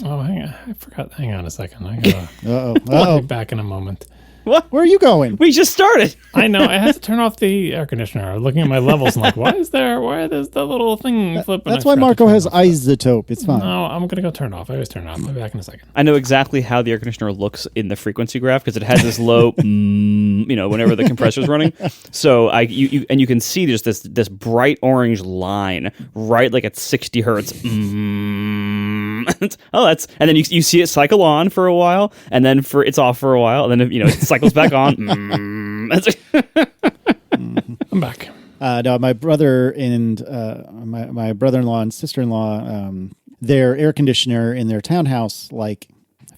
Oh, hang on. I forgot. Hang on a second. I gotta Uh-oh. be back in a moment. What? Where are you going? We just started. I know. I had to turn off the air conditioner. I was looking at my levels and like, why is the little thing flipping? That's why Marco has isotope. It's fine. No, I'm going to go turn it off. I always turn it off. I'll be back in a second. I know exactly how the air conditioner looks in the frequency graph because it has this low, whenever the compressor's running. So you can see just this bright orange line right like at 60 hertz. And then you see it cycle on for a while, and then it's off for a while, and then it cycles back on. I'm back. No, my brother and my brother-in-law and sister-in-law, their air conditioner in their townhouse,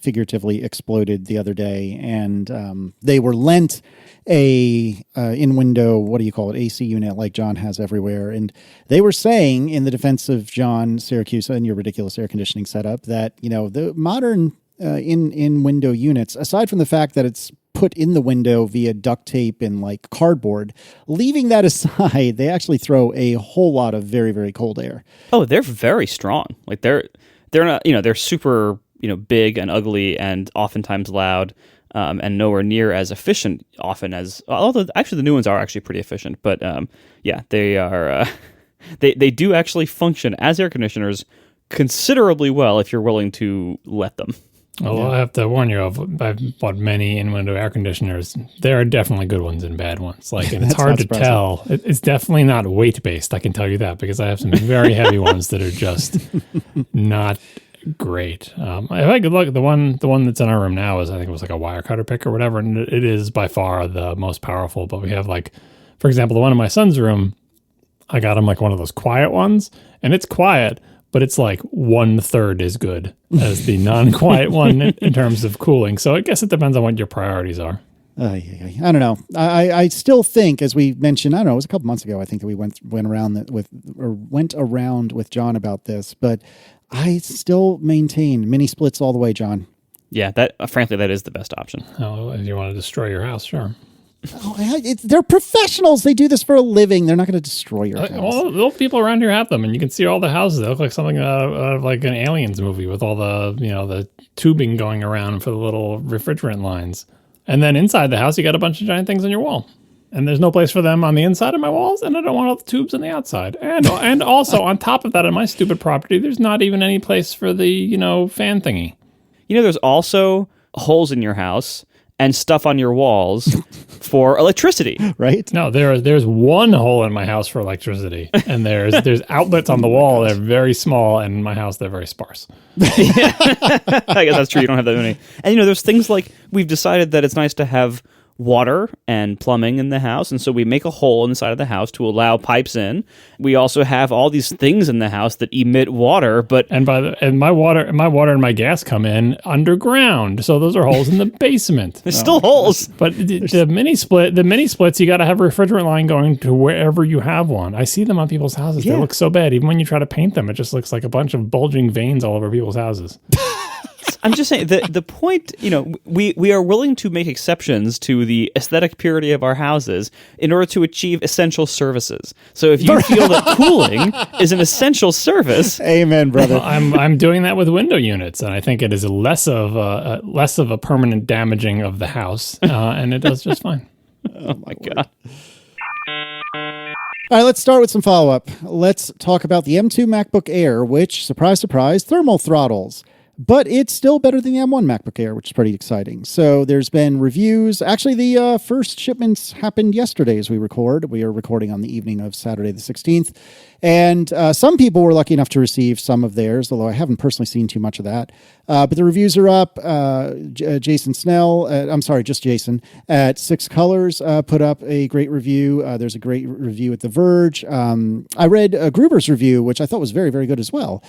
figuratively exploded the other day, and they were lent a in-window, what do you call it, AC unit like John has everywhere. And they were saying, in the defense of John Syracuse and your ridiculous air conditioning setup, that the modern in-window units, aside from the fact that it's put in the window via duct tape and cardboard, leaving that aside, they actually throw a whole lot of very, very cold air. Oh, they're very strong. They're not, they're super, big and ugly and oftentimes loud, and nowhere near as efficient often as, although actually the new ones are actually pretty efficient, but they are, they do actually function as air conditioners considerably well if you're willing to let them. Well, I have to warn you I've bought many in-window air conditioners. There are definitely good ones and bad ones. And it's hard to tell. It's definitely not weight-based, I can tell you that, because I have some very heavy ones that are just not great. If I could look, the one that's in our room now is, I think it was a wire cutter pick or whatever, and it is by far the most powerful. But we have for example, the one in my son's room, I got him one of those quiet ones, and it's quiet, but it's 1/3 as good as the non-quiet one in terms of cooling. So I guess it depends on what your priorities are. I don't know. I still think, as we mentioned, I don't know, it was a couple months ago, I think, that we went around with John about this, but I still maintain mini splits all the way, John. Yeah, frankly, that is the best option. Oh, if you want to destroy your house, sure. They're professionals. They do this for a living. They're not going to destroy your house. All the people around here have them, and you can see all the houses. They look like something like an Aliens movie with all the the tubing going around for the little refrigerant lines. And then inside the house, you got a bunch of giant things on your wall. And there's no place for them on the inside of my walls, and I don't want all the tubes on the outside. And also, on top of that, on my stupid property, there's not even any place for the, fan thingy. There's also holes in your house and stuff on your walls for electricity. Right? No, there's one hole in my house for electricity, and there's outlets on the wall. They're very small, and in my house, they're very sparse. I guess that's true. You don't have that many. And, there's things we've decided that it's nice to have water and plumbing in the house, and so we make a hole inside of the house to allow pipes in. We also have all these things in the house that emit water, but my water and my gas come in underground, so those are holes in the basement. There's still holes. But the mini splits, you got to have a refrigerant line going to wherever you have one. I see them on people's houses. Yeah. They look so bad. Even when you try to paint them, it just looks like a bunch of bulging veins all over people's houses. I'm just saying the point, we are willing to make exceptions to the aesthetic purity of our houses in order to achieve essential services. So if you feel that cooling is an essential service, amen, brother. Well, I'm doing that with window units, and I think it is less of a permanent damaging of the house, and it does just fine. Oh my God. All right, let's start with some follow-up. Let's talk about the M2 MacBook Air, which, surprise, surprise, thermal throttles. But it's still better than the M1 MacBook Air, which is pretty exciting. So there's been reviews. Actually, the first shipments happened yesterday as we record. We are recording on the evening of Saturday the 16th. And some people were lucky enough to receive some of theirs, although I haven't personally seen too much of that. But the reviews are up. Jason Snell, just Jason, at Six Colors put up a great review. There's a great review at The Verge. I read Gruber's review, which I thought was very, very good as well,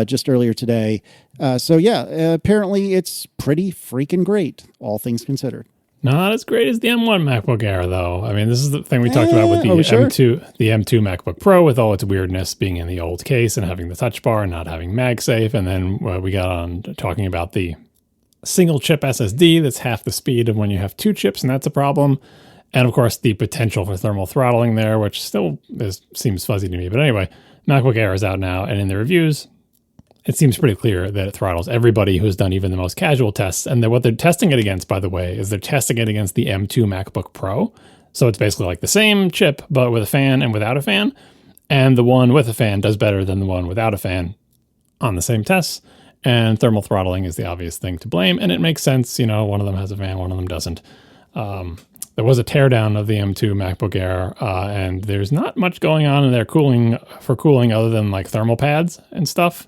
just earlier today. Apparently it's pretty freaking great, all things considered. Not as great as the M1 MacBook Air, though. I mean, this is the thing we talked about with the M2 MacBook Pro, with all its weirdness being in the old case and having the touch bar and not having MagSafe. And then we got on talking about the single chip SSD that's half the speed of when you have two chips, and that's a problem. And of course, the potential for thermal throttling there, which still seems fuzzy to me. But anyway, MacBook Air is out now, and in the reviews, it seems pretty clear that it throttles everybody who's done even the most casual tests. And what they're testing it against, by the way, is they're testing it against the M2 MacBook Pro. So it's basically like the same chip, but with a fan and without a fan. And the one with a fan does better than the one without a fan on the same tests. And thermal throttling is the obvious thing to blame. And it makes sense. One of them has a fan, one of them doesn't. There was a teardown of the M2 MacBook Air, and there's not much going on in there cooling other than like thermal pads and stuff.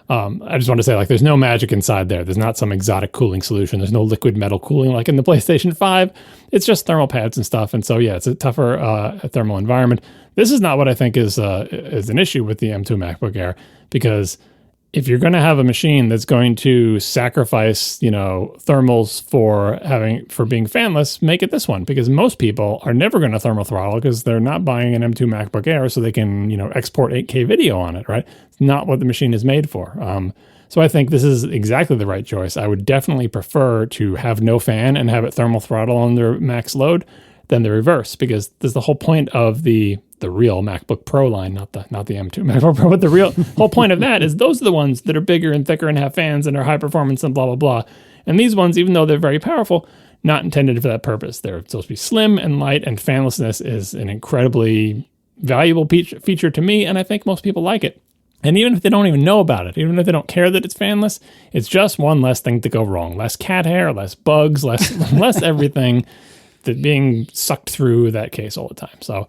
I just want to say, like, there's no magic inside there. There's not some exotic cooling solution. There's no liquid metal cooling like in the PlayStation 5. It's just thermal pads and stuff. And so, yeah, it's a tougher thermal environment. This is not what I think is an issue with the M2 MacBook Air, because if you're going to have a machine that's going to sacrifice, thermals for being fanless, make it this one, because most people are never going to thermal throttle because they're not buying an M2 MacBook Air so they can, export 8K video on it, right? It's not what the machine is made for. So I think this is exactly the right choice. I would definitely prefer to have no fan and have it thermal throttle under max load than the reverse, because there's the whole point of the real MacBook Pro line, not the M2 MacBook Pro, but the real whole point of that is those are the ones that are bigger and thicker and have fans and are high performance and blah, blah, blah. And these ones, even though they're very powerful, not intended for that purpose. They're supposed to be slim and light, and fanlessness is an incredibly valuable feature to me, and I think most people like it. And even if they don't even know about it, even if they don't care that it's fanless, it's just one less thing to go wrong. Less cat hair, less bugs, less everything that being sucked through that case all the time. So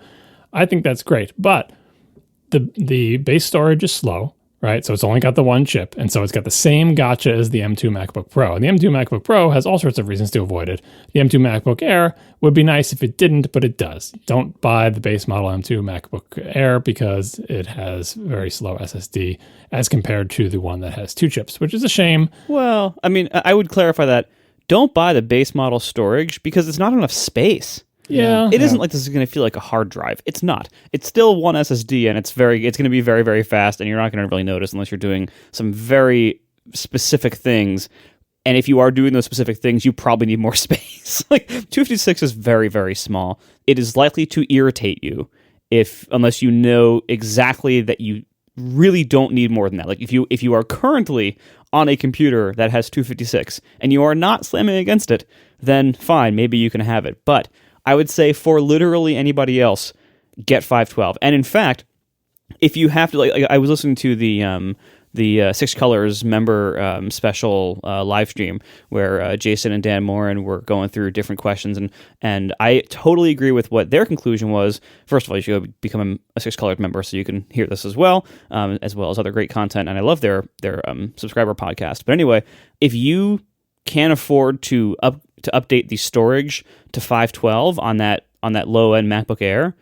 I think that's great. But the base storage is slow, right? So it's only got the one chip. And so it's got the same gotcha as the M2 MacBook Pro. And the M2 MacBook Pro has all sorts of reasons to avoid it. The M2 MacBook Air would be nice if it didn't, but it does. Don't buy the base model M2 MacBook Air because it has very slow SSD as compared to the one that has two chips, which is a shame. Well, I mean, I would clarify that. Don't buy the base model storage because it's not enough space. Yeah. It isn't like this is going to feel like a hard drive. It's not. It's still one SSD, and it's going to be very, very fast, and you're not going to really notice unless you're doing some very specific things. And if you are doing those specific things, you probably need more space. Like 256 is very, very small. It is likely to irritate you unless you know exactly that you really don't need more than that. Like if you are currently on a computer that has 256 and you are not slamming against it, then fine, maybe you can have it. But I would say for literally anybody else, get 512. And in fact, if you have to, like I was listening to the Six Colors member special live stream where Jason and Dan Morin were going through different questions, and I totally agree with what their conclusion was. First of all, you should go become a Six Colors member so you can hear this as well as other great content, and I love their subscriber podcast. But anyway, if you can't afford to update the storage to 512 on that low end MacBook Air,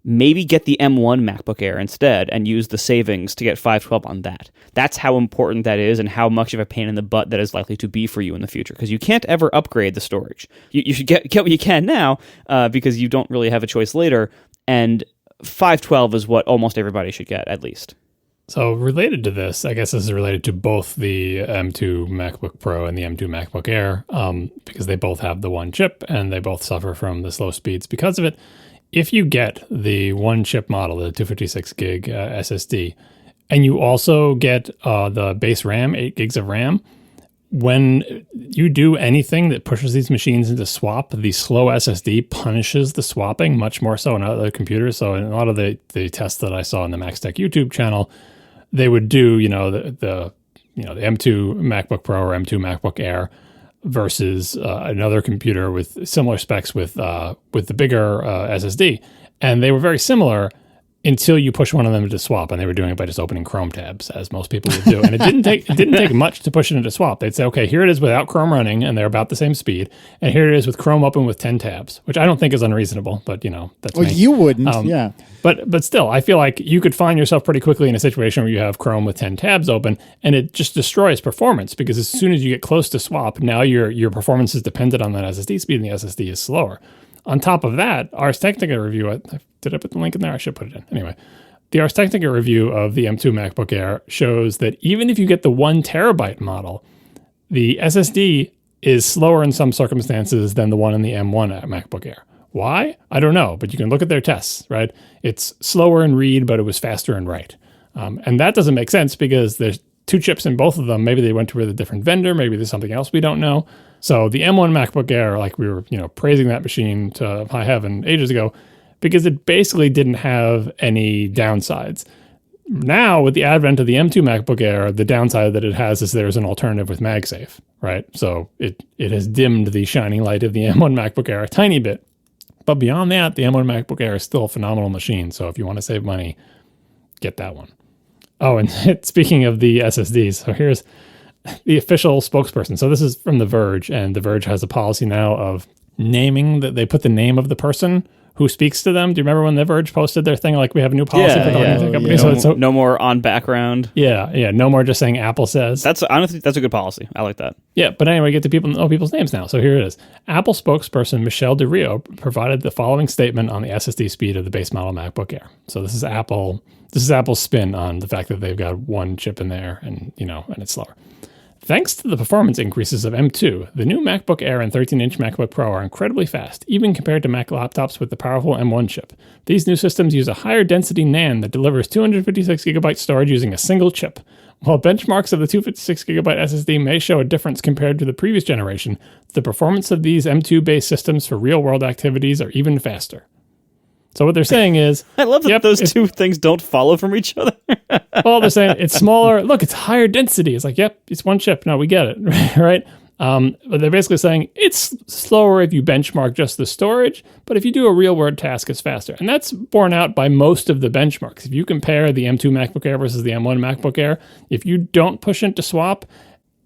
maybe get the M1 MacBook Air instead and use the savings to get 512 on that. That's how important that is and how much of a pain in the butt that is likely to be for you in the future, because you can't ever upgrade the storage. You should get what you can now because you don't really have a choice later, and 512 is what almost everybody should get, at least. So related to this, I guess this is related to both the M2 MacBook Pro and the M2 MacBook Air because they both have the one chip and they both suffer from the slow speeds because of it. If you get the one chip model, the 256 gig SSD, and you also get the base RAM, 8 gigs of RAM, when you do anything that pushes these machines into swap, the slow SSD punishes the swapping much more so in other computers. So in a lot of the tests that I saw on the MaxTech YouTube channel, they would do, the M2 MacBook Pro or M2 MacBook Air versus another computer with similar specs with the bigger SSD. And they were very similar until you push one of them to swap, and they were doing it by just opening Chrome tabs, as most people would do. And it didn't take much to push it into swap. They'd say, okay, here it is without Chrome running, and they're about the same speed. And here it is with Chrome open with 10 tabs, which I don't think is unreasonable, but that's me. You wouldn't, yeah. But still, I feel like you could find yourself pretty quickly in a situation where you have Chrome with 10 tabs open, and it just destroys performance, because as soon as you get close to swap, now your performance is dependent on that SSD speed, and the SSD is slower. On top of that, Ars Technica review, did I put the link in there? I should put it in. Anyway, the Ars Technica review of the M2 MacBook Air shows that even if you get the 1 terabyte model, the SSD is slower in some circumstances than the one in the M1 MacBook Air. Why? I don't know, but you can look at their tests, right? It's slower in read, but it was faster in write. And that doesn't make sense because 2 chips in both of them. Maybe they went to a different vendor. Maybe there's something else we don't know. So the M1 MacBook Air, like we were, praising that machine to high heaven ages ago, because it basically didn't have any downsides. Now, with the advent of the M2 MacBook Air, the downside that it has is there's an alternative with MagSafe, right? So it has dimmed the shining light of the M1 MacBook Air a tiny bit. But beyond that, the M1 MacBook Air is still a phenomenal machine. So if you want to save money, get that one. Oh, and speaking of the SSDs, so here's the official spokesperson. So this is from The Verge, and The Verge has a policy now of naming that they put the name of the person who speaks to them. Do you remember when The Verge posted their thing? Like, we have a new policy for the company. Yeah. So no more on background. Yeah. No more just saying Apple says. Honestly, that's a good policy. I like that. Yeah, but anyway, get to know people's names now. So here it is. Apple spokesperson Michelle De Rio provided the following statement on the SSD speed of the base model MacBook Air. So this is Apple's spin on the fact that they've got one chip in there and it's slower. Thanks to the performance increases of M2, the new MacBook Air and 13-inch MacBook Pro are incredibly fast, even compared to Mac laptops with the powerful M1 chip. These new systems use a higher density NAND that delivers 256GB storage using a single chip. While benchmarks of the 256GB SSD may show a difference compared to the previous generation, the performance of these M2-based systems for real-world activities are even faster. So what they're saying is... I love that those two things don't follow from each other. Well, they're saying it's smaller. Look, it's higher density. It's like, yep, it's one chip. No, we get it, right? But they're basically saying it's slower if you benchmark just the storage, but if you do a real-world task, it's faster. And that's borne out by most of the benchmarks. If you compare the M2 MacBook Air versus the M1 MacBook Air, if you don't push into swap,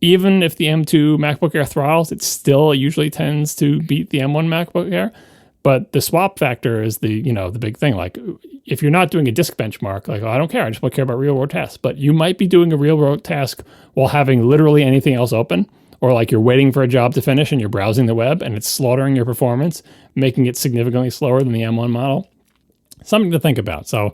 even if the M2 MacBook Air throttles, it still usually tends to beat the M1 MacBook Air. But the swap factor is the big thing. Like, if you're not doing a disk benchmark, like, I don't care. I just care about real world tasks. But you might be doing a real world task while having literally anything else open, or like you're waiting for a job to finish and you're browsing the web and it's slaughtering your performance, making it significantly slower than the M1 model. Something to think about. So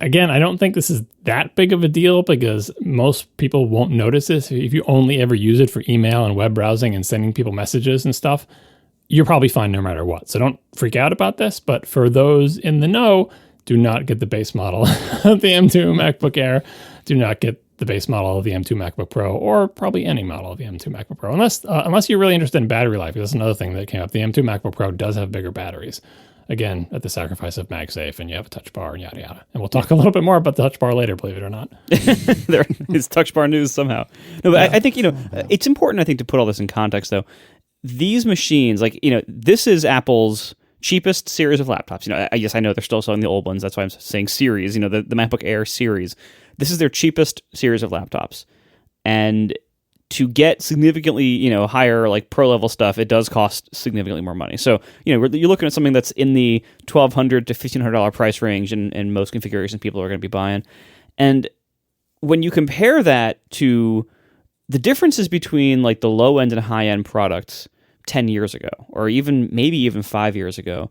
again, I don't think this is that big of a deal because most people won't notice this. If you only ever use it for email and web browsing and sending people messages and stuff, you're probably fine no matter what. So don't freak out about this. But for those in the know, do not get the base model of the M2 MacBook Air. Do not get the base model of the M2 MacBook Pro, or probably any model of the M2 MacBook Pro, unless you're really interested in battery life. Because that's another thing that came up. The M2 MacBook Pro does have bigger batteries. Again, at the sacrifice of MagSafe, and you have a touch bar and yada yada. And we'll talk a little bit more about the touch bar later, believe it or not. There is touch bar news somehow. No, but I think it's important. I think to put all this in context, though. These machines, this is Apple's cheapest series of laptops. I know they're still selling the old ones. That's why I'm saying series, the MacBook Air series. This is their cheapest series of laptops. And to get significantly, higher, like pro level stuff, it does cost significantly more money. So, you're looking at something that's in the $1,200 to $1,500 price range in most configurations people are going to be buying. And when you compare that to the differences between like the low end and high end products 10 years ago, or maybe even 5 years ago,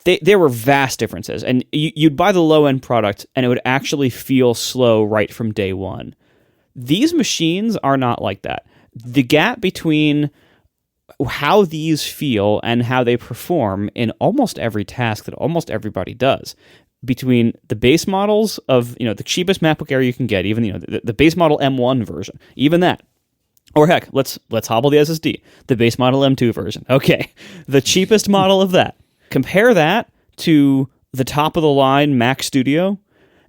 there were vast differences. And you'd buy the low-end product, and it would actually feel slow right from day one. These machines are not like that. The gap between how these feel and how they perform in almost every task that almost everybody does, between the base models of the cheapest MacBook Air you can get, even the base model M1 version, even that. Or heck, let's hobble the SSD, the base model M2 version. Okay, the cheapest model of that. Compare that to the top of the line Mac Studio,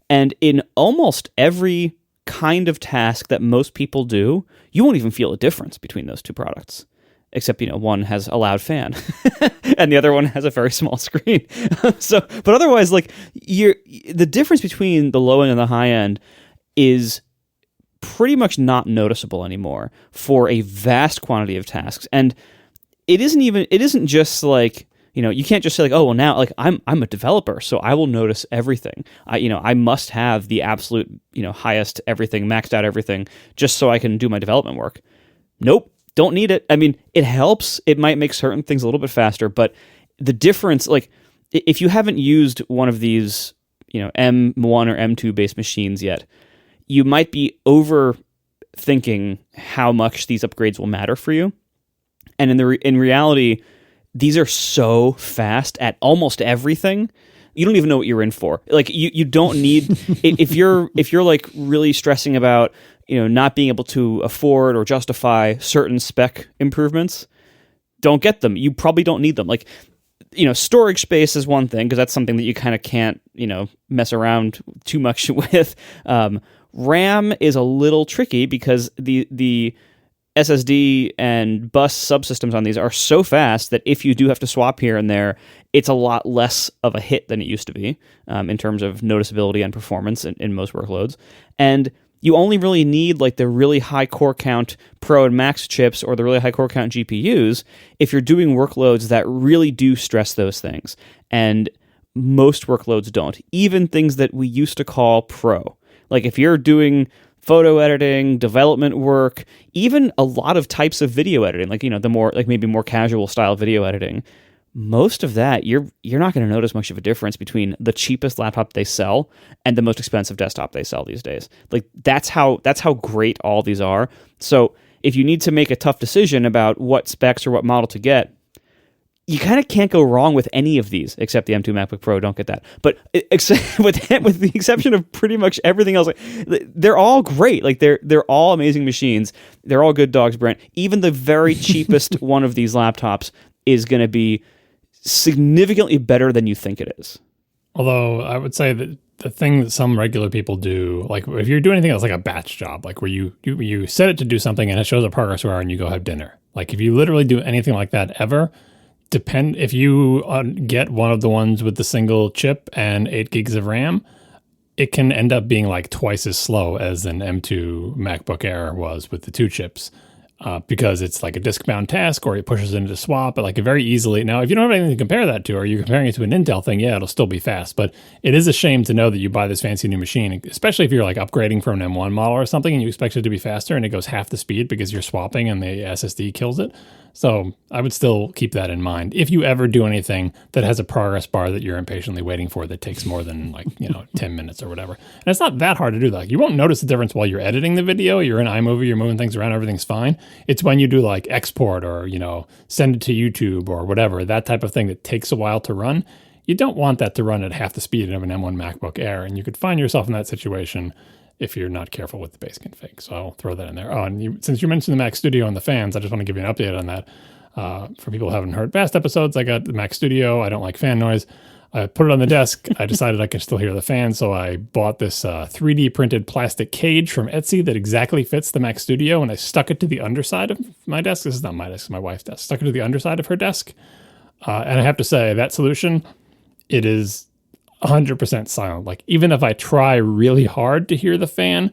and in almost every kind of task that most people do, you won't even feel a difference between those two products. Except, one has a loud fan and the other one has a very small screen. But otherwise, the difference between the low end and the high end is pretty much not noticeable anymore for a vast quantity of tasks. And it isn't just like, you can't just say like, oh, well now I'm a developer, so I will notice everything. I must have the absolute, highest everything, maxed out everything just so I can do my development work. Nope. Don't need it. I mean, it helps. It might make certain things a little bit faster, but the difference, like if you haven't used one of these, M1 or M2 based machines yet, you might be overthinking how much these upgrades will matter for you. And in reality, these are so fast at almost everything you don't even know what you're in for. Like you don't need if you're like really stressing about not being able to afford or justify certain spec improvements, don't get them. You probably don't need them. Like storage space is one thing because that's something that you kind of can't mess around too much with. RAM is a little tricky because the SSD and bus subsystems on these are so fast that if you do have to swap here and there, it's a lot less of a hit than it used to be in terms of noticeability and performance in most workloads. And you only really need like the really high core count Pro and Max chips or the really high core count GPUs if you're doing workloads that really do stress those things. And most workloads don't. Even things that we used to call pro. Like if you're doing photo editing, development work, even a lot of types of video editing, like the more like maybe more casual style video editing, most of that you're not going to notice much of a difference between the cheapest laptop they sell and the most expensive desktop they sell these days. Like that's how great all these are. So if you need to make a tough decision about what specs or what model to get, you kind of can't go wrong with any of these except the M2 MacBook Pro. Don't get that. But except with the exception of pretty much everything else, like, they're all great. Like they're all amazing machines. They're all good dogs, Brent. Even the very cheapest one of these laptops is going to be significantly better than you think it is. Although I would say that the thing that some regular people do, like if you're doing anything that's like a batch job, like where you set it to do something and it shows a progress bar and you go have dinner. Like if you literally do anything like that ever, if you get one of the ones with the single chip and 8 gigs of RAM, it can end up being like twice as slow as an M2 MacBook Air was with the 2 chips. Because it's like a disk-bound task or it pushes into swap, but like very easily. Now, if you don't have anything to compare that to, or you're comparing it to an Intel thing, yeah, it'll still be fast. But it is a shame to know that you buy this fancy new machine, especially if you're like upgrading from an M1 model or something and you expect it to be faster and it goes half the speed because you're swapping and the SSD kills it. So I would still keep that in mind. If you ever do anything that has a progress bar that you're impatiently waiting for that takes more than 10 minutes or whatever. And it's not that hard to do that. Like, you won't notice the difference while you're editing the video. You're in iMovie, you're moving things around, everything's fine. It's when you do like export or, send it to YouTube or whatever, that type of thing that takes a while to run. You don't want that to run at half the speed of an M1 MacBook Air. And you could find yourself in that situation if you're not careful with the base config. So I'll throw that in there. Oh, and since you mentioned the Mac Studio and the fans, I just want to give you an update on that. For people who haven't heard past episodes, I got the Mac Studio. I don't like fan noise. I put it on the desk. I decided I could still hear the fan, so I bought this 3D printed plastic cage from Etsy that exactly fits the Mac Studio, and I stuck it to the underside of my desk. This is not my desk, it's my wife's desk. Stuck it to the underside of her desk. And I have to say, that solution, it is 100% silent. Like, even if I try really hard to hear the fan,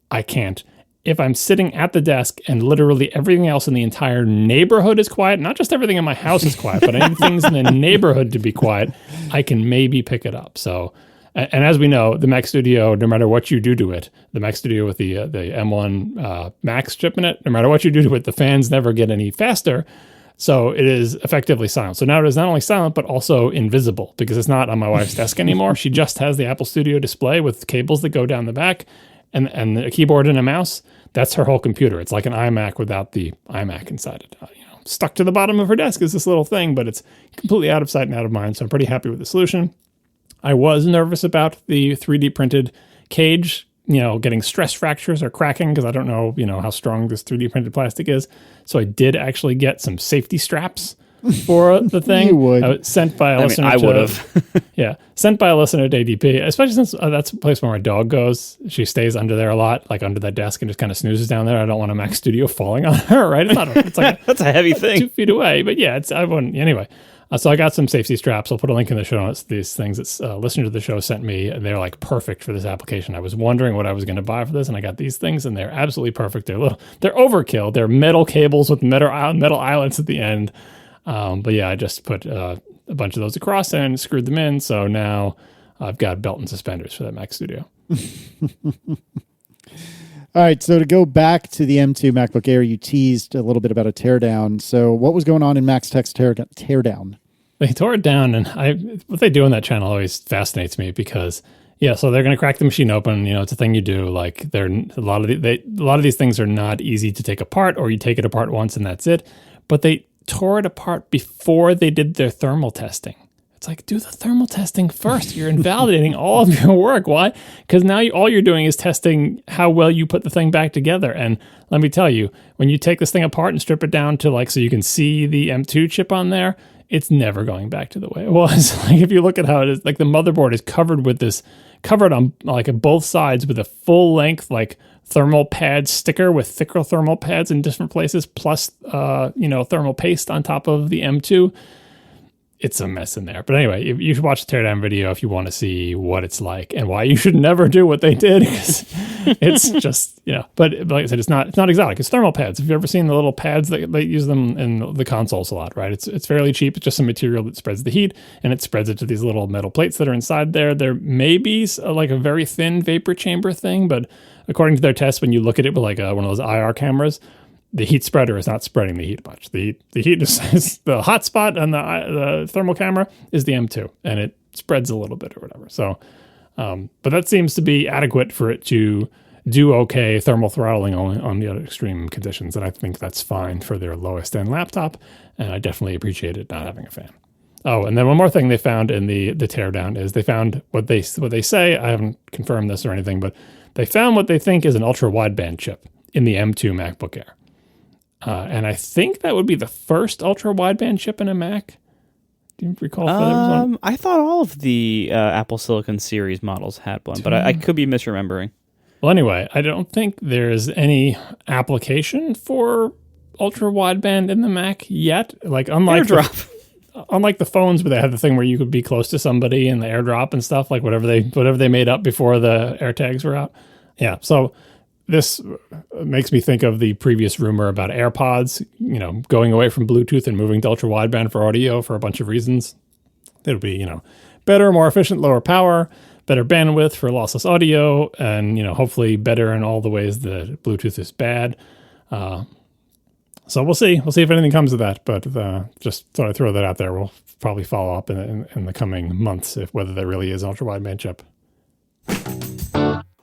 I can't. If I'm sitting at the desk and literally everything else in the entire neighborhood is quiet, not just everything in my house is quiet, but I need things in the neighborhood to be quiet, I can maybe pick it up. So, and as we know, the Mac Studio, no matter what you do to it, the Mac Studio with the M1 Max chip in it, no matter what you do to it, the fans never get any faster. So it is effectively silent. So now it is not only silent, but also invisible because it's not on my wife's desk anymore. She just has the Apple Studio display with cables that go down the back and a keyboard and a mouse. That's her whole computer. It's like an iMac without the iMac inside it. Stuck to the bottom of her desk is this little thing, but it's completely out of sight and out of mind. So I'm pretty happy with the solution. I was nervous about the 3D printed cage, getting stress fractures or cracking because I don't know, how strong this 3D printed plastic is. So I did actually get some safety straps for the thing. You would. Sent by a listener. I would have. Yeah, sent by a listener to ADP, especially since that's a place where my dog goes. She stays under there a lot, like under that desk, and just kind of snoozes down there. I don't want a Mac Studio falling on her, right? It's like that's a heavy thing. 2 feet away, but yeah, I wouldn't anyway. So I got some safety straps. I'll put a link in the show notes. These things that a listener to the show sent me, and they're like perfect for this application. I was wondering what I was going to buy for this, and I got these things, and they're absolutely perfect. They're overkill. They're metal cables with metal eyelets at the end. But yeah, I just put a bunch of those across and screwed them in. So now I've got belt and suspenders for that Mac Studio. All right, so to go back to the M2 MacBook Air, you teased a little bit about a teardown. So what was going on in Max Tech's teardown? They tore it down, and what they do on that channel always fascinates me because, yeah, so they're going to crack the machine open. It's a thing you do. Like, a lot of these things are not easy to take apart, or you take it apart once and that's it. But they tore it apart before they did their thermal testing. It's like, do the thermal testing first. You're invalidating all of your work. Why? Because now all you're doing is testing how well you put the thing back together. And let me tell you, when you take this thing apart and strip it down to like, so you can see the M2 chip on there, it's never going back to the way it was. Like if you look at how it is, like the motherboard is covered on like both sides with a full length, like thermal pad sticker with thicker thermal pads in different places, plus, thermal paste on top of the M2. It's a mess in there. But anyway, you should watch the teardown video if you want to see what it's like and why you should never do what they did. Because it's just, but like I said, it's not exotic. It's thermal pads. Have you ever seen the little pads that they use them in the consoles a lot, right? It's fairly cheap. It's just some material that spreads the heat, and it spreads it to these little metal plates that are inside there. There may be like a very thin vapor chamber thing, but according to their tests, when you look at it with like one of those IR cameras, the heat spreader is not spreading the heat much. The heat is the hot spot on the thermal camera is the M2, and it spreads a little bit or whatever. So, but that seems to be adequate for it to do okay thermal throttling on the other extreme conditions, and I think that's fine for their lowest end laptop. And I definitely appreciate it not having a fan. Oh, and then one more thing they found in the teardown is they found what they say. I haven't confirmed this or anything, but they found what they think is an ultra wideband chip in the M2 MacBook Air. And I think that would be the first ultra wideband chip in a Mac. Do you recall if there was one? I thought all of the Apple Silicon series models had one, but I could be misremembering. Well, anyway, I don't think there's any application for ultra wideband in the Mac yet. Like unlike the phones, where they had the thing where you could be close to somebody and the AirDrop and stuff, like whatever they made up before the AirTags were out. Yeah, so this makes me think of the previous rumor about AirPods, going away from Bluetooth and moving to ultra wideband for audio for a bunch of reasons. It'll be, better, more efficient, lower power, better bandwidth for lossless audio, and, hopefully better in all the ways that Bluetooth is bad. So we'll see. We'll see if anything comes of that, but just thought I'd throw that out there. We'll probably follow up in the coming months whether there really is ultra wideband chip.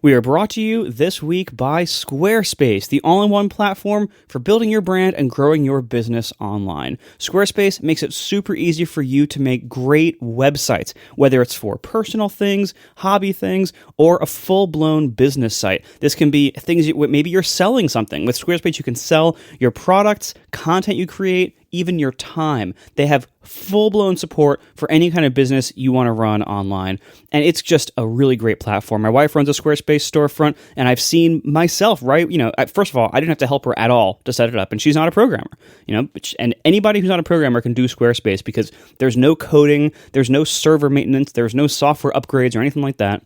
We are brought to you this week by Squarespace, the all-in-one platform for building your brand and growing your business online. Squarespace makes it super easy for you to make great websites, whether it's for personal things, hobby things, or a full-blown business site. This can be things, maybe you're selling something. With Squarespace, you can sell your products, content you create, even your time. They have full-blown support for any kind of business you want to run online. And it's just a really great platform. My wife runs a Squarespace storefront, and I've seen myself, first of all, I didn't have to help her at all to set it up, and she's not a programmer, and anybody who's not a programmer can do Squarespace because there's no coding, there's no server maintenance, there's no software upgrades or anything like that.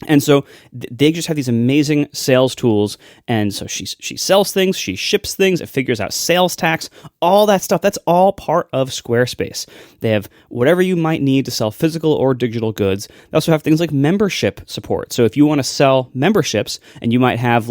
And so they just have these amazing sales tools. And so she sells things, she ships things, it figures out sales tax, all that stuff. That's all part of Squarespace. They have whatever you might need to sell physical or digital goods. They also have things like membership support. So if you want to sell memberships and you might have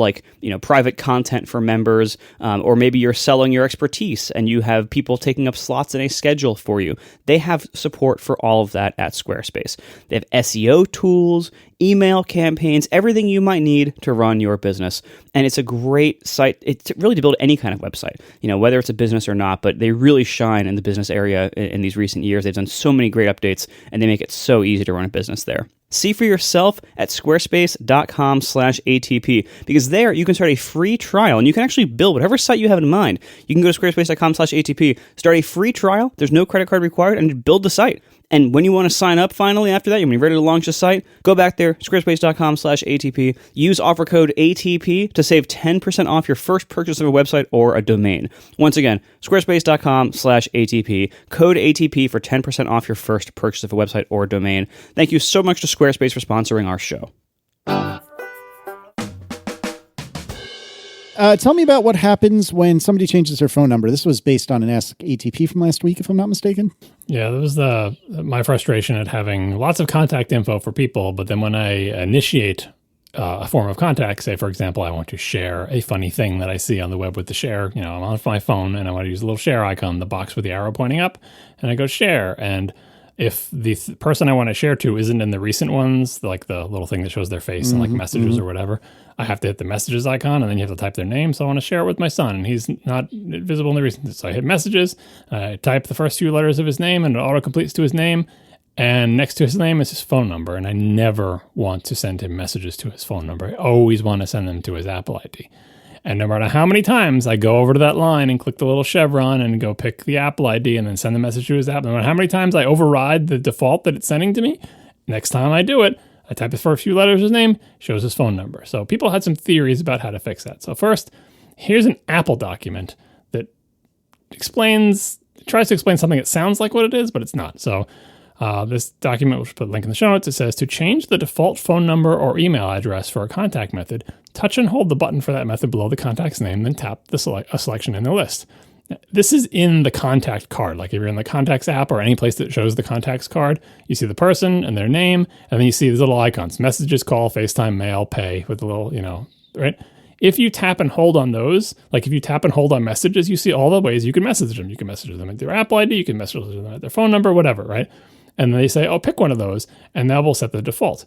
private content for members, or maybe you're selling your expertise and you have people taking up slots in a schedule for you, they have support for all of that at Squarespace. They have SEO tools, email campaigns, everything you might need to run your business. And it's a great site. It's really to build any kind of website, whether it's a business or not, but they really shine in the business area in these recent years. They've done so many great updates, and they make it so easy to run a business there. See for yourself at squarespace.com/ATP, because there you can start a free trial and you can actually build whatever site you have in mind. You can go to squarespace.com/ATP, start a free trial. There's no credit card required, and build the site. And when you want to sign up finally after that, when you're ready to launch the site, go back there, squarespace.com/ATP, use offer code ATP to save 10% off your first purchase of a website or a domain. Once again, squarespace.com/ATP, code ATP for 10% off your first purchase of a website or domain. Thank you so much to Squarespace for sponsoring our show. Tell me about what happens when somebody changes their phone number. This was based on an Ask ATP from last week, if I'm not mistaken. Yeah, that was my frustration at having lots of contact info for people, but then when I initiate a form of contact, say, for example, I want to share a funny thing that I see on the web with the share, I'm on my phone and I want to use a little share icon, the box with the arrow pointing up, and I go share. And if the person I want to share to isn't in the recent ones, like the little thing that shows their face and like messages or whatever, I have to hit the messages icon, and then you have to type their name. So I want to share it with my son, and he's not visible in the recent. So I hit messages, I type the first few letters of his name, and it auto-completes to his name. And next to his name is his phone number. And I never want to send him messages to his phone number. I always want to send them to his Apple ID. And no matter how many times I go over to that line and click the little chevron and go pick the Apple ID and then send the message to his app, no matter how many times I override the default that it's sending to me, next time I do it, I type the first few letters of his name, shows his phone number. So people had some theories about how to fix that. So first, here's an Apple document that tries to explain something that sounds like what it is, but it's not. So this document, which we'll put a link in the show notes, it says to change the default phone number or email address for a contact method, touch and hold the button for that method below the contact's name, then tap a selection in the list. This is in the contact card. Like if you're in the contacts app or any place that shows the contacts card, you see the person and their name, and then you see these little icons, messages, call, FaceTime, mail, pay, with the little, right? If you tap and hold on those, like if you tap and hold on messages, you see all the ways you can message them. You can message them at their Apple ID, you can message them at their phone number, whatever, right? And then they say, oh, pick one of those, and that will set the default.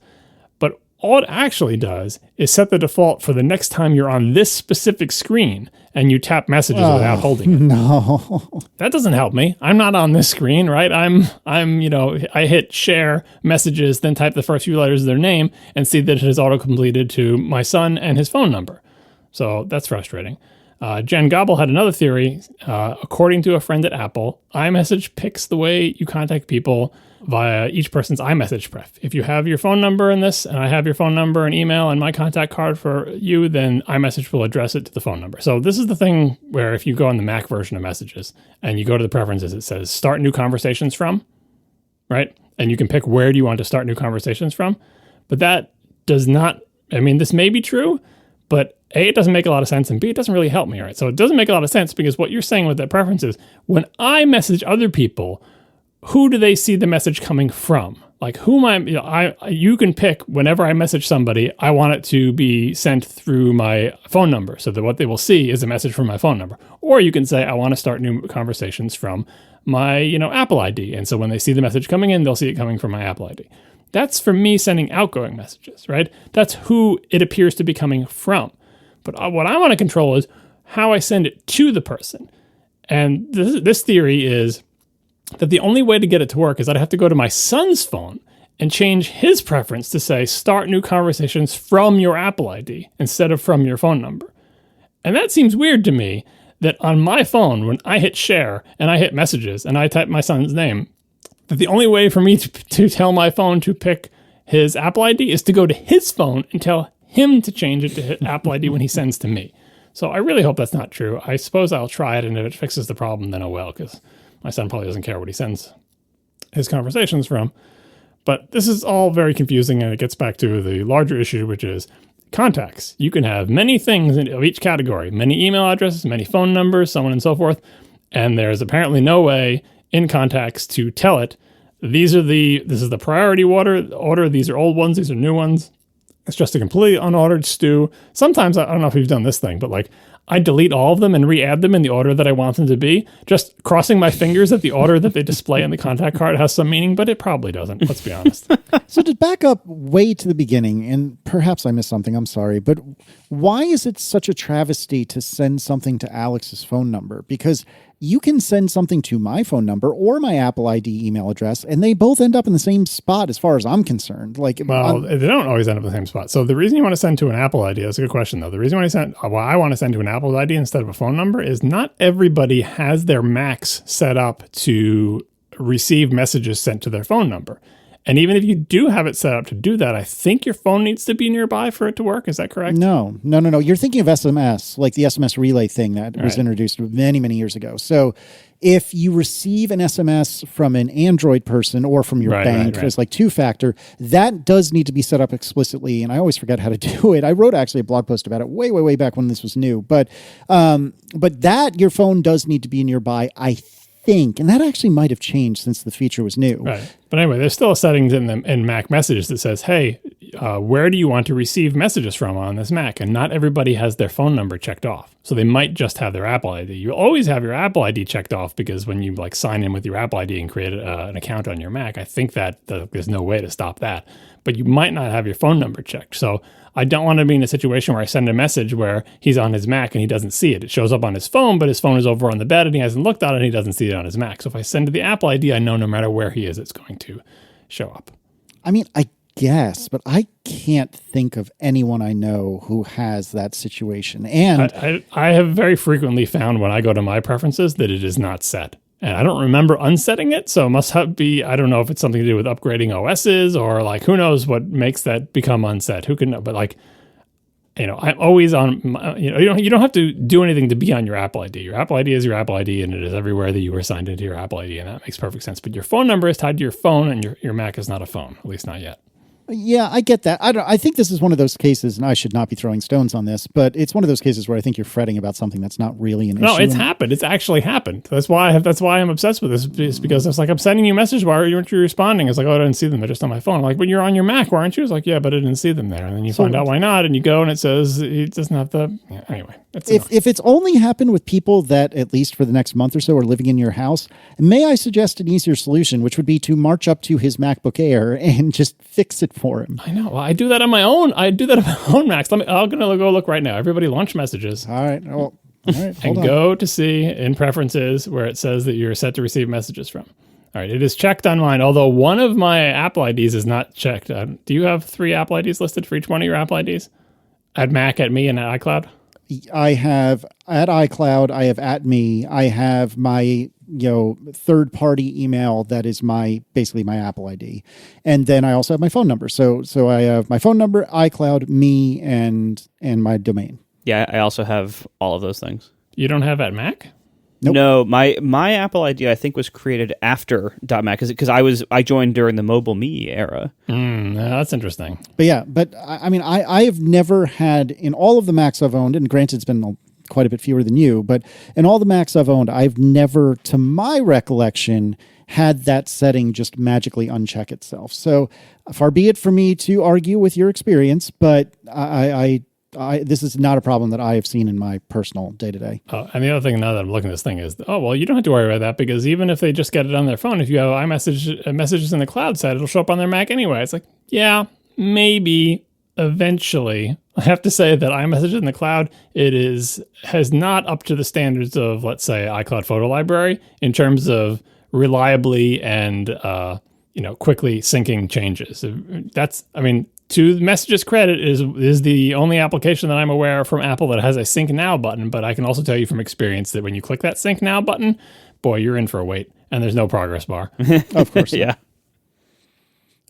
But all it actually does is set the default for the next time you're on this specific screen and you tap messages without holding it. No. That doesn't help me. I'm not on this screen, right? I hit share messages, then type the first few letters of their name and see that it has auto-completed to my son and his phone number. So that's frustrating. Jen Gobble had another theory. According to a friend at Apple, iMessage picks the way you contact people via each person's iMessage pref. If you have your phone number in this, and I have your phone number and email and my contact card for you, then iMessage will address it to the phone number. So this is the thing where if you go on the Mac version of Messages and you go to the preferences, it says start new conversations from, right? And you can pick where do you want to start new conversations from. But that does not, this may be true, but A, it doesn't make a lot of sense, and B, it doesn't really help me, right? So it doesn't make a lot of sense because what you're saying with that preference is when I message other people, who do they see the message coming from? Like who am you can pick whenever I message somebody, I want it to be sent through my phone number so that what they will see is a message from my phone number. Or you can say, I want to start new conversations from my, Apple ID. And so when they see the message coming in, they'll see it coming from my Apple ID. That's for me sending outgoing messages, right? That's who it appears to be coming from. But what I want to control is how I send it to the person. And this theory is that the only way to get it to work is I'd have to go to my son's phone and change his preference to say, start new conversations from your Apple ID instead of from your phone number. And that seems weird to me that on my phone, when I hit share and I hit messages and I type my son's name, that the only way for me to tell my phone to pick his Apple ID is to go to his phone and tell him to change it to his Apple ID when he sends to me. So I really hope that's not true. I suppose I'll try it, and if it fixes the problem, then I will, because my son probably doesn't care what he sends his conversations from. But this is all very confusing, and it gets back to the larger issue, which is contacts. You can have many things of each category, many email addresses, many phone numbers, so on and so forth, and there's apparently no way in contacts to tell it, this is the priority order, these are old ones, these are new ones. It's just a completely unordered stew. Sometimes, I don't know if you've done this thing, but like I delete all of them and re-add them in the order that I want them to be, just crossing my fingers that the order that they display in the contact card has some meaning, but it probably doesn't, let's be honest. So to back up way to the beginning, and perhaps I missed something, I'm sorry, but why is it such a travesty to send something to Alex's phone number? Because you can send something to my phone number or my Apple ID email address, and they both end up in the same spot as far as I'm concerned. They don't always end up in the same spot. So the reason you want to send to an Apple ID, that's a good question though. The reason why I want to send to an Apple ID instead of a phone number is not everybody has their Macs set up to receive messages sent to their phone number. And even if you do have it set up to do that, I think your phone needs to be nearby for it to work. Is that correct? No. You're thinking of SMS, like the SMS relay thing that was introduced many, many years ago. So if you receive an SMS from an Android person or from your bank, there's like two-factor, that does need to be set up explicitly. And I always forget how to do it. I wrote actually a blog post about it way, way, way back when this was new. But that your phone does need to be nearby, I think, and that actually might have changed since the feature was new. Right. But anyway, there's still a settings in Mac Messages that says, hey, where do you want to receive messages from on this Mac? And not everybody has their phone number checked off. So they might just have their Apple ID. You always have your Apple ID checked off because when you sign in with your Apple ID and create an account on your Mac, I think that there's no way to stop that. But you might not have your phone number checked. So I don't want to be in a situation where I send a message where he's on his Mac and he doesn't see it. It shows up on his phone, but his phone is over on the bed and he hasn't looked at it and he doesn't see it on his Mac. So if I send to the Apple ID, I know no matter where he is, it's going to show up. I mean, I guess, but I can't think of anyone I know who has that situation. And I have very frequently found when I go to my preferences that it is not set. And I don't remember unsetting it, so it must be, I don't know if it's something to do with upgrading OSs or like who knows what makes that become unset. Who can know? But like, I'm always on, you don't have to do anything to be on your Apple ID. Your Apple ID is your Apple ID, and it is everywhere that you were signed into your Apple ID, and that makes perfect sense. But your phone number is tied to your phone, and your Mac is not a phone, at least not yet. Yeah, I get that. I think this is one of those cases, and I should not be throwing stones on this, but it's one of those cases where I think you're fretting about something that's not really an issue. No, it's happened. It's actually happened. That's why I'm obsessed with this. It's because it's like I'm sending you a message. Why aren't you responding? It's like, oh, I didn't see them. They're just on my phone. I'm like, but you're on your Mac, why aren't you? It's like, yeah, but I didn't see them there. And then you find out why not, and you go and it says it doesn't have the. Yeah, anyway, if it's only happened with people that at least for the next month or so are living in your house, may I suggest an easier solution, which would be to march up to his MacBook Air and just fix it for him. I know. Well, I do that on my own. I do that on my own Macs. I'm going to go look right now. Everybody launch messages. All right. Well, all right. And go to see in preferences where it says that you're set to receive messages from. All right. It is checked on mine, although one of my Apple IDs is not checked. Do you have 3 Apple IDs listed for each one of your Apple IDs? At Mac, at me, and at iCloud? I have at iCloud, I have at me, I have my third-party email that is basically my Apple ID, and then I also have my phone number. So I have my phone number, iCloud, me, and my domain. Yeah, I also have all of those things. You don't have at Mac? Nope. No, my Apple ID I think was created after .Mac because I joined during the Mobile Me era. That's interesting. But I mean, I have never had in all of the Macs I've owned, and granted it's been quite a bit fewer than you, but in all the Macs I've owned, I've never, to my recollection, had that setting just magically uncheck itself. So far be it for me to argue with your experience, but this is not a problem that I have seen in my personal day-to-day. And the other thing now that I'm looking at this thing is, you don't have to worry about that because even if they just get it on their phone, if you have iMessage messages in the cloud set, it'll show up on their Mac anyway. It's like, yeah, maybe eventually. I have to say that iMessage in the cloud, has not up to the standards of, let's say, iCloud Photo Library in terms of reliably and quickly syncing changes. To the messages credit, is the only application that I'm aware of from Apple that has a Sync Now button, but I can also tell you from experience that when you click that Sync Now button, boy, you're in for a wait, and there's no progress bar. Of course. Yeah.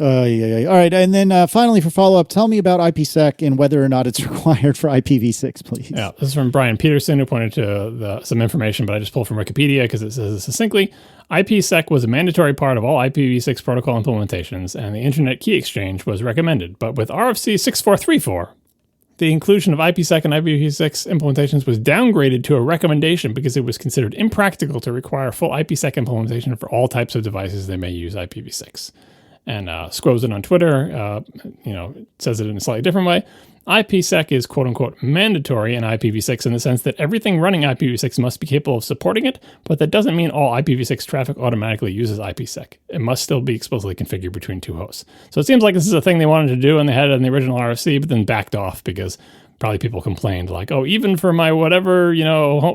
Yeah. All right, and then finally for follow-up, tell me about IPSec and whether or not it's required for IPv6, please. Yeah, this is from Brian Peterson, who pointed to some information, but I just pulled from Wikipedia because it says succinctly, IPSec was a mandatory part of all IPv6 protocol implementations, and the Internet Key Exchange was recommended. But with RFC 6434, the inclusion of IPSec and IPv6 implementations was downgraded to a recommendation because it was considered impractical to require full IPSec implementation for all types of devices that may use IPv6. And Squozen on Twitter, says it in a slightly different way. IPSec is quote-unquote mandatory in IPv6 in the sense that everything running IPv6 must be capable of supporting it, but that doesn't mean all IPv6 traffic automatically uses IPSec. It must still be explicitly configured between 2 hosts. So it seems like this is a thing they wanted to do, and they had it in the original RFC, but then backed off because probably people complained like, oh, even for my whatever,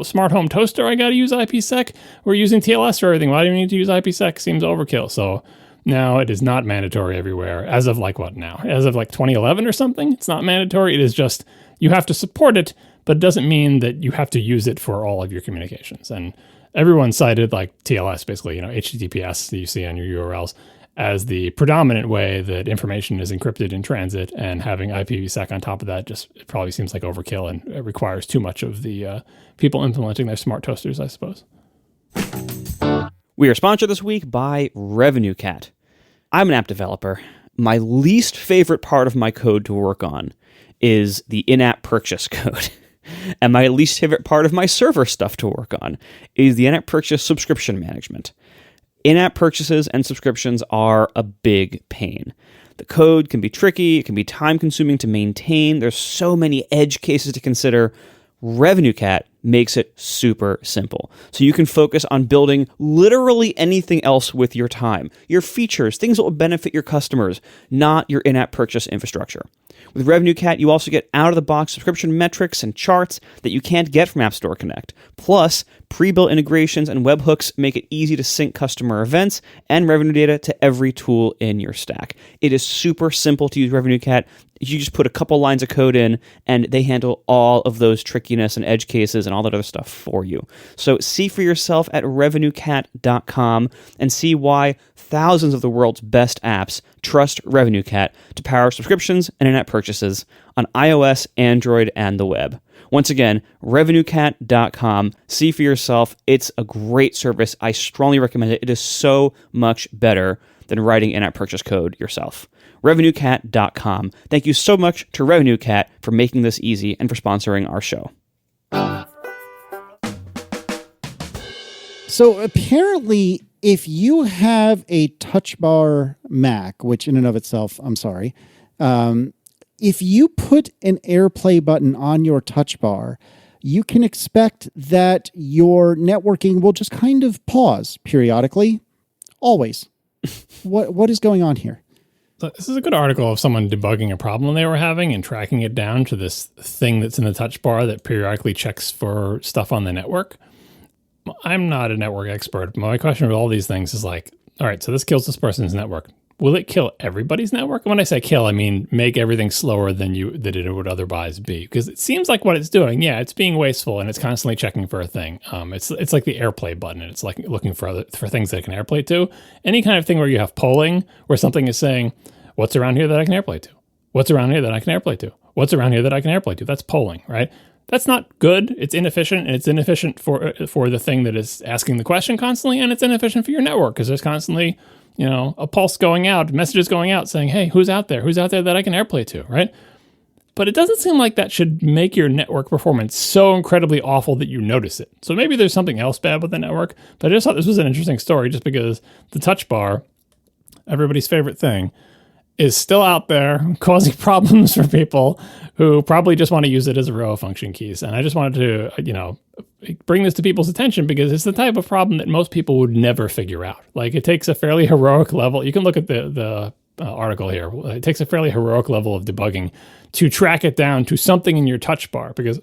smart home toaster, I got to use IPSec. We're using TLS for everything. Why do we need to use IPSec? Seems overkill. So now it is not mandatory everywhere. As of As of 2011 or something? It's not mandatory. It is just you have to support it, but it doesn't mean that you have to use it for all of your communications. And everyone cited TLS, basically, HTTPS that you see on your URLs as the predominant way that information is encrypted in transit, and having IPv6 on top of that it probably seems like overkill, and it requires too much of the people implementing their smart toasters, I suppose. We are sponsored this week by RevenueCat. I'm an app developer. My least favorite part of my code to work on is the in-app purchase code. And my least favorite part of my server stuff to work on is the in-app purchase subscription management. In-app purchases and subscriptions are a big pain. The code can be tricky, it can be time-consuming to maintain, there's so many edge cases to consider. RevenueCat makes it super simple. So you can focus on building literally anything else with your time, your features, things that will benefit your customers, not your in-app purchase infrastructure. With RevenueCat, you also get out-of-the-box subscription metrics and charts that you can't get from App Store Connect. Plus, pre-built integrations and webhooks make it easy to sync customer events and revenue data to every tool in your stack. It is super simple to use RevenueCat. You just put a couple lines of code in, and they handle all of those trickiness and edge cases and all that other stuff for you. So see for yourself at RevenueCat.com and see why thousands of the world's best apps trust RevenueCat to power subscriptions and in-app purchases on iOS, Android, and the web. Once again, RevenueCat.com. See for yourself. It's a great service. I strongly recommend it. It is so much better than writing in-app purchase code yourself. RevenueCat.com. Thank you so much to RevenueCat for making this easy and for sponsoring our show. So apparently, if you have a touch bar Mac, which in and of itself, I'm sorry, if you put an AirPlay button on your touch bar, you can expect that your networking will just kind of pause periodically, always. What is going on here? So this is a good article of someone debugging a problem they were having and tracking it down to this thing that's in the touch bar that periodically checks for stuff on the network. I'm not a network expert, but my question with all these things is like, all right, so this kills this person's network. Will it kill everybody's network? And when I say kill, I mean make everything slower than it would otherwise be. Because it seems like what it's doing, yeah, it's being wasteful and it's constantly checking for a thing. It's like the AirPlay button, and it's like looking for things that it can AirPlay to. Any kind of thing where you have polling, where something is saying, what's around here that I can AirPlay to? What's around here that I can AirPlay to? What's around here that I can AirPlay to? That's polling, right? That's not good. It's inefficient, and it's inefficient for the thing that is asking the question constantly, and it's inefficient for your network because there's constantly, a pulse going out, messages going out saying, hey, who's out there? Who's out there that I can AirPlay to, right? But it doesn't seem like that should make your network performance so incredibly awful that you notice it. So maybe there's something else bad with the network, but I just thought this was an interesting story just because the touch bar, everybody's favorite thing, is still out there causing problems for people who probably just want to use it as a row of function keys. And I just wanted to, bring this to people's attention because it's the type of problem that most people would never figure out. Like, it takes a fairly heroic level. You can look at the article here. It takes a fairly heroic level of debugging to track it down to something in your touch bar, because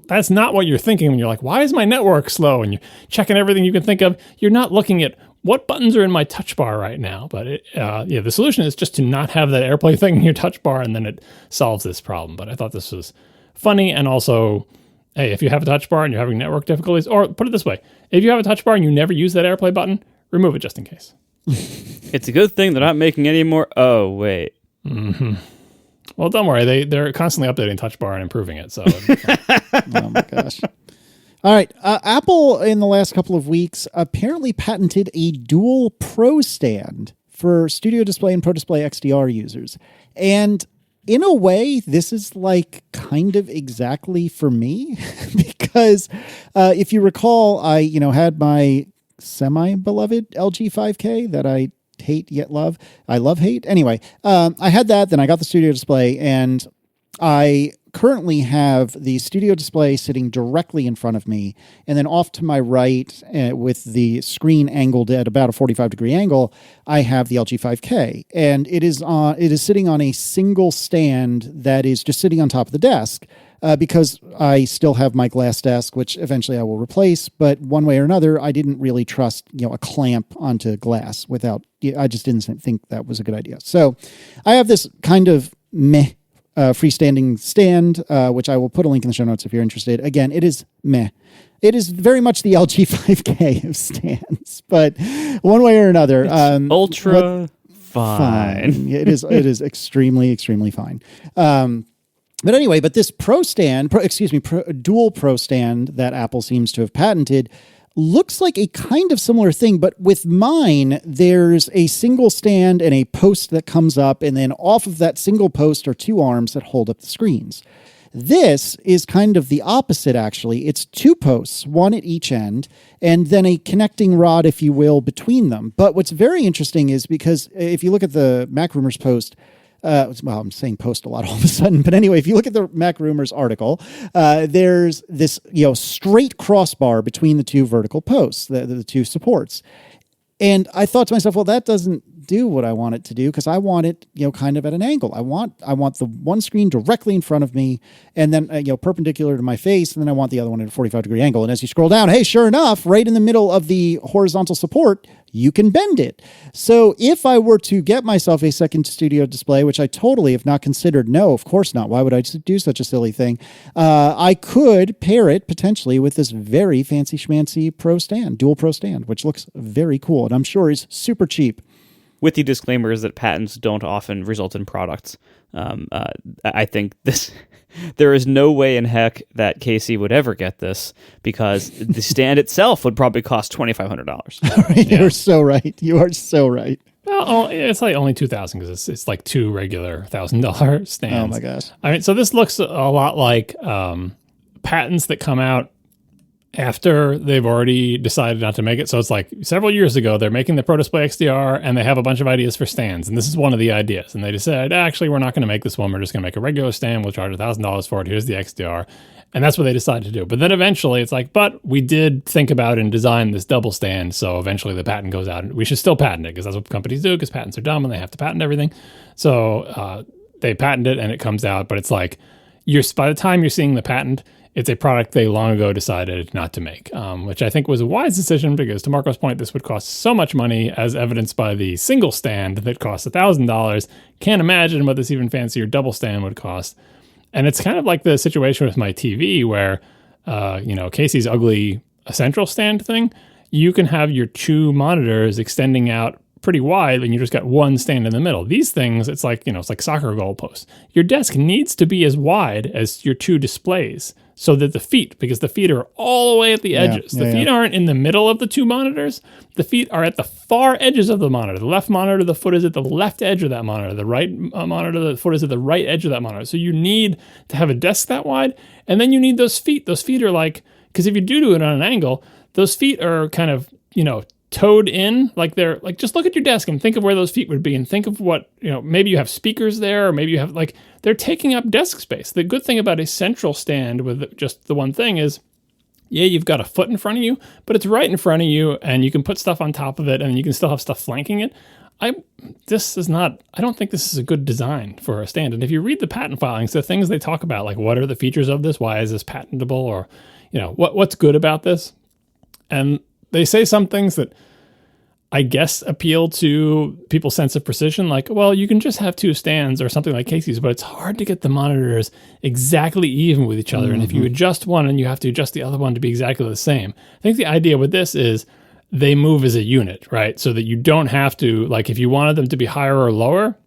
that's not what you're thinking when you're like, why is my network slow? And you're checking everything you can think of. You're not looking at what buttons are in my touch bar right now. But the solution is just to not have that AirPlay thing in your touch bar, and then it solves this problem. But I thought this was funny, and also, hey, if you have a touch bar and you're having network difficulties, or put it this way, if you have a touch bar and you never use that AirPlay button, remove it just in case. It's a good thing they're not making any more. Oh, wait. Mm-hmm. Well, don't worry. They're constantly updating touch bar and improving it. So, oh my gosh. All right. Apple, in the last couple of weeks, apparently patented a dual Pro stand for Studio Display and Pro Display XDR users. And in a way, this is like kind of exactly for me because if you recall, I, had my semi-beloved LG 5K that I hate yet love. I love hate. Anyway, I had that, then I got the Studio Display, and I currently have the Studio Display sitting directly in front of me, and then off to my right with the screen angled at about a 45-degree angle, I have the LG 5K, and it is sitting on a single stand that is just sitting on top of the desk because I still have my glass desk, which eventually I will replace, but one way or another, I didn't really trust a clamp onto glass I just didn't think that was a good idea. So I have this kind of meh freestanding stand, which I will put a link in the show notes if you're interested. Again, it is meh. It is very much the LG 5K of stands, but one way or another, it's ultra fine. It is extremely, extremely fine. But anyway, this dual Pro stand that Apple seems to have patented looks like a kind of similar thing, but with mine, there's a single stand and a post that comes up, and then off of that single post are two arms that hold up the screens. This is kind of the opposite, actually. It's two posts, one at each end, and then a connecting rod, if you will, between them. But what's very interesting is because if you look at the Mac Rumors post, well, I'm saying post a lot all of a sudden, but anyway, if you look at the Mac Rumors article, there's this, straight crossbar between the two vertical posts, the two supports. And I thought to myself, well, that doesn't do what I want it to do, because I want it, kind of at an angle. I want the one screen directly in front of me, and then, perpendicular to my face, and then I want the other one at a 45-degree angle. And as you scroll down, hey, sure enough, right in the middle of the horizontal support, you can bend it. So if I were to get myself a second studio display, which I totally have not considered, no, of course not. Why would I do such a silly thing? I could pair it potentially with this very fancy schmancy dual pro stand, which looks very cool, and I'm sure is super cheap. With the disclaimers that patents don't often result in products. I think there is no way in heck that Casey would ever get this, because the stand itself would probably cost $2,500. You're so right. You are so right. Well, it's like only $2,000 because it's like two regular $1,000 stands. Oh my gosh! I mean, so this looks a lot like patents that come out after they've already decided not to make it. So it's like several years ago, they're making the Pro Display XDR and they have a bunch of ideas for stands. And this is one of the ideas. And they decided, actually, we're not going to make this one. We're just going to make a regular stand. We'll charge $1,000 for it. Here's the XDR. And that's what they decided to do. But then eventually it's like, but we did think about and design this double stand. So eventually the patent goes out and we should still patent it, because that's what companies do, because patents are dumb and they have to patent everything. So they patent it and it comes out. But it's like, by the time you're seeing the patent, it's a product they long ago decided not to make, which I think was a wise decision, because to Marco's point, this would cost so much money, as evidenced by the single stand that costs $1,000. Can't imagine what this even fancier double stand would cost. And it's kind of like the situation with my TV where, Casey's ugly central stand thing, you can have your two monitors extending out pretty wide and you just got one stand in the middle. These things, it's like soccer goalposts. Your desk needs to be as wide as your two displays, so that because the feet are all the way at the edges. The feet aren't in the middle of the two monitors. The feet are at the far edges of the monitor. The left monitor, the foot is at the left edge of that monitor. The right monitor, the foot is at the right edge of that monitor. So you need to have a desk that wide. And then you need those feet. Those feet are because if you do it on an angle, those feet are kind of, toed in, they're just look at your desk and think of where those feet would be, and think of what, maybe you have speakers there, or maybe you have they're taking up desk space. The good thing about a central stand with just the one thing is, you've got a foot in front of you, but it's right in front of you and you can put stuff on top of it and you can still have stuff flanking it. I don't think this is a good design for a stand. And if you read the patent filings, the things they talk about, what are the features of this? Why is this patentable? Or, what's good about this? And they say some things that I guess appeal to people's sense of precision, you can just have two stands or something like Casey's, but it's hard to get the monitors exactly even with each other. Mm-hmm. And if you adjust one and you have to adjust the other one to be exactly the same. I think the idea with this is they move as a unit, right? So that you don't have to, if you wanted them to be higher or lower,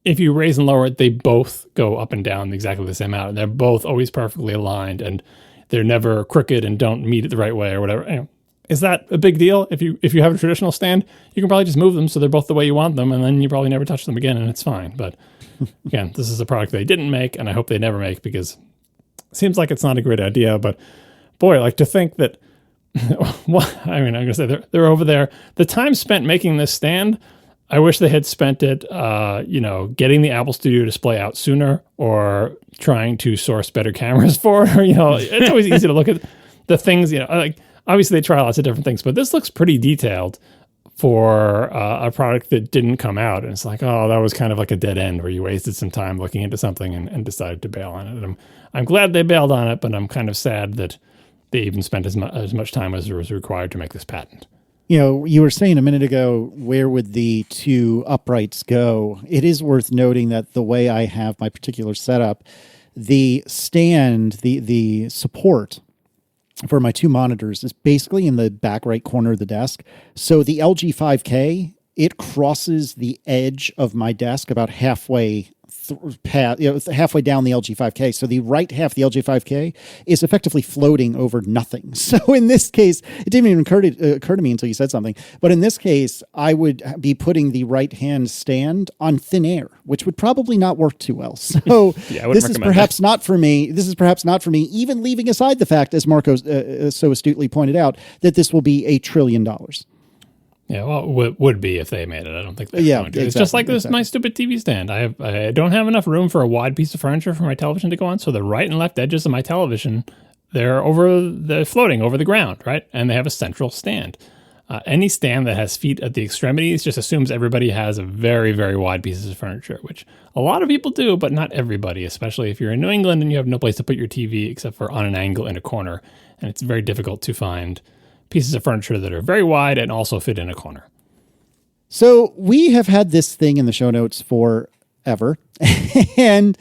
if you raise and lower it, they both go up and down exactly the same amount. And they're both always perfectly aligned, and they're never crooked and don't meet it the right way or whatever. Is that a big deal? If you have a traditional stand, you can probably just move them so they're both the way you want them, and then you probably never touch them again, and it's fine. But again, this is a product they didn't make, and I hope they never make, because it seems like it's not a great idea. But boy, to think that, I'm going to say they're over there. The time spent making this stand, I wish they had spent it, getting the Apple Studio display out sooner, or trying to source better cameras for it. Or, it's always easy to look at the things, obviously they try lots of different things, but this looks pretty detailed for a product that didn't come out. And it's that was kind of like a dead end where you wasted some time looking into something and decided to bail on it. And I'm glad they bailed on it, but I'm kind of sad that they even spent as much time as was required to make this patent. You were saying a minute ago, where would the two uprights go? It is worth noting that the way I have my particular setup, the stand, the support for my two monitors is basically in the back right corner of the desk. So the LG 5K, it crosses the edge of my desk about halfway halfway down the LG 5K. So the right half of the LG 5K is effectively floating over nothing. So in this case, it didn't even occur to me until you said something. But in this case, I would be putting the right hand stand on thin air, which would probably not work too well. So this is perhaps not for me. This is perhaps not for me, even leaving aside the fact, as Marco so astutely pointed out, that this will be $1 trillion. Yeah, well, it would be if they made it. I don't think they're going to. Exactly, It's just like this my stupid TV stand. I don't have enough room for a wide piece of furniture for my television to go on, so the right and left edges of my television, they're floating over the ground, right? And they have a central stand. Any stand that has feet at the extremities just assumes everybody has a very, very wide piece of furniture, which a lot of people do, but not everybody, especially if you're in New England and you have no place to put your TV except for on an angle in a corner. And it's very difficult to find pieces of furniture that are very wide and also fit in a corner. So we have had this thing in the show notes forever. And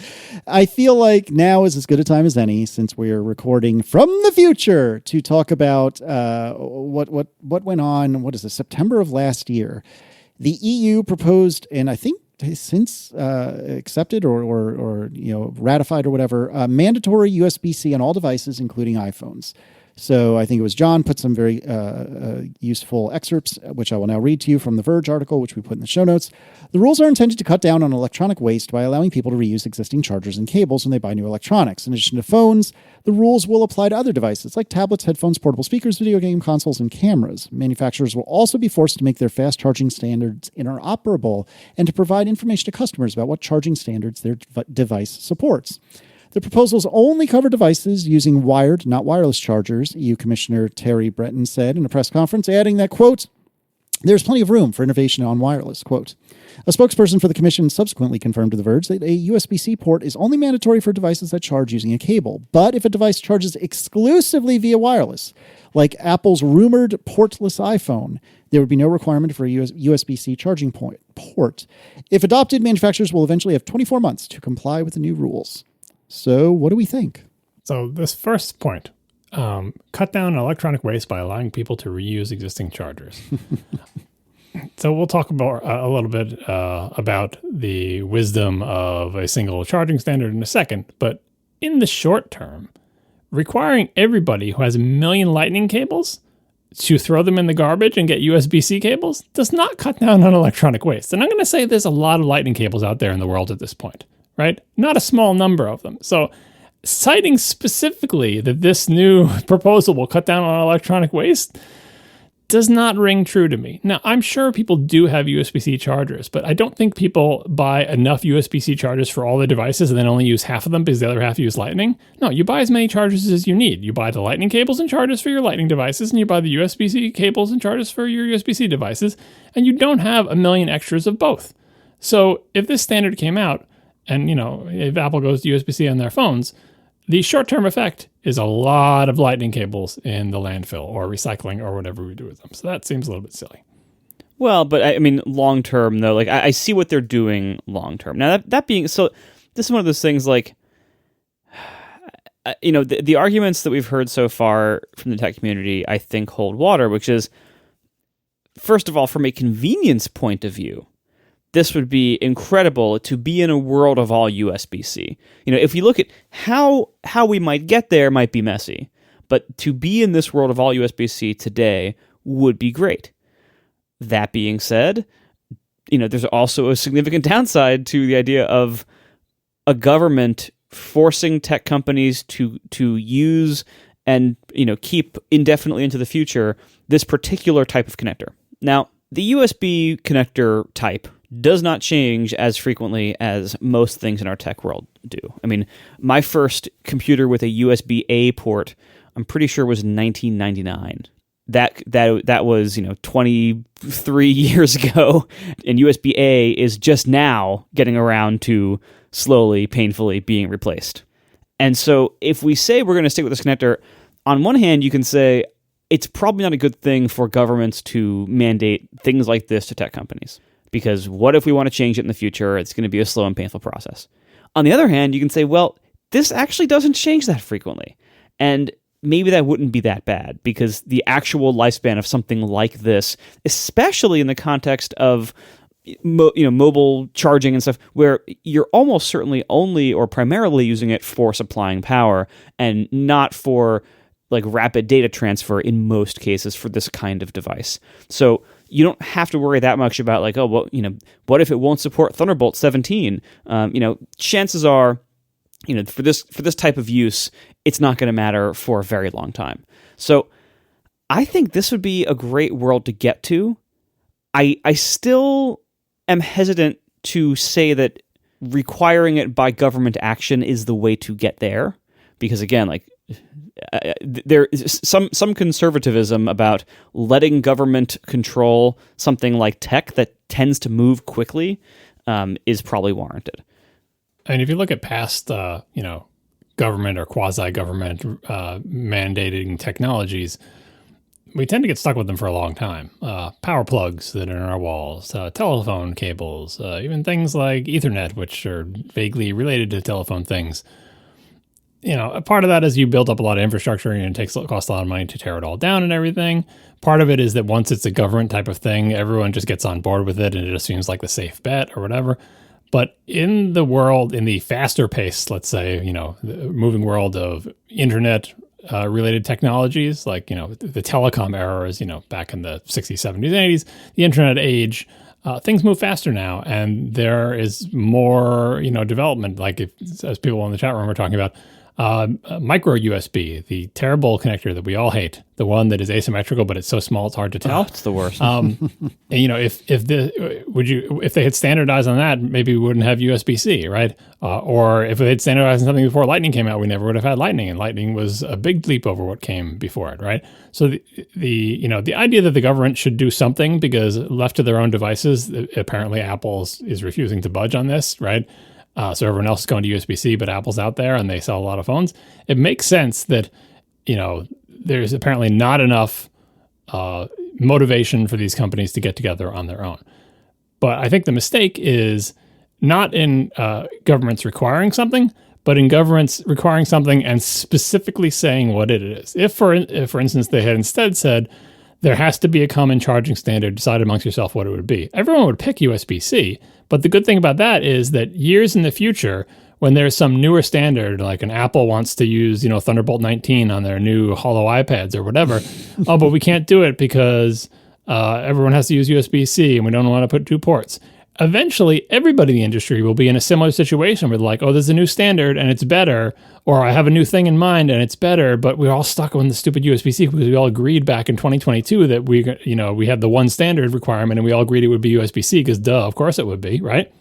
I feel like now is as good a time as any, since we're recording from the future, to talk about what went on. What is this? September of last year, the EU proposed, and I think since accepted or ratified or whatever, mandatory USB-C on all devices, including iPhones. So I think it was John put some very useful excerpts, which I will now read to you from the Verge article, which we put in the show notes. The rules are intended to cut down on electronic waste by allowing people to reuse existing chargers and cables when they buy new electronics. In addition to phones, the rules will apply to other devices like tablets, headphones, portable speakers, video game consoles, and cameras. Manufacturers will also be forced to make their fast charging standards interoperable and to provide information to customers about what charging standards their device supports. The proposals only cover devices using wired, not wireless chargers, EU Commissioner Terry Breton said in a press conference, adding that, quote, there's plenty of room for innovation on wireless, quote. A spokesperson for the Commission subsequently confirmed to The Verge that a USB-C port is only mandatory for devices that charge using a cable. But if a device charges exclusively via wireless, like Apple's rumored portless iPhone, there would be no requirement for a USB-C charging port. If adopted, manufacturers will eventually have 24 months to comply with the new rules. So what do we think? So this first point, cut down electronic waste by allowing people to reuse existing chargers. So we'll talk about a little bit about the wisdom of a single charging standard in a second. But in the short term, requiring everybody who has a million lightning cables to throw them in the garbage and get USB-C cables does not cut down on electronic waste. And I'm going to say there's a lot of lightning cables out there in the world at this point. Right? Not a small number of them. So citing specifically that this new proposal will cut down on electronic waste does not ring true to me. Now, I'm sure people do have USB-C chargers, but I don't think people buy enough USB-C chargers for all the devices and then only use half of them because the other half use Lightning. No, you buy as many chargers as you need. You buy the Lightning cables and chargers for your Lightning devices, and you buy the USB-C cables and chargers for your USB-C devices, and you don't have a million extras of both. So if this standard came out, and, if Apple goes to USB-C on their phones, the short-term effect is a lot of lightning cables in the landfill or recycling or whatever we do with them. So that seems a little bit silly. Well, but I mean, long-term, though, like I see what they're doing long-term. Now, that being, so this is one of those things like, the arguments that we've heard so far from the tech community, I think, hold water, which is, first of all, from a convenience point of view, this would be incredible to be in a world of all USB-C. If you look at how we might get there, might be messy, but to be in this world of all USB-C today would be great. That being said, there's also a significant downside to the idea of a government forcing tech companies to use and keep indefinitely into the future this particular type of connector. Now, the USB connector type does not change as frequently as most things in our tech world do. I mean, my first computer with a USB-A port, I'm pretty sure was 1999. That was 23 years ago, and USB-A is just now getting around to slowly, painfully being replaced. And so, if we say we're going to stick with this connector, on one hand, you can say it's probably not a good thing for governments to mandate things like this to tech companies. Because what if we want to change it in the future? It's going to be a slow and painful process. On the other hand, you can say, well, this actually doesn't change that frequently. And maybe that wouldn't be that bad because the actual lifespan of something like this, especially in the context of mobile charging and stuff, where you're almost certainly only or primarily using it for supplying power and not for like rapid data transfer in most cases for this kind of device. So you don't have to worry that much about what if it won't support Thunderbolt 17? Chances are, for this type of use, it's not going to matter for a very long time. So I think this would be a great world to get to, I still am hesitant to say that requiring it by government action is the way to get there, because again, like there is some conservatism about letting government control something like tech that tends to move quickly is probably warranted. And if you look at past, government or quasi-government mandating technologies, we tend to get stuck with them for a long time. Power plugs that are in our walls, telephone cables, even things like Ethernet, which are vaguely related to telephone things. A part of that is you build up a lot of infrastructure and it costs a lot of money to tear it all down and everything. Part of it is that once it's a government type of thing, everyone just gets on board with it and it just seems like the safe bet or whatever. But in the world, in the faster pace, let's say, the moving world of internet related technologies, like, the telecom era is, back in the 60s, 70s, 80s, the internet age, things move faster now. And there is more, development, like as people in the chat room are talking about, micro USB, the terrible connector that we all hate, the one that is asymmetrical, but it's so small it's hard to tell. It's the worst. And, if they had standardized on that, maybe we wouldn't have USB-C, right? Or if they had standardized on something before Lightning came out, we never would have had Lightning, and Lightning was a big leap over what came before it, right? So the idea that the government should do something because left to their own devices, apparently Apple is refusing to budge on this, right? So everyone else is going to USB-C, but Apple's out there and they sell a lot of phones. It makes sense that, there's apparently not enough motivation for these companies to get together on their own. But I think the mistake is not in governments requiring something, but in governments requiring something and specifically saying what it is. If, for instance, they had instead said, there has to be a common charging standard, decide amongst yourself what it would be, everyone would pick USB-C. But the good thing about that is that years in the future, when there's some newer standard, like an Apple wants to use, Thunderbolt 19 on their new Holo iPads or whatever, but we can't do it because everyone has to use USB-C and we don't want to put 2 ports. Eventually, everybody in the industry will be in a similar situation where like, oh, there's a new standard and it's better, or I have a new thing in mind and it's better, but we're all stuck on the stupid USB-C because we all agreed back in 2022 that we had the one standard requirement and we all agreed it would be USB-C because of course it would be, right?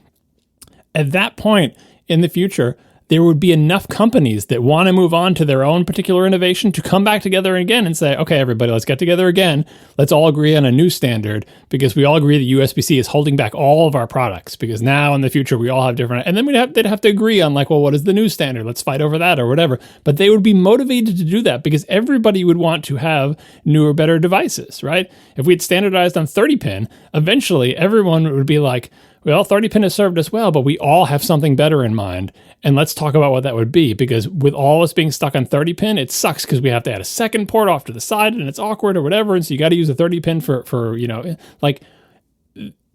At that point in the future, there would be enough companies that want to move on to their own particular innovation to come back together again and say, okay, everybody, let's get together again. Let's all agree on a new standard because we all agree that USB-C is holding back all of our products because now in the future we all have different, and then they'd have to agree on like, well, what is the new standard? Let's fight over that or whatever. But they would be motivated to do that because everybody would want to have newer, better devices, right? If we had standardized on 30-pin, eventually everyone would be like, well, 30-pin has served us well, but we all have something better in mind. And let's talk about what that would be, because with all us being stuck on 30-pin, it sucks because we have to add a second port off to the side and it's awkward or whatever. And so you got to use a 30-pin for like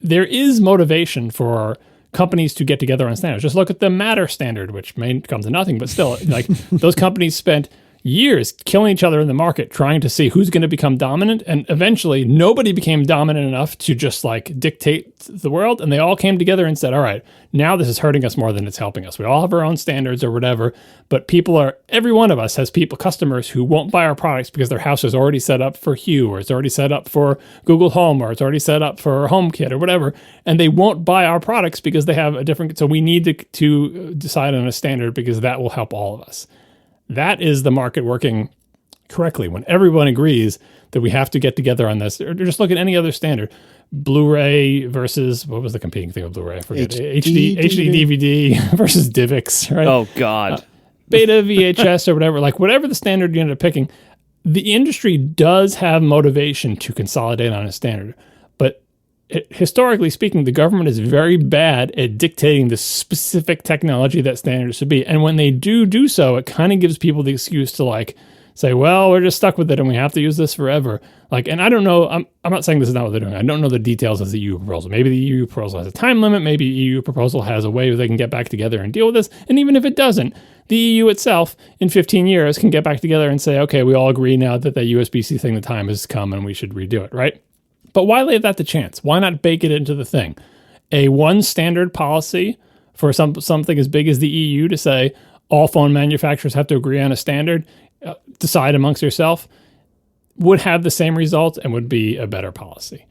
there is motivation for companies to get together on standards. Just look at the Matter standard, which may come to nothing, but still, like those companies spent years killing each other in the market, trying to see who's going to become dominant. And eventually nobody became dominant enough to just like dictate the world. And they all came together and said, all right, now this is hurting us more than it's helping us. We all have our own standards or whatever, but every one of us has customers who won't buy our products because their house is already set up for Hue, or it's already set up for Google Home, or it's already set up for HomeKit or whatever. And they won't buy our products because they have a different, so we need to decide on a standard because that will help all of us. That is the market working correctly when everyone agrees that we have to get together on this. Or just look at any other standard. Blu-ray versus, what was the competing thing with Blu-ray? I forget. HD DVD versus DivX, right? Oh, God. Beta VHS or whatever. Like whatever the standard you end up picking, the industry does have motivation to consolidate on a standard. But historically speaking, the government is very bad at dictating the specific technology that standards should be. And when they do so, it kind of gives people the excuse to like say, well, we're just stuck with it and we have to use this forever. Like, and I don't know, I'm not saying this is not what they're doing. I don't know the details of the EU proposal. Maybe the EU proposal has a time limit. Maybe the EU proposal has a way where they can get back together and deal with this. And even if it doesn't, the EU itself in 15 years can get back together and say, okay, we all agree now that USB-C thing, the time has come and we should redo it, right? But why leave that to chance? Why not bake it into the thing? A one standard policy for something as big as the EU to say all phone manufacturers have to agree on a standard, decide amongst yourself, would have the same results and would be a better policy.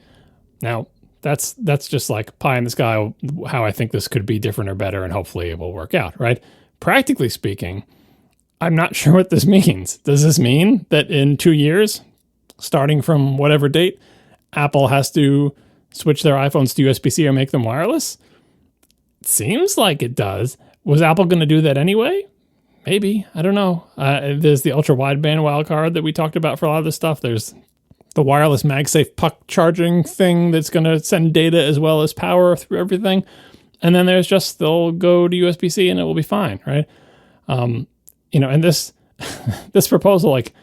Now, That's just like pie in the sky, how I think this could be different or better, and hopefully it will work out, right? Practically speaking, I'm not sure what this means. Does this mean that in 2 years, starting from whatever date, Apple has to switch their iPhones to USB-C or make them wireless? It seems like it does. Was Apple going to do that anyway? Maybe. I don't know. There's the ultra-wideband wildcard that we talked about for a lot of this stuff. There's the wireless MagSafe puck charging thing that's going to send data as well as power through everything. And then there's just they'll go to USB-C and it will be fine, right? And this this proposal, like,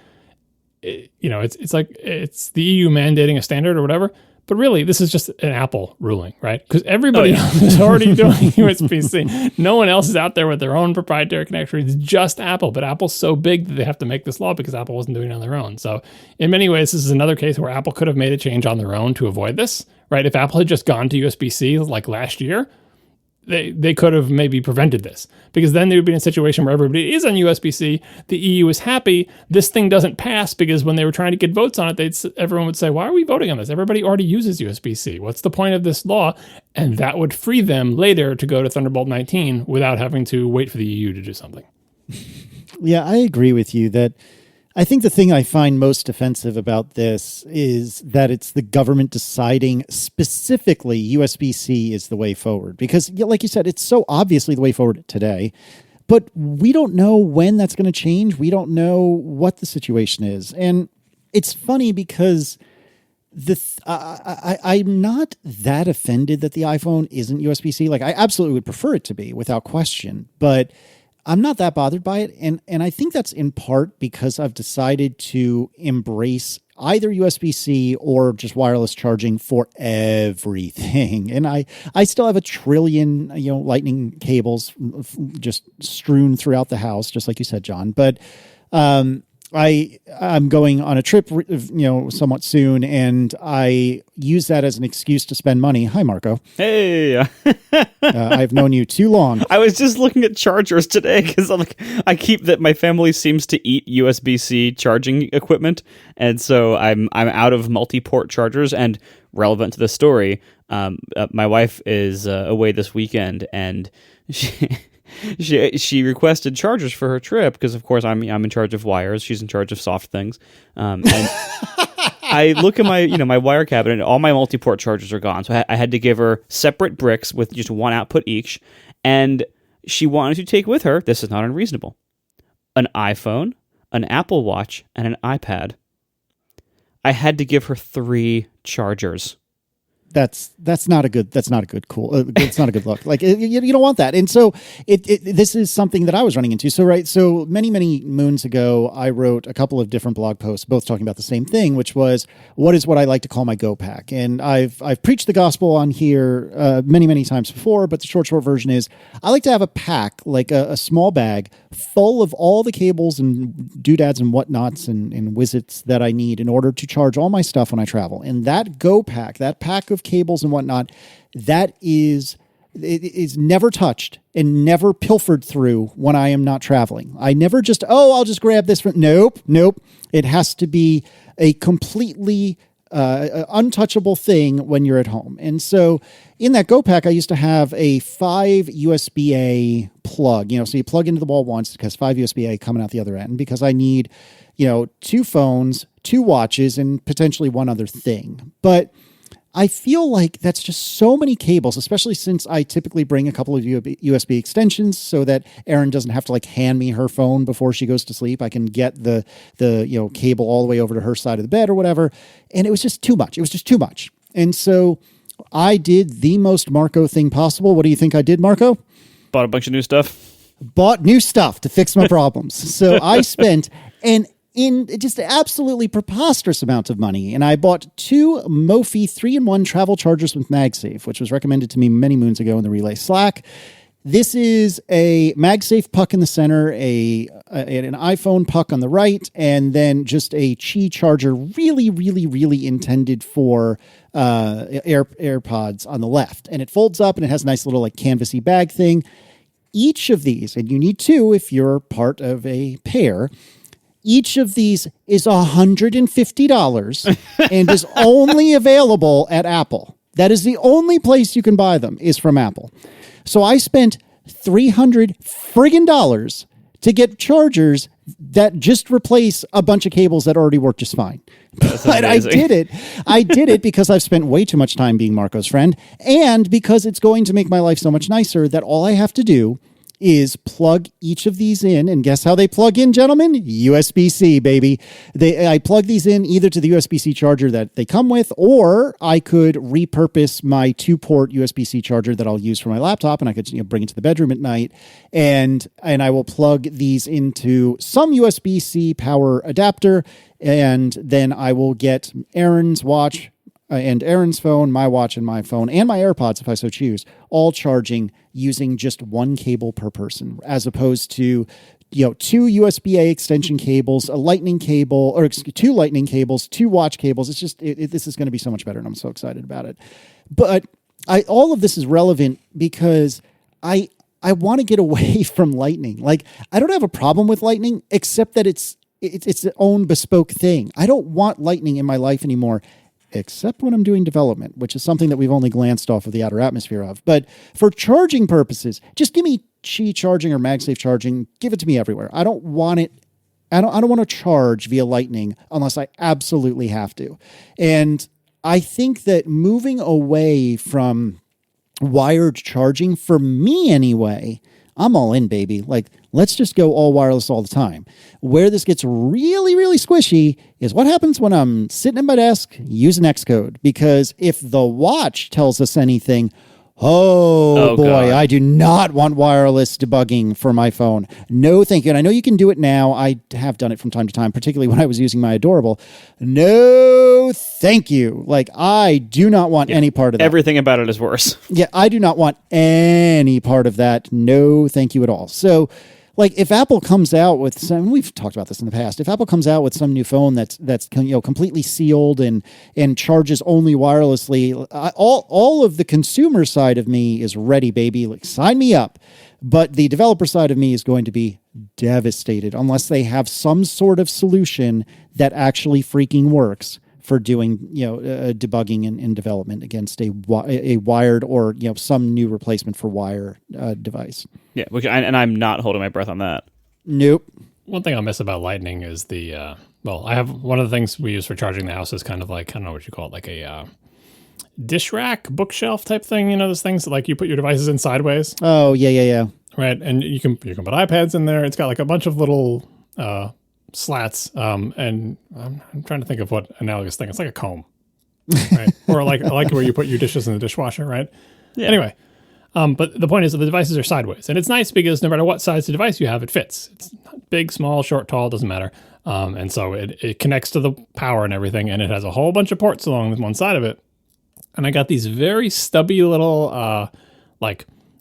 it's like it's the EU mandating a standard or whatever. But really, this is just an Apple ruling, right? Because everybody else is already doing USB-C. No one else is out there with their own proprietary connector. It's just Apple. But Apple's so big that they have to make this law because Apple wasn't doing it on their own. So in many ways, this is another case where Apple could have made a change on their own to avoid this, right? If Apple had just gone to USB-C like last year, they could have maybe prevented this, because then they would be in a situation where everybody is on USB-C. The EU is happy. This thing doesn't pass because when they were trying to get votes on it, everyone would say, why are we voting on this? Everybody already uses USB-C. What's the point of this law? And that would free them later to go to Thunderbolt 19 without having to wait for the EU to do something. Yeah, I agree with you that I think the thing I find most offensive about this is that it's the government deciding specifically USB-C is the way forward. Because, like you said, it's so obviously the way forward today. But we don't know when that's going to change. We don't know what the situation is. And it's funny because I'm not that offended that the iPhone isn't USB-C. Like, I absolutely would prefer it to be, without question. But I'm not that bothered by it. And I think that's in part because I've decided to embrace either USB-C or just wireless charging for everything. And I still have a trillion, lightning cables just strewn throughout the house, just like you said, John. But I'm going on a trip, somewhat soon, and I use that as an excuse to spend money. Hi, Marco. Hey. I've known you too long. I was just looking at chargers today because I keep that my family seems to eat USB-C charging equipment, and so I'm out of multi-port chargers. And relevant to the story, my wife is away this weekend, and she requested chargers for her trip because, of course, I'm in charge of wires. She's in charge of soft things. And I look at my wire cabinet, and all my multi-port chargers are gone. So I had to give her separate bricks with just one output each. And she wanted to take with her, this is not unreasonable, an iPhone, an Apple Watch, and an iPad. I had to give her 3 chargers. That's not a good it's not a good look. Like you don't want that. And so this is something that I was running into. So many moons ago, I wrote a couple of different blog posts, both talking about the same thing, which was what I like to call my Go Pack. And I've preached the gospel on here many times before, but the short version is I like to have a pack, like a small bag full of all the cables and doodads and whatnots and wizards that I need in order to charge all my stuff when I travel. And that Go Pack, that pack of cables and whatnot, it is never touched and never pilfered through when I am not traveling. I never just, I'll just grab this from, nope. It has to be a completely untouchable thing when you're at home. And so in that Go Pack, I used to have a 5 USB-A plug, so you plug into the wall once, it has 5 USB-A coming out the other end, because I need, 2 phones, 2 watches, and potentially one other thing. But I feel like that's just so many cables, especially since I typically bring a couple of USB extensions so that Erin doesn't have to hand me her phone before she goes to sleep. I can get the cable all the way over to her side of the bed or whatever. And it was just too much. And so I did the most Marco thing possible. What do you think I did, Marco? Bought a bunch of new stuff. Bought new stuff to fix my problems. So I spent in just an absolutely preposterous amount of money. And I bought 2 Mophie 3-in-1 travel chargers with MagSafe, which was recommended to me many moons ago in the Relay Slack. This is a MagSafe puck in the center, an iPhone puck on the right, and then just a Qi charger really intended for AirPods on the left. And it folds up and it has a nice little canvasy bag thing. Each of these, and you need 2 if you're part of a pair, each of these is $150 and is only available at Apple. That is the only place you can buy them, is from Apple. So I spent $300 friggin' to get chargers that just replace a bunch of cables that already work just fine. But I did it. I did it because I've spent way too much time being Marco's friend, and because it's going to make my life so much nicer that all I have to do is plug each of these in, and guess how they plug in, gentlemen? USB-C, baby. I plug these in either to the USB-C charger that they come with, or I could repurpose my 2-port USB-C charger that I'll use for my laptop, and I could bring it to the bedroom at night, and I will plug these into some USB-C power adapter, and then I will get Aaron's watch and Aaron's phone, my watch and my phone, and my AirPods, if I so choose, all charging using just one cable per person, as opposed to 2 USB-A extension cables, a lightning cable, or 2 lightning cables, 2 watch cables. It's just, this is going to be so much better, and I'm so excited about it. But all of this is relevant because I want to get away from lightning. Like, I don't have a problem with lightning, except that it's its own bespoke thing. I don't want lightning in my life anymore, except when I'm doing development, which is something that we've only glanced off of the outer atmosphere of. But for charging purposes, just give me Qi charging or MagSafe charging. Give it to me everywhere. I don't want it. I don't want to charge via Lightning unless I absolutely have to. And I think that moving away from wired charging, for me anyway, I'm all in, baby. Like, let's just go all wireless all the time. Where this gets really, really squishy is what happens when I'm sitting at my desk using Xcode. Because if the watch tells us anything, oh boy, God. I do not want wireless debugging for my phone. No, thank you. And I know you can do it now. I have done it from time to time, particularly when I was using my Adorable. No, thank you. Like, I do not want any part of that. Everything about it is worse. Yeah, I do not want any part of that. No, thank you at all. So, like, if Apple comes out with some, we've talked about this in the past, if Apple comes out with some new phone that's completely sealed and charges only wirelessly, all of the consumer side of me is ready, baby. Like, sign me up. But the developer side of me is going to be devastated unless they have some sort of solution that actually freaking works for doing debugging and development against a wired or some new replacement for wire device. Yeah, and I'm not holding my breath on that. Nope. One thing I miss about Lightning is I have one of the things we use for charging the house is kind of like, I don't know what you call it, like a dish rack, bookshelf type thing. Those things that, like, you put your devices in sideways. Oh yeah. Right, and you can put iPads in there. It's got like a bunch of little slats, and I'm trying to think of what analogous thing. It's like a comb, right? Or like where you put your dishes in the dishwasher, right? Yeah. Anyway, but the point is that the devices are sideways, and it's nice because no matter what size the device you have, it fits. It's big, small, short, tall, doesn't matter. And so it connects to the power and everything, and it has a whole bunch of ports along one side of it. And I got these very stubby little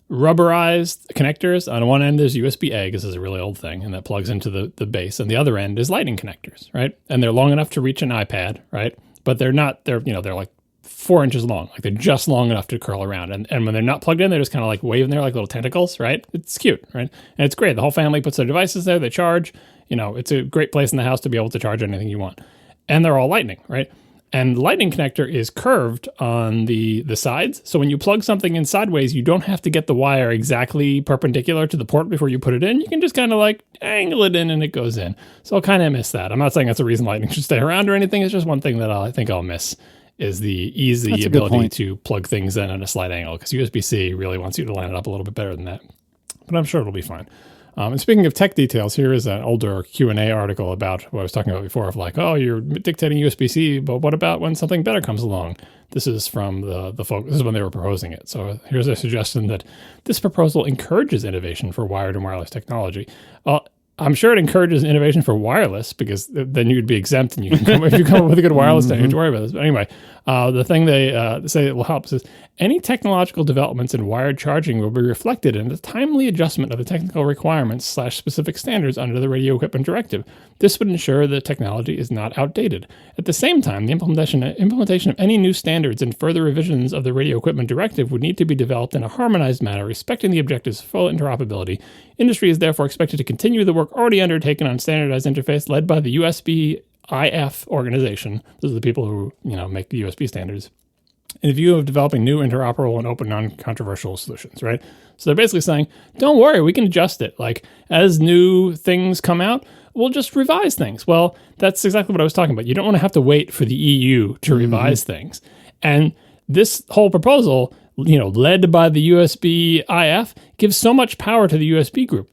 rubberized connectors. On one end is USB-A, because this is a really old thing, and that plugs into the base. And the other end is Lightning connectors, right? And they're long enough to reach an iPad, right? But they're like 4 inches long. Like, they're just long enough to curl around. And when they're not plugged in, they're just kind of like waving there like little tentacles, right? It's cute, right? And it's great. The whole family puts their devices there. They charge. It's a great place in the house to be able to charge anything you want. And they're all Lightning, right? And the Lightning connector is curved on the sides. So when you plug something in sideways, you don't have to get the wire exactly perpendicular to the port before you put it in. You can just kind of like angle it in and it goes in. So I'll kind of miss that. I'm not saying that's a reason Lightning should stay around or anything. It's just one thing that I think I'll miss is the easy ability to plug things in at a slight angle, because USB-C really wants you to line it up a little bit better than that. But I'm sure it'll be fine. And speaking of tech details, here is an older Q&A article about what I was talking about before of like, oh, you're dictating USB-C, but what about when something better comes along? This is from the folks, this is when they were proposing it. So here's a suggestion that this proposal encourages innovation for wired and wireless technology. I'm sure it encourages innovation for wireless, because then you'd be exempt and if you come up with a good wireless thing, you don't have to worry about this. But anyway, the thing they say that will help is any technological developments in wired charging will be reflected in the timely adjustment of the technical requirements / specific standards under the Radio Equipment Directive. This would ensure the technology is not outdated. At the same time, the implementation of any new standards and further revisions of the Radio Equipment Directive would need to be developed in a harmonized manner, respecting the objectives of full interoperability. Industry is therefore expected to continue the work already undertaken on standardized interface led by the USB IF organization. Those are the people who make the USB standards. in view of developing new interoperable and open non-controversial solutions, right? So they're basically saying, don't worry, we can adjust it. Like, as new things come out, we'll just revise things. Well, that's exactly what I was talking about. You don't want to have to wait for the EU to revise things. And this whole proposal, led by the USB IF, gives so much power to the USB group.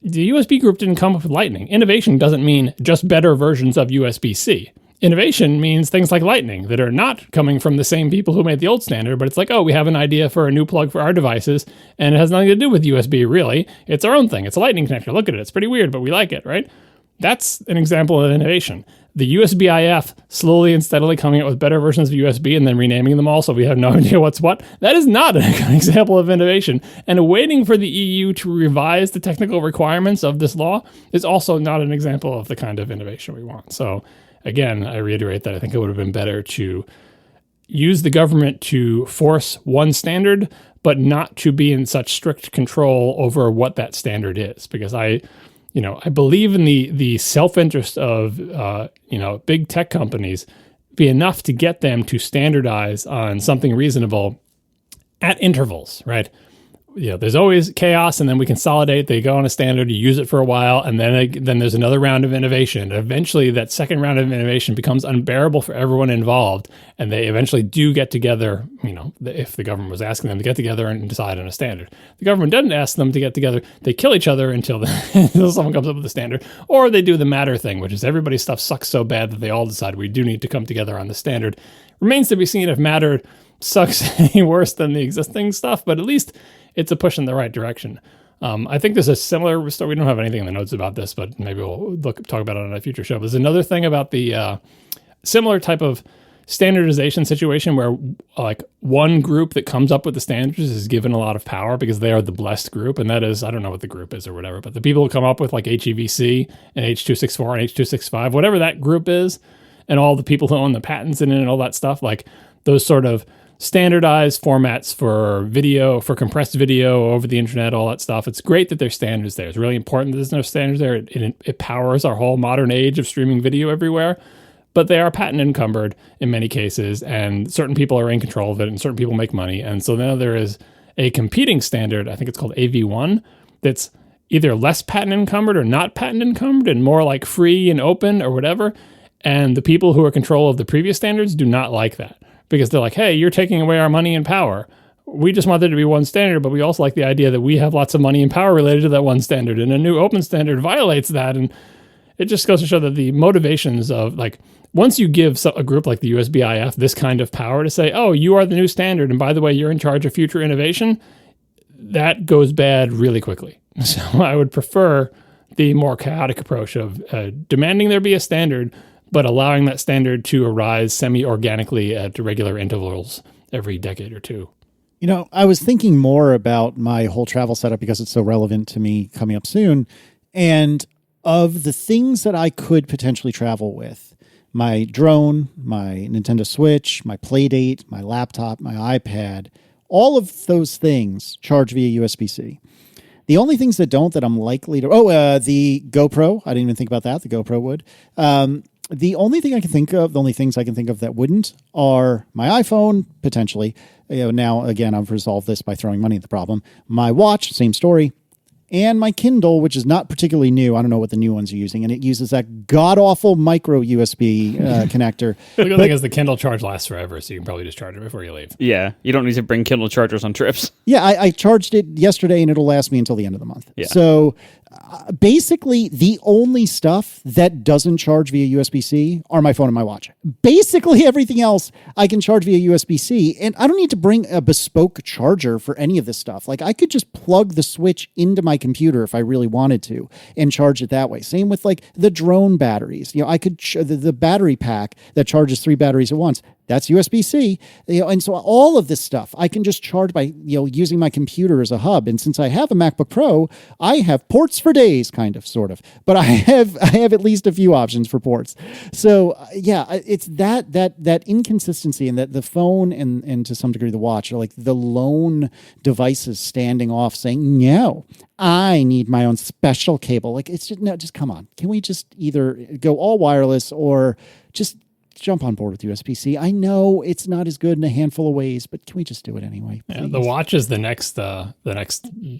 The USB group didn't come up with Lightning. Innovation doesn't mean just better versions of USB-C. Innovation means things like Lightning that are not coming from the same people who made the old standard, but it's like, oh, we have an idea for a new plug for our devices, and it has nothing to do with USB, really. It's our own thing. It's a Lightning connector. Look at it. It's pretty weird, but we like it, right? That's an example of innovation. The USB IF slowly and steadily coming out with better versions of USB and then renaming them all so we have no idea what's what. That is not an example of innovation. And waiting for the EU to revise the technical requirements of this law is also not an example of the kind of innovation we want. So again, I reiterate that I think it would have been better to use the government to force one standard, but not to be in such strict control over what that standard is. Because I believe in the self-interest of, big tech companies be enough to get them to standardize on something reasonable at intervals, right? There's always chaos, and then we consolidate. They go on a standard, you use it for a while, and then there's another round of innovation. Eventually, that second round of innovation becomes unbearable for everyone involved, and they eventually do get together, if the government was asking them to get together and decide on a standard. The government doesn't ask them to get together. They kill each other until someone comes up with a standard, or they do the matter thing, which is everybody's stuff sucks so bad that they all decide we do need to come together on the standard. Remains to be seen if matter sucks any worse than the existing stuff, but at least it's a push in the right direction. I think there's a similar story. We don't have anything in the notes about this, but maybe we'll talk about it on a future show. There's another thing about the similar type of standardization situation where like one group that comes up with the standards is given a lot of power because they are the blessed group. And that is, I don't know what the group is or whatever, but the people who come up with like HEVC and H.264 and H.265, whatever that group is, and all the people who own the patents in it and all that stuff, like those sort of standardized formats for video, for compressed video over the internet, all that stuff. It's great that there's standards there. It's really important that there's no standards there. It powers our whole modern age of streaming video everywhere. But they are patent encumbered in many cases, and certain people are in control of it, and certain people make money. And so now there is a competing standard, I think it's called AV1, that's either less patent encumbered or not patent encumbered and more like free and open or whatever. And the people who are in control of the previous standards do not like that. Because they're like, hey, you're taking away our money and power. We just want there to be one standard, but we also like the idea that we have lots of money and power related to that one standard. And a new open standard violates that. And it just goes to show that the motivations of, like, once you give a group like the USB IF this kind of power to say, oh, you are the new standard, and by the way, you're in charge of future innovation, that goes bad really quickly. So I would prefer the more chaotic approach of demanding there be a standard, but allowing that standard to arise semi-organically at regular intervals every decade or two. I was thinking more about my whole travel setup because it's so relevant to me coming up soon. And of the things that I could potentially travel with, my drone, my Nintendo Switch, my Playdate, my laptop, my iPad, all of those things charge via USB-C. The only things that don't that I'm likely to... the GoPro. I didn't even think about that. The GoPro would. The only thing I can think of, the only things I can think of that wouldn't are my iPhone, potentially. Now, again, I've resolved this by throwing money at the problem. My watch, same story. And my Kindle, which is not particularly new. I don't know what the new ones are using. And it uses that god-awful micro USB connector. The good thing is the Kindle charge lasts forever, so you can probably just charge it before you leave. Yeah, you don't need to bring Kindle chargers on trips. Yeah, I charged it yesterday, and it'll last me until the end of the month. Yeah. So basically, the only stuff that doesn't charge via USB-C are my phone and my watch. Basically, everything else I can charge via USB-C, and I don't need to bring a bespoke charger for any of this stuff. Like, I could just plug the Switch into my computer if I really wanted to and charge it that way. Same with like the drone batteries. I could the battery pack that charges 3 batteries at once. That's USB-C, and so all of this stuff I can just charge by using my computer as a hub. And since I have a MacBook Pro, I have ports for days, kind of, sort of. But I have at least a few options for ports. So yeah, it's that inconsistency, and that the phone and to some degree the watch are like the lone devices standing off, saying no. I need my own special cable. Like, it's just, no, just come on. Can we just either go all wireless or just jump on board with USB-C. I know it's not as good in a handful of ways, but can we just do it anyway? Yeah, the watch is the next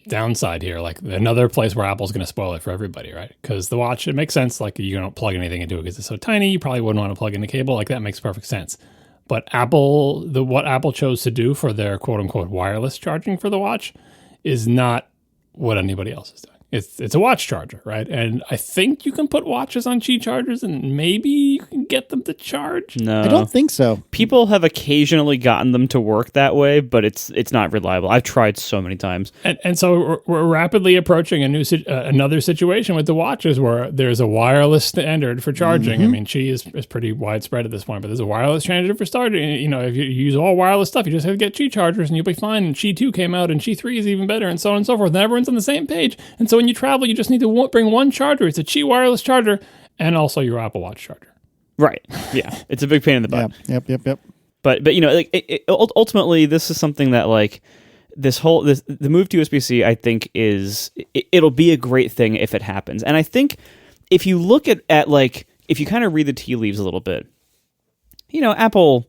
downside here. Like another place where Apple's going to spoil it for everybody, right? Because the watch, it makes sense. Like you don't plug anything into it because it's so tiny. You probably wouldn't want to plug in a cable. Like that makes perfect sense. But what Apple chose to do for their quote unquote wireless charging for the watch is not what anybody else is doing. It's a watch charger, right? And I think you can put watches on Qi chargers and maybe you can get them to charge. No. I don't think so. People have occasionally gotten them to work that way, but it's not reliable. I've tried so many times. And so we're rapidly approaching another situation with the watches where there's a wireless standard for charging. I mean, Qi is pretty widespread at this point, but there's a wireless standard for starting. You know, if you use all wireless stuff, you just have to get Qi chargers and you'll be fine. And Qi 2 came out and Qi 3 is even better and so on and so forth. And everyone's on the same page. And so when you travel, you just need to bring one charger. It's a Qi wireless charger and also your Apple Watch charger. Right. Yeah. It's a big pain in the butt. Yep. But you know, like ultimately, this is something that like the move to USB-C, I think it'll be a great thing if it happens. And I think if you look at like if you kind of read the tea leaves a little bit, you know, Apple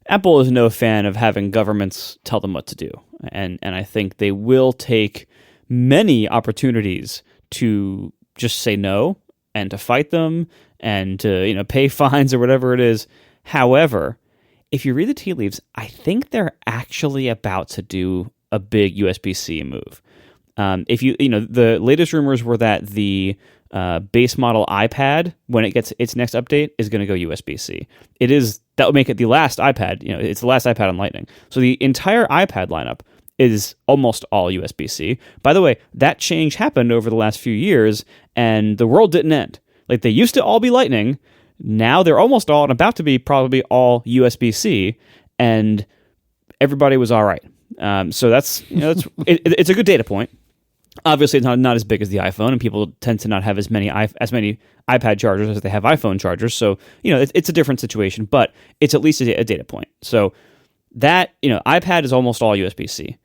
is no fan of having governments tell them what to do, and I think they will take many opportunities to just say no and to fight them and to pay fines or whatever it is. However, if you read the tea leaves, I think they're actually about to do a big USB-C move. The latest rumors were that the base model iPad, when it gets its next update, is going to go USB-C. That would make it the last iPad. It's the last iPad on Lightning. So the entire iPad lineup is almost all USB-C. By the way, that change happened over the last few years, and the world didn't end. Like, they used to all be Lightning. Now they're almost all, and about to be probably all USB-C, and everybody was all right. So it's a good data point. Obviously, it's not as big as the iPhone, and people tend to not have as many iPad chargers as they have iPhone chargers. So, it's a different situation, but it's at least a data point. So that, iPad is almost all USB-C.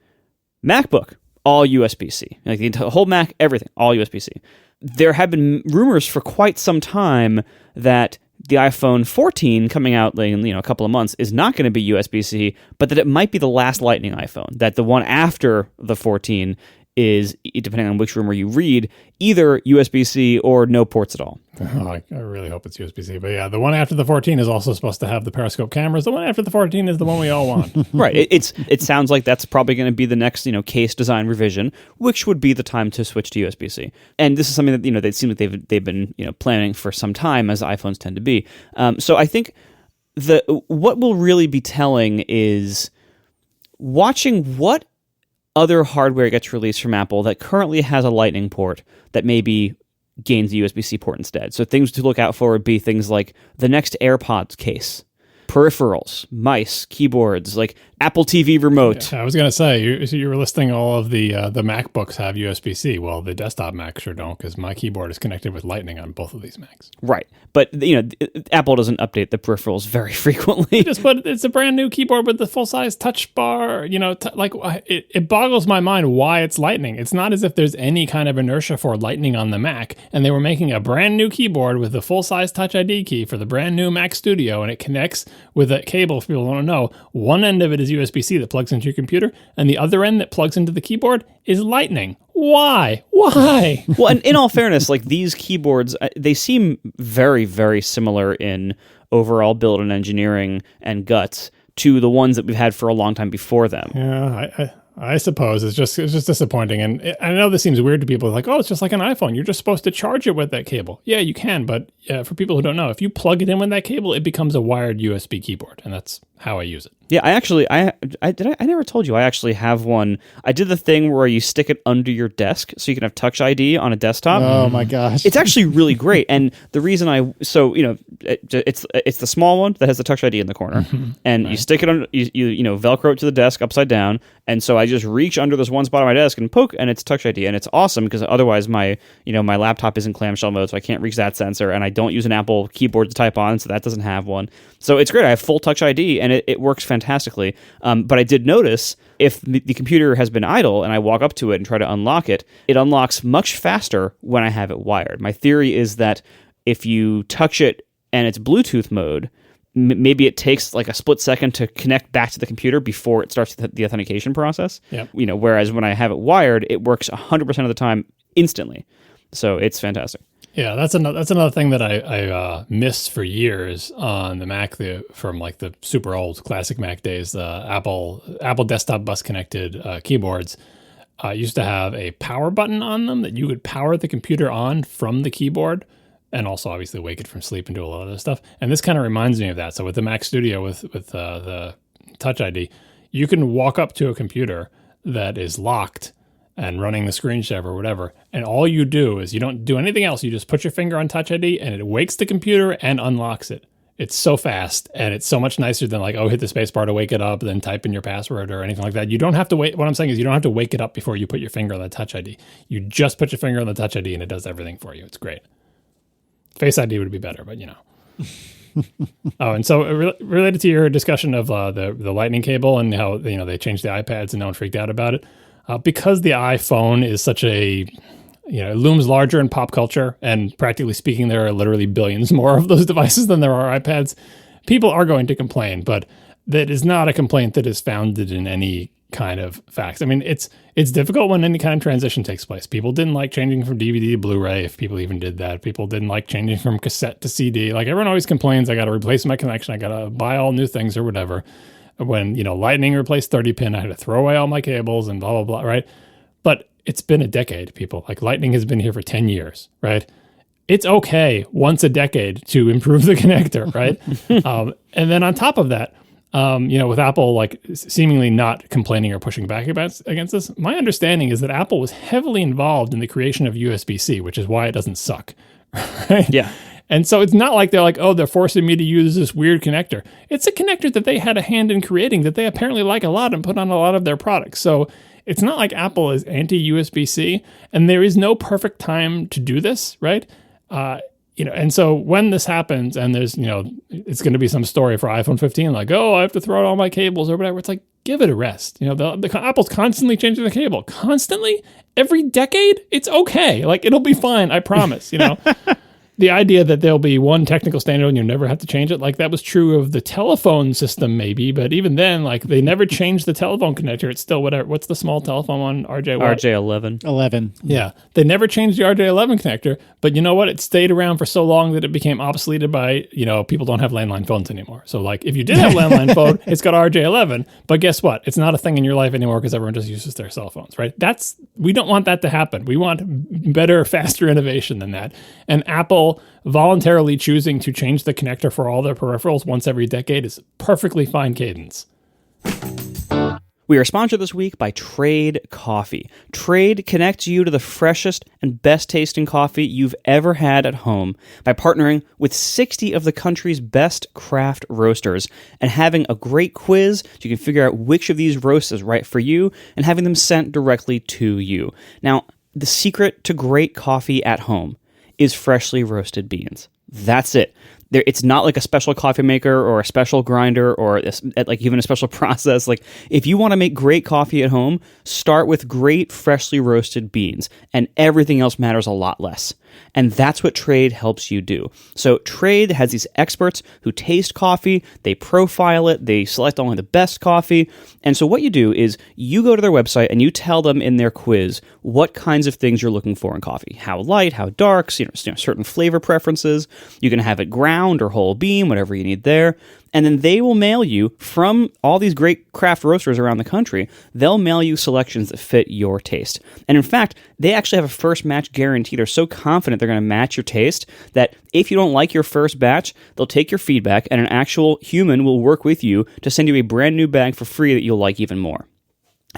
MacBook, all USB-C. Like the whole Mac, everything, all USB-C. There have been rumors for quite some time that the iPhone 14 coming out in a couple of months is not going to be USB-C, but that it might be the last Lightning iPhone. That the one after the 14 is, depending on which rumor you read, either USB-C or no ports at all. I really hope it's USB-C. But yeah, the one after the 14 is also supposed to have the periscope cameras. The one after the 14 is the one we all want. Right. It sounds like that's probably going to be the next case design revision, which would be the time to switch to USB-C. And this is something that they seem like they've been planning for some time, as iPhones tend to be. So I think what will really be telling is watching what other hardware gets released from Apple that currently has a Lightning port that maybe gains a USB-C port instead. So things to look out for would be things like the next AirPods case, peripherals, mice, keyboards, like Apple TV remote. Yeah, I was going to say, you were listing all of the MacBooks have USB-C. Well, the desktop Macs sure don't, because my keyboard is connected with Lightning on both of these Macs. Right. But, Apple doesn't update the peripherals very frequently. It's a brand new keyboard with the full-size touch bar. It boggles my mind why it's Lightning. It's not as if there's any kind of inertia for Lightning on the Mac, and they were making a brand new keyboard with the full-size Touch ID key for the brand new Mac Studio, and it connects with a cable, if people don't know. One end of it is USB-C that plugs into your computer, and the other end that plugs into the keyboard is Lightning. Why? Well, and in all fairness, like these keyboards, they seem very, very similar in overall build and engineering and guts to the ones that we've had for a long time before them. Yeah, I suppose it's just disappointing. And I know this seems weird to people, like, oh, it's just like an iPhone. You're just supposed to charge it with that cable. Yeah, you can, but for people who don't know, if you plug it in with that cable, it becomes a wired USB keyboard, and that's how I use it. Yeah, I never told you I actually have one. I did the thing where you stick it under your desk so you can have Touch ID on a desktop. Oh my gosh. It's actually really great. And the reason it's the small one that has the Touch ID in the corner. And right. You stick it on, you Velcro it to the desk upside down. And so I just reach under this one spot on my desk and poke, and it's Touch ID. And it's awesome because otherwise my laptop is in clamshell mode, so I can't reach that sensor, and I don't use an Apple keyboard to type on, so that doesn't have one. So it's great. I have full Touch ID, and it works fantastically. But I did notice if the computer has been idle and I walk up to it and try to unlock it, it unlocks much faster when I have it wired. My theory is that if you touch it and it's Bluetooth mode, maybe it takes like a split second to connect back to the computer before it starts the authentication process. Yep. Whereas when I have it wired, it works 100% of the time instantly. So it's fantastic. Yeah, that's another thing that I missed for years on the Mac, from like the super old classic Mac days. Apple desktop bus connected keyboards used to have a power button on them that you could power the computer on from the keyboard, and also obviously wake it from sleep and do a lot of other stuff. And this kind of reminds me of that. So with the Mac Studio with the Touch ID, you can walk up to a computer that is locked and running the screen share or whatever, and all you do is you don't do anything else. You just put your finger on Touch ID, and it wakes the computer and unlocks it. It's so fast, and it's so much nicer than like, hit the space bar to wake it up, then type in your password or anything like that. You don't have to wait. What I'm saying is you don't have to wake it up before you put your finger on the Touch ID. You just put your finger on the Touch ID, and it does everything for you. It's great. Face ID would be better, but and so related to your discussion of the Lightning cable and how they changed the iPads and no one freaked out about it. Because the iPhone is such it looms larger in pop culture, and practically speaking, there are literally billions more of those devices than there are iPads. People are going to complain, but that is not a complaint that is founded in any kind of facts. I mean, it's difficult when any kind of transition takes place. People didn't like changing from DVD to Blu-ray, if people even did that. People didn't like changing from cassette to CD. Like, everyone always complains, I got to replace my connection, I got to buy all new things or whatever. When, Lightning replaced 30-pin, I had to throw away all my cables and blah, blah, blah, right? But it's been a decade, people. Like, Lightning has been here for 10 years, right? It's okay once a decade to improve the connector, right? And then on top of that, with Apple like seemingly not complaining or pushing back against this, my understanding is that Apple was heavily involved in the creation of USB-C, which is why it doesn't suck, right? Yeah. And so it's not like they're like, they're forcing me to use this weird connector. It's a connector that they had a hand in creating that they apparently like a lot and put on a lot of their products. So it's not like Apple is anti-USB-C, and there is no perfect time to do this, right? And so when this happens and there's, it's going to be some story for iPhone 15, like, I have to throw out all my cables or whatever. It's like, give it a rest. Apple's constantly changing the cable. Constantly? Every decade? It's okay. Like, it'll be fine. I promise, The idea that there'll be one technical standard and you'll never have to change it, like that was true of the telephone system maybe, but even then, like they never changed the telephone connector. It's still whatever. What's the small telephone one? RJ11. 11. Yeah. They never changed the RJ11 connector, but you know what? It stayed around for so long that it became obsoleted by, people don't have landline phones anymore. So like if you did have a landline phone, it's got RJ11, but guess what? It's not a thing in your life anymore because everyone just uses their cell phones, right? We don't want that to happen. We want better, faster innovation than that. And Apple voluntarily choosing to change the connector for all their peripherals once every decade is perfectly fine cadence. We are sponsored this week by Trade Coffee. Trade connects you to the freshest and best tasting coffee you've ever had at home by partnering with 60 of the country's best craft roasters and having a great quiz so you can figure out which of these roasts is right for you and having them sent directly to you. Now, the secret to great coffee at home is freshly roasted beans. That's it. It's not like a special coffee maker or a special grinder or like even a special process. Like if you want to make great coffee at home, start with great freshly roasted beans and everything else matters a lot less. And that's what Trade helps you do. So Trade has these experts who taste coffee, they profile it, they select only the best coffee. And so what you do is you go to their website and you tell them in their quiz what kinds of things you're looking for in coffee. How light, how dark, certain flavor preferences. You can have it ground or whole bean, whatever you need there. And then they will mail you from all these great craft roasters around the country. They'll mail you selections that fit your taste. And in fact, they actually have a first match guarantee. They're so confident they're going to match your taste that if you don't like your first batch, they'll take your feedback and an actual human will work with you to send you a brand new bag for free that you'll like even more.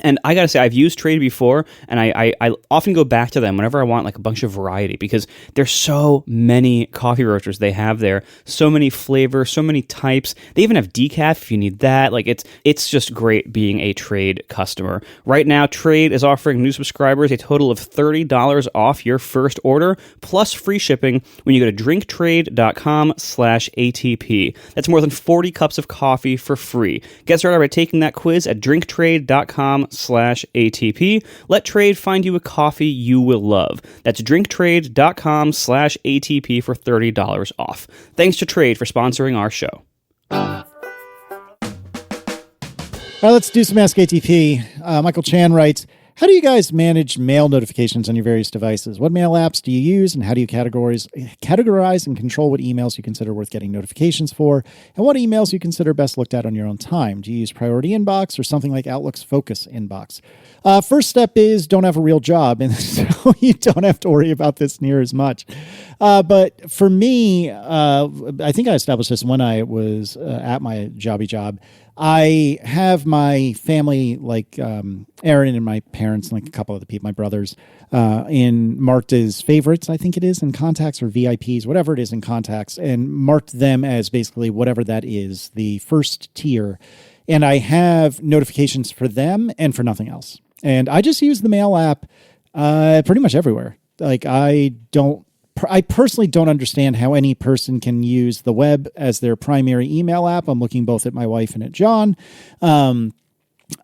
And I gotta say, I've used Trade before, and I often go back to them whenever I want like a bunch of variety because there's so many coffee roasters they have there, so many flavors, so many types. They even have decaf if you need that. Like it's just great being a Trade customer. Right now, Trade is offering new subscribers a total of $30 off your first order plus free shipping when you go to drinktrade.com/ATP. That's more than 40 cups of coffee for free. Get started by taking that quiz at drinktrade.com/ATP. Let Trade find you a coffee you will love. That's drinktrade.com/ATP for $30 off. Thanks to Trade for sponsoring our show. All right, let's do some askatp. Michael Chan writes, how do you guys manage mail notifications on your various devices? What mail apps do you use, and how do you categorize and control what emails you consider worth getting notifications for, and what emails you consider best looked at on your own time? Do you use Priority Inbox or something like Outlook's Focus Inbox? First step is don't have a real job, and so you don't have to worry about this near as much. But for me, I think I established this when I was at my jobby job. I have my family, like Aaron and my parents, and like a couple of the people, my brothers, marked as favorites, I think it is, in contacts or VIPs, whatever it is in contacts, and marked them as basically whatever that is, the first tier. And I have notifications for them and for nothing else. And I just use the mail app pretty much everywhere. Like I personally don't understand how any person can use the web as their primary email app. I'm looking both at my wife and at John.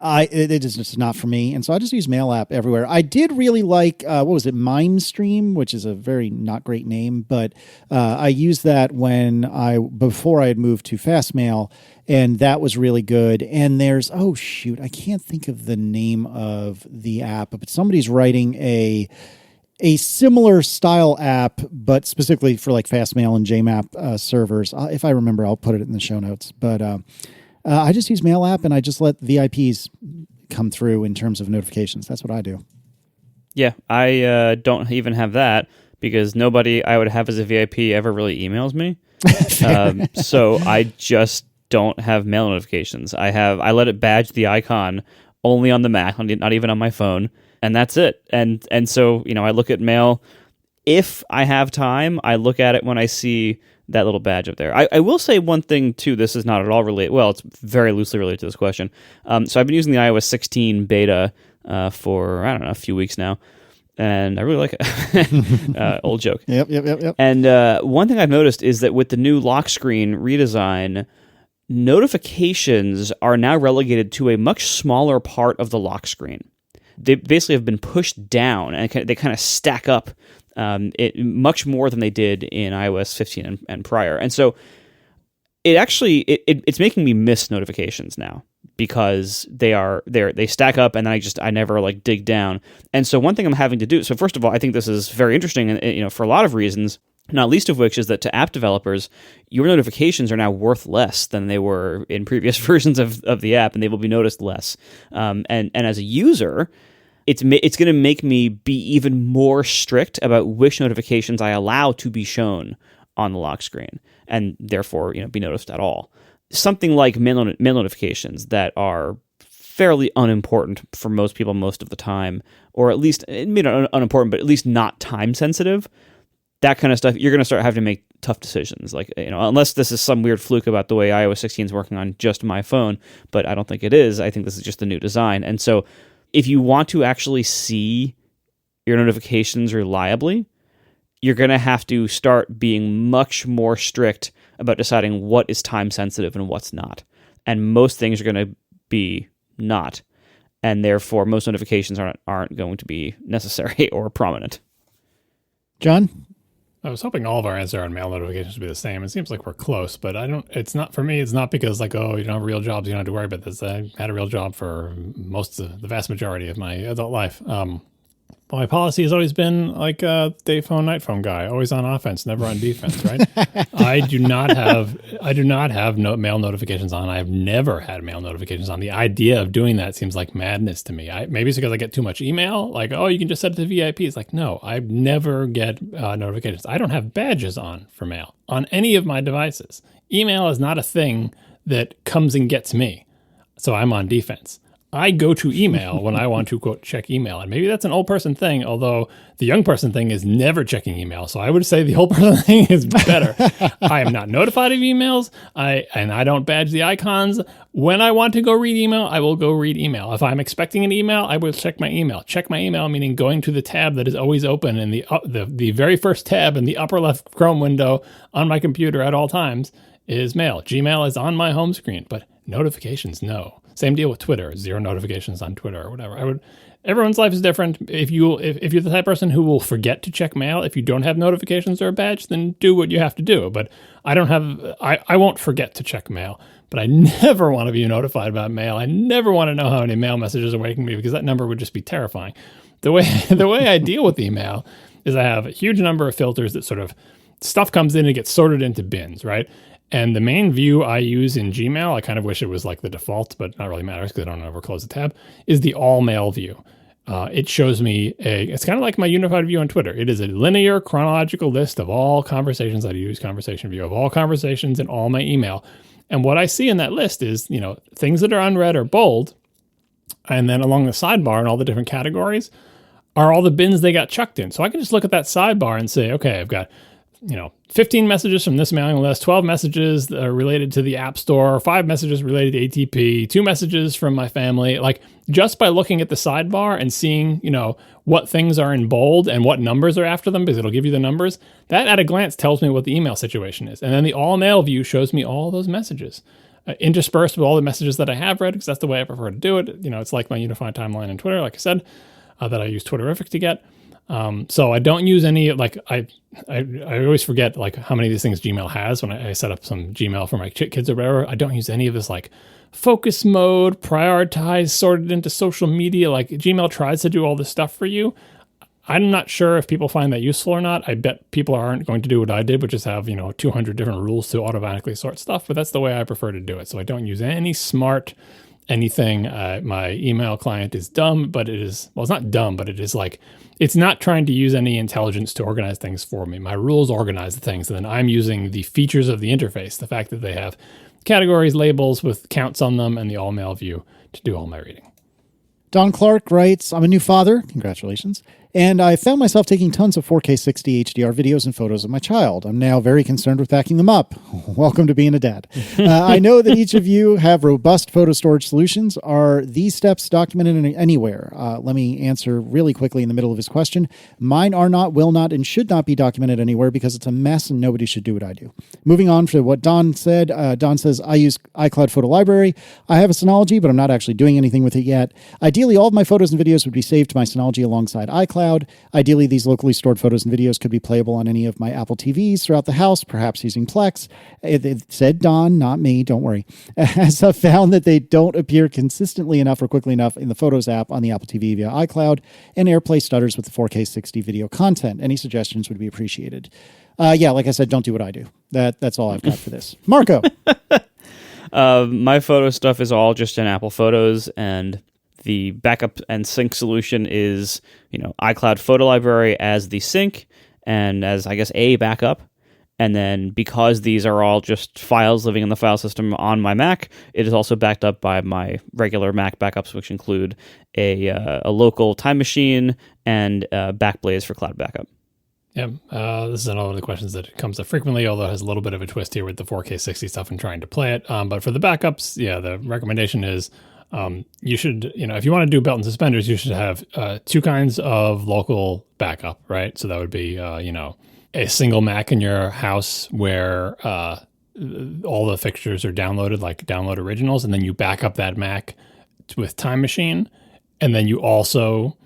It is just not for me. And so I just use mail app everywhere. I did really like, MimeStream, which is a very not great name, but I used that before I had moved to Fastmail, and that was really good. And there's, I can't think of the name of the app, but somebody's writing a similar style app, but specifically for like Fastmail and JMap servers. If I remember, I'll put it in the show notes. But I just use Mail app, and I just let VIPs come through in terms of notifications. That's what I do. Yeah, I don't even have that because nobody I would have as a VIP ever really emails me. So I just don't have mail notifications. I let it badge the icon only on the Mac, not even on my phone. And that's it. And so, I look at mail. If I have time, I look at it when I see that little badge up there. I will say one thing, too. This is not at all related. Well, it's very loosely related to this question. So I've been using the iOS 16 beta for, a few weeks now. And I really like it. Old joke. Yep. And one thing I've noticed is that with the new lock screen redesign, notifications are now relegated to a much smaller part of the lock screen. They basically have been pushed down, and they kind of stack up much more than they did in iOS 15 and prior. And so it's making me miss notifications now because they stack up, and then I never like dig down. And so one thing I'm having to do. So first of all, I think this is very interesting, and for a lot of reasons. Not least of which is that to app developers, your notifications are now worth less than they were in previous versions of the app, and they will be noticed less. And as a user, it's going to make me be even more strict about which notifications I allow to be shown on the lock screen, and therefore be noticed at all. Something like mail notifications that are fairly unimportant for most people most of the time, or at least unimportant, but at least not time sensitive. That kind of stuff, you're going to start having to make tough decisions. Like, unless this is some weird fluke about the way iOS 16 is working on just my phone, but I don't think it is. I think this is just the new design. And so if you want to actually see your notifications reliably, you're going to have to start being much more strict about deciding what is time sensitive and what's not. And most things are going to be not. And therefore, most notifications aren't going to be necessary or prominent. John? I was hoping all of our answer on mail notifications would be the same. It seems like we're close, but it's not for me. It's not because you don't have real jobs. You don't have to worry about this. I had a real job for the vast majority of my adult life. My policy has always been like a day phone, night phone guy, always on offense, never on defense, right? I do not have mail notifications on. I have never had mail notifications on. The idea of doing that seems like madness to me. Maybe it's because I get too much email. Like, you can just set it to VIP. It's like, no, I never get notifications. I don't have badges on for mail on any of my devices. Email is not a thing that comes and gets me. So I'm on defense. I go to email when I want to, quote, check email. And maybe that's an old person thing, although the young person thing is never checking email. So I would say the old person thing is better. I am not notified of emails, and I don't badge the icons. When I want to go read email, I will go read email. If I'm expecting an email, I will check my email. Check my email, meaning going to the tab that is always open in the very first tab in the upper left Chrome window on my computer at all times is mail. Gmail is on my home screen, but Notifications, no. Same deal with Twitter. 0 notifications on Twitter or whatever. Everyone's life is different. If you're the type of person who will forget to check mail, if you don't have notifications or a badge, then do what you have to do. But I won't forget to check mail, but I never want to be notified about mail. I never want to know how many mail messages are waking me, because that number would just be terrifying. The way I deal with email is I have a huge number of filters that sort of stuff comes in and gets sorted into bins, right? And the main view I use in Gmail, I kind of wish it was like the default, but not really matters because I don't ever close the tab, is the all mail view. It shows me it's kind of like my unified view on Twitter. It is a linear chronological list of all conversations. I use conversation view of all conversations and all my email. And what I see in that list is, things that are unread or bold. And then along the sidebar and all the different categories are all the bins they got chucked in. So I can just look at that sidebar and say, okay, I've got 15 messages from this mailing list, 12 messages that are related to the App Store, 5 messages related to ATP, 2 messages from my family. Like, just by looking at the sidebar and seeing, what things are in bold and what numbers are after them, because it'll give you the numbers, that at a glance tells me what the email situation is. And then the all mail view shows me all those messages interspersed with all the messages that I have read, because that's the way I prefer to do it. It's like my unified timeline in Twitter, like I said, that I use Twitterrific to get. So I don't use any, I always forget how many of these things Gmail has when I set up some Gmail for my kids or whatever. I don't use any of this focus mode, prioritize, sorted into social media. Gmail tries to do all this stuff for you. I'm not sure if people find that useful or not. I bet people aren't going to do what I did, which is have, 200 different rules to automatically sort stuff, but that's the way I prefer to do it. So I don't use any smart anything. My email client is dumb, but it's not dumb, but it is it's not trying to use any intelligence to organize things for me. My rules organize the things, and then I'm using the features of the interface, the fact that they have categories, labels with counts on them, and the all mail view to do all my reading. Don Clark writes, I'm a new father. Congratulations. And I found myself taking tons of 4K 60 HDR videos and photos of my child. I'm now very concerned with backing them up. Welcome to being a dad. I know that each of you have robust photo storage solutions. Are these steps documented anywhere? Let me answer really quickly in the middle of his question. Mine are not, will not, and should not be documented anywhere because it's a mess and nobody should do what I do. Moving on to what Don said. Don says, I use iCloud Photo Library. I have a Synology, but I'm not actually doing anything with it yet. Ideally, all of my photos and videos would be saved to my Synology alongside iCloud. Ideally, these locally stored photos and videos could be playable on any of my Apple TVs throughout the house, perhaps using Plex. It said Don, not me, don't worry. As I've found that they don't appear consistently enough or quickly enough in the Photos app on the Apple TV via iCloud, and AirPlay stutters with the 4K 60 video content. Any suggestions would be appreciated. Like I said, don't do what I do. That's all I've got for this. Marco. My photo stuff is all just in Apple Photos, and the backup and sync solution is, iCloud Photo Library as the sync and as, I guess, a backup. And then because these are all just files living in the file system on my Mac, it is also backed up by my regular Mac backups, which include a local Time Machine and Backblaze for cloud backup. Yeah, this is another one of the questions that comes up frequently, although it has a little bit of a twist here with the 4K 60 stuff and trying to play it. But for the backups, the recommendation is you should, if you want to do belt and suspenders, you should have 2 kinds of local backup, right? So that would be, a single Mac in your house where all the fixtures are downloaded, like download originals, and then you back up that Mac with Time Machine, and then you also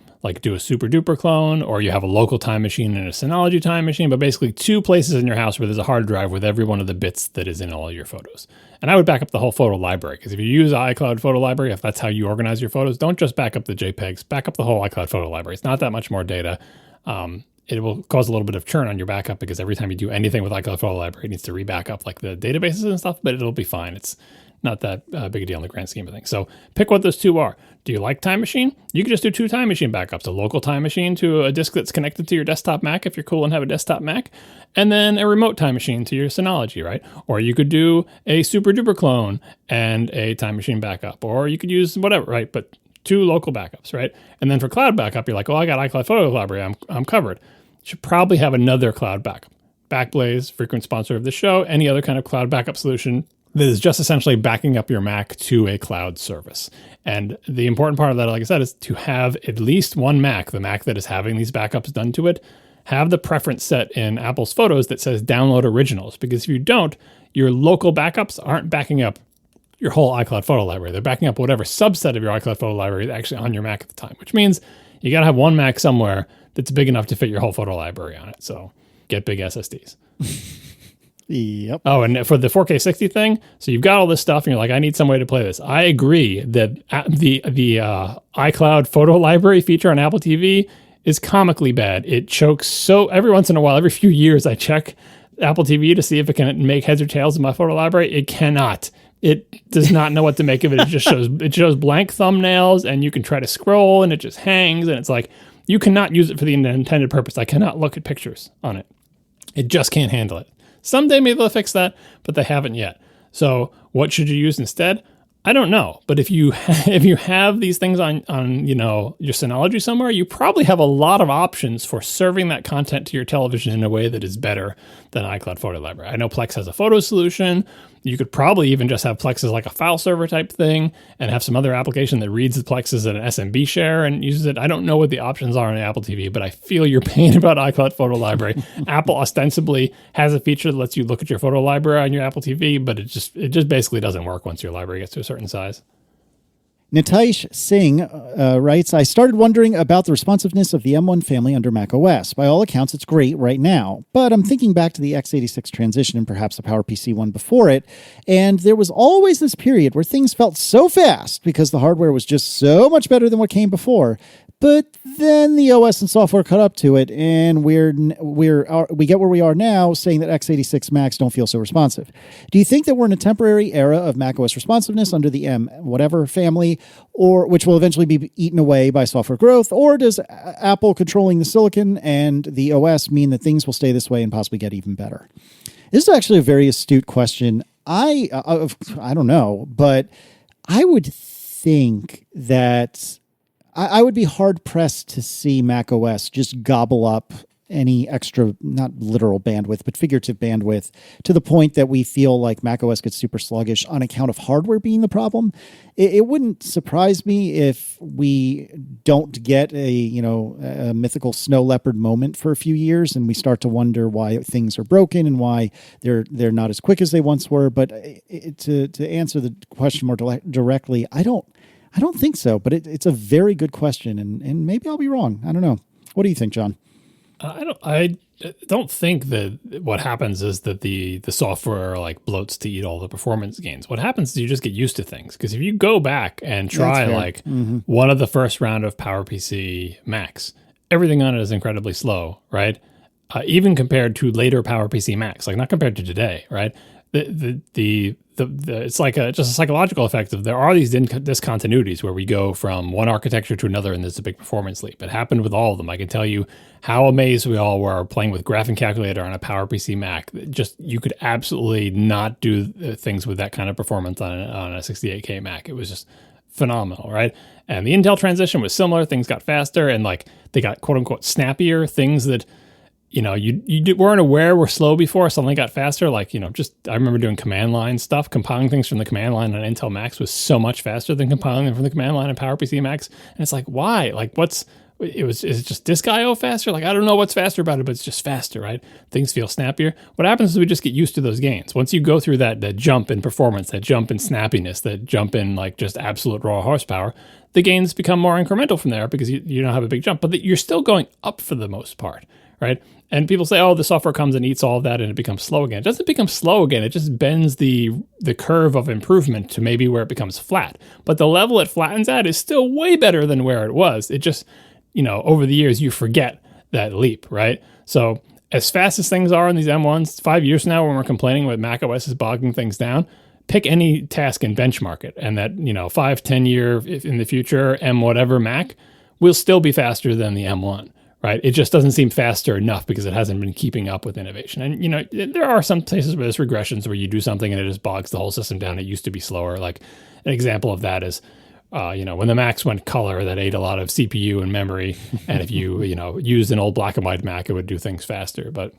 do a super duper clone, or you have a local Time Machine and a Synology Time Machine, but basically 2 places in your house where there's a hard drive with every one of the bits that is in all your photos. And I would back up the whole photo library, because if you use iCloud Photo Library, if that's how you organize your photos, don't just back up the JPEGs, back up the whole iCloud Photo Library. It's not that much more data. It will cause a little bit of churn on your backup, because every time you do anything with iCloud Photo Library, it needs to re-back up the databases and stuff, but it'll be fine. It's not that big a deal in the grand scheme of things. So pick what those 2 are. Do you like Time Machine? You can just do 2 Time Machine backups, a local Time Machine to a disk that's connected to your desktop Mac if you're cool and have a desktop Mac, and then a remote Time Machine to your Synology, right? Or you could do a super duper clone and a Time Machine backup, or you could use whatever, right? But 2 local backups, right? And then for cloud backup, you're like, I got iCloud Photo Library, I'm covered. You should probably have another cloud backup. Backblaze, frequent sponsor of the show, any other kind of cloud backup solution that is just essentially backing up your Mac to a cloud service. And the important part of that, like I said, is to have at least one Mac, the Mac that is having these backups done to it, have the preference set in Apple's Photos that says download originals. Because if you don't, your local backups aren't backing up your whole iCloud photo library. They're backing up whatever subset of your iCloud photo library is actually on your Mac at the time, which means you got to have one Mac somewhere that's big enough to fit your whole photo library on it. So get big SSDs. Yep. Oh, and for the 4K 60 thing, so you've got all this stuff and you're like, I need some way to play this. I agree that the iCloud photo library feature on Apple TV is comically bad. It chokes so every once in a while, every few years, I check Apple TV to see if it can make heads or tails in my photo library. It cannot. It does not know what to make of it. It just shows blank thumbnails, and you can try to scroll and it just hangs, and it's like you cannot use it for the intended purpose. I cannot look at pictures on it. It just can't handle it. Someday maybe they'll fix that, but they haven't yet. So what should you use instead? I don't know, but if you have these things on your Synology somewhere, you probably have a lot of options for serving that content to your television in a way that is better than iCloud Photo Library. I know Plex has a photo solution. You could probably even just have Plex as like a file server type thing and have some other application that reads the Plex as an SMB share and uses it. I don't know what the options are on Apple TV, but I feel your pain about iCloud Photo Library. Apple ostensibly has a feature that lets you look at your photo library on your Apple TV, but it just basically doesn't work once your library gets to a certain size. Nitaish Singh writes, I started wondering about the responsiveness of the M1 family under macOS. By all accounts, it's great right now, but I'm thinking back to the x86 transition and perhaps the PowerPC one before it, and there was always this period where things felt so fast because the hardware was just so much better than what came before. But then the OS and software caught up to it, and we get where we are now, saying that x86 Macs don't feel so responsive. Do you think that we're in a temporary era of macOS responsiveness under the M whatever family, or which will eventually be eaten away by software growth, or does Apple controlling the silicon and the OS mean that things will stay this way and possibly get even better? This is actually a very astute question. I don't know, but I would think that I would be hard-pressed to see macOS just gobble up any extra, not literal bandwidth, but figurative bandwidth to the point that we feel like macOS gets super sluggish on account of hardware being the problem. It wouldn't surprise me if we don't get a mythical snow leopard moment for a few years and we start to wonder why things are broken and why they're not as quick as they once were. But to answer the question more directly, I don't think so, but it's a very good question, and maybe I'll be wrong. I don't know. What do you think, John? I don't think that what happens is that the software like bloats to eat all the performance gains. What happens is you just get used to things. Because if you go back and try one of the first round of PowerPC Macs, everything on it is incredibly slow, right? Even compared to later PowerPC Macs, like not compared to today, right? It's like just a psychological effect of there are these discontinuities where we go from one architecture to another and there's a big performance leap. It happened with all of them. I can tell you how amazed we all were playing with Graphing Calculator on a PowerPC Mac. Just you could absolutely not do things with that kind of performance on a 68K Mac. It was just phenomenal, right? And the Intel transition was similar. Things got faster and like they got quote unquote snappier, things that you weren't aware were slow before, suddenly got faster. Like, I remember doing command line stuff. Compiling things from the command line on Intel Macs was so much faster than compiling them from the command line on PowerPC Macs. And it's like, why? Like, is it just disk IO faster? Like, I don't know what's faster about it, but it's just faster, right? Things feel snappier. What happens is we just get used to those gains. Once you go through that jump in performance, that jump in snappiness, that jump in like just absolute raw horsepower, the gains become more incremental from there because you don't have a big jump, but you're still going up for the most part, right? And people say, oh, the software comes and eats all of that and it becomes slow again. It doesn't become slow again. It just bends the curve of improvement to maybe where it becomes flat. But the level it flattens at is still way better than where it was. It just, over the years, you forget that leap, right? So as fast as things are in these M1s, 5 years from now when we're complaining with macOS is bogging things down, pick any task and benchmark it. And that, 5-10 year in the future, M whatever Mac will still be faster than the M1. Right. It just doesn't seem faster enough because it hasn't been keeping up with innovation. And, there are some places where there's regressions where you do something and it just bogs the whole system down. It used to be slower. Like an example of that is, when the Macs went color, that ate a lot of CPU and memory. And if you, used an old black and white Mac, it would do things faster. But,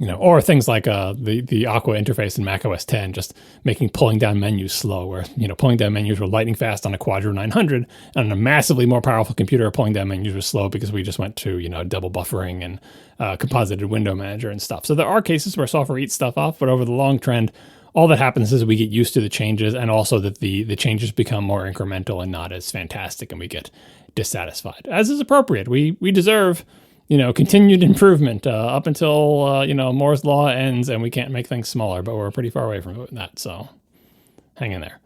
or things like the Aqua interface in macOS 10, just making pulling down menus slow, where, pulling down menus were lightning fast on a Quadro 900, and on a massively more powerful computer, pulling down menus was slow because we just went to, double buffering and composited window manager and stuff. So there are cases where software eats stuff off, but over the long trend, all that happens is we get used to the changes, and also that the changes become more incremental and not as fantastic, and we get dissatisfied, as is appropriate. We deserve, continued improvement up until, Moore's law ends and we can't make things smaller, but we're pretty far away from that. So hang in there.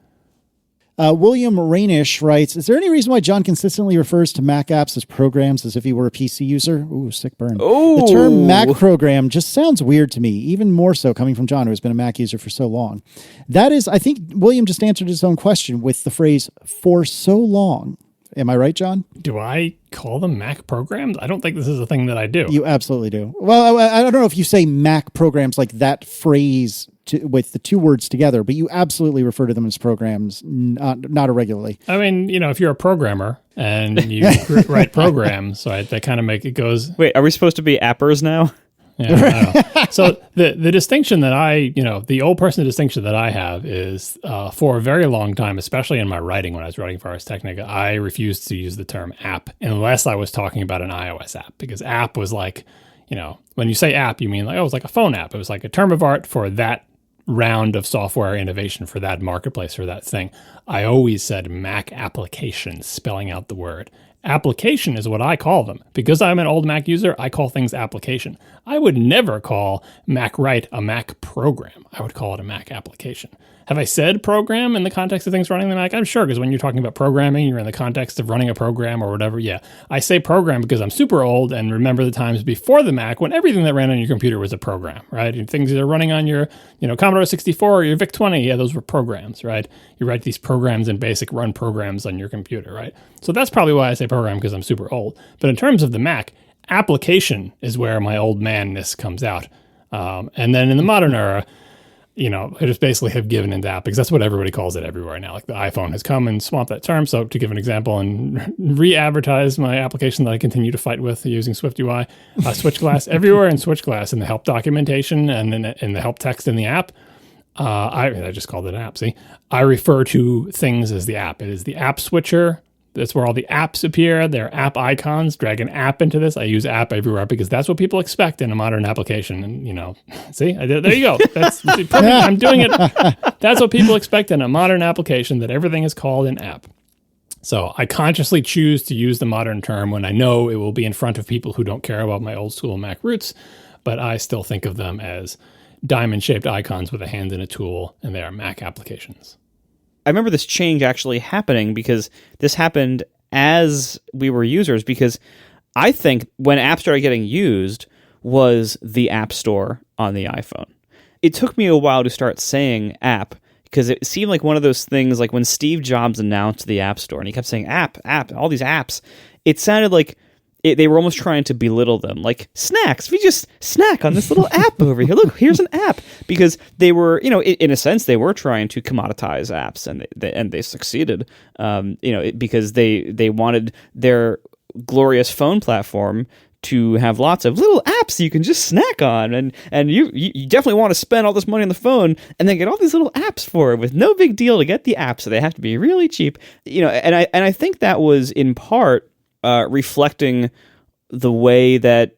William Rainish writes, is there any reason why John consistently refers to Mac apps as programs as if he were a PC user? Ooh, sick burn. Oh. The term Mac program just sounds weird to me, even more so coming from John, who has been a Mac user for so long. That is, I think William just answered his own question with the phrase, for so long. Am I right, John? Do I call them Mac programs? I don't think this is a thing that I do. You absolutely do. Well, I don't know if you say Mac programs like that phrase with the two words together, but you absolutely refer to them as programs, not irregularly. I mean, if you're a programmer and you write programs, right, that kind of make it goes. Wait, are we supposed to be appers now? Yeah, I know. So the distinction that the old person distinction that I have is for a very long time, especially in my writing when I was writing for Ars Technica, I refused to use the term app unless I was talking about an iOS app, because app was like, when you say app, you mean like, it was like a phone app. It was like a term of art for that round of software innovation, for that marketplace, for that thing. I always said Mac applications, spelling out the word. Application is what I call them. Because I'm an old Mac user, I call things application. I would never call Mac Write a Mac program. I would call it a Mac application. Have I said program in the context of things running the Mac? I'm sure, because when you're talking about programming, you're in the context of running a program or whatever. Yeah, I say program because I'm super old and remember the times before the Mac when everything that ran on your computer was a program, right? And things that are running on your, Commodore 64 or your VIC-20, yeah, those were programs, right? You write these programs in BASIC, run programs on your computer, right? So that's probably why I say program, because I'm super old. But in terms of the Mac, application is where my old manness comes out. And then in the modern era, I just basically have given into app because that's what everybody calls it everywhere now. Like the iPhone has come and swamped that term. So to give an example and re-advertise my application that I continue to fight with using SwiftUI, SwitchGlass, everywhere in SwitchGlass, in the help documentation and in the help text in the app, I just called it an app, see? I refer to things as the app. It is the app switcher. That's where all the apps appear. They're app icons. Drag an app into this. I use app everywhere because that's what people expect in a modern application. And, see, I did, there you go. That's perfect. I'm doing it. That's what people expect in a modern application, that everything is called an app. So I consciously choose to use the modern term when I know it will be in front of people who don't care about my old school Mac roots, but I still think of them as diamond-shaped icons with a hand and a tool, and they are Mac applications. I remember this change actually happening because this happened as we were users, because I think when apps started getting used was the App Store on the iPhone. It took me a while to start saying app because it seemed like one of those things, like when Steve Jobs announced the App Store and he kept saying app, all these apps, it sounded like they were almost trying to belittle them, like snacks. We just snack on this little app over here. Look, here's an app, because they were, in a sense, they were trying to commoditize apps, and they succeeded. Because they wanted their glorious phone platform to have lots of little apps you can just snack on, and you definitely want to spend all this money on the phone and then get all these little apps for it with no big deal to get the apps, so they have to be really cheap. And I think that was in part reflecting the way that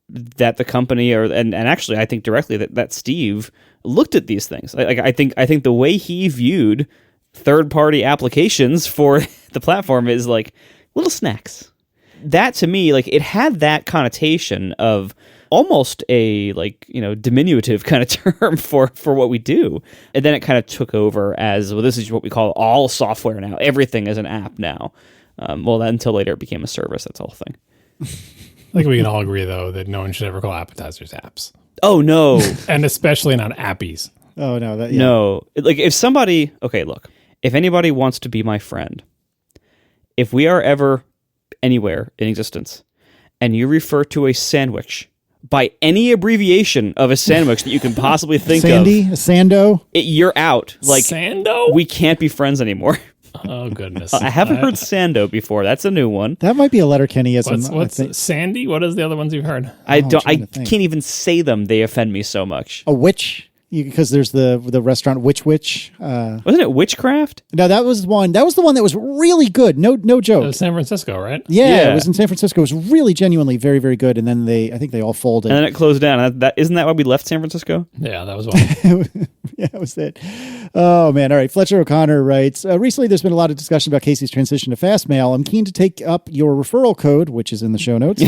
the company and actually I think directly that Steve looked at these things. I think the way he viewed third-party applications for the platform is like little snacks. That to me, like, it had that connotation of almost a diminutive kind of term for what we do. And then it kind of took over as, well, this is what we call all software now. Everything is an app now. Until later it became a service. That's the whole thing. I think we can all agree, though, that no one should ever call appetizers apps. Oh, no. And especially not appies. Oh, no. No. Like, if anybody wants to be my friend, if we are ever anywhere in existence and you refer to a sandwich by any abbreviation of a sandwich that you can possibly think Sandy, of. Sando? You're out. Like, Sando? We can't be friends anymore. Oh, goodness. I haven't heard Sando before. That's a new one. That might be a Letterkennyism. What's Sandy? What is the other ones you've heard? I can't even say them. They offend me so much. A witch? because there's the restaurant Witch. Wasn't it Witchcraft? No, that was one. That was the one that was really good. No joke. It was San Francisco, right? Yeah, it was in San Francisco. It was really genuinely very, very good. And then I think they all folded. And then it closed down. Isn't that why we left San Francisco? Yeah, that was one. Yeah, that was it. Oh, man. All right. Fletcher O'Connor writes, recently there's been a lot of discussion about Casey's transition to Fastmail. I'm keen to take up your referral code, which is in the show notes.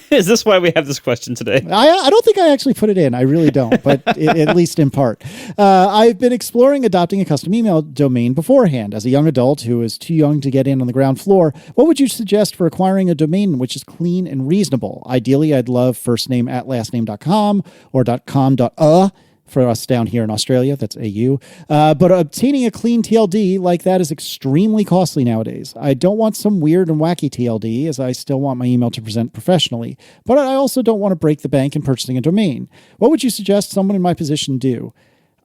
Is this why we have this question today? I don't think I actually put it in. I really don't, but at least in part. I've been exploring adopting a custom email domain beforehand. As a young adult who is too young to get in on the ground floor, what would you suggest for acquiring a domain which is clean and reasonable? Ideally, I'd love firstname@lastname.com or .com.a. for us down here in Australia, that's AU. But obtaining a clean TLD like that is extremely costly nowadays. I don't want some weird and wacky TLD, as I still want my email to present professionally. But I also don't want to break the bank in purchasing a domain. What would you suggest someone in my position do?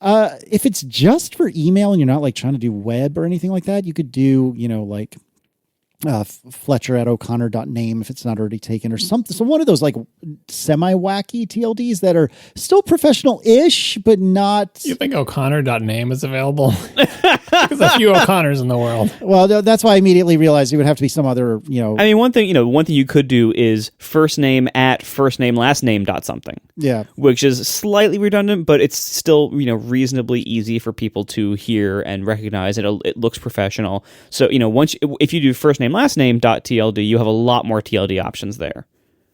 If it's just for email and you're not like trying to do web or anything like that, you could do, like Fletcher@O'Connor.name if it's not already taken or something. So one of those like semi-wacky TLDs that are still professional-ish, but not... You think O'Connor.name is available? There's a few O'Connors in the world. Well, that's why I immediately realized it would have to be some other, I mean, one thing you could do is firstname@firstnamelastname something. Yeah. Which is slightly redundant, but it's still, reasonably easy for people to hear and recognize. It looks professional. So, if you do firstnamelastname.tld, you have a lot more TLD options there.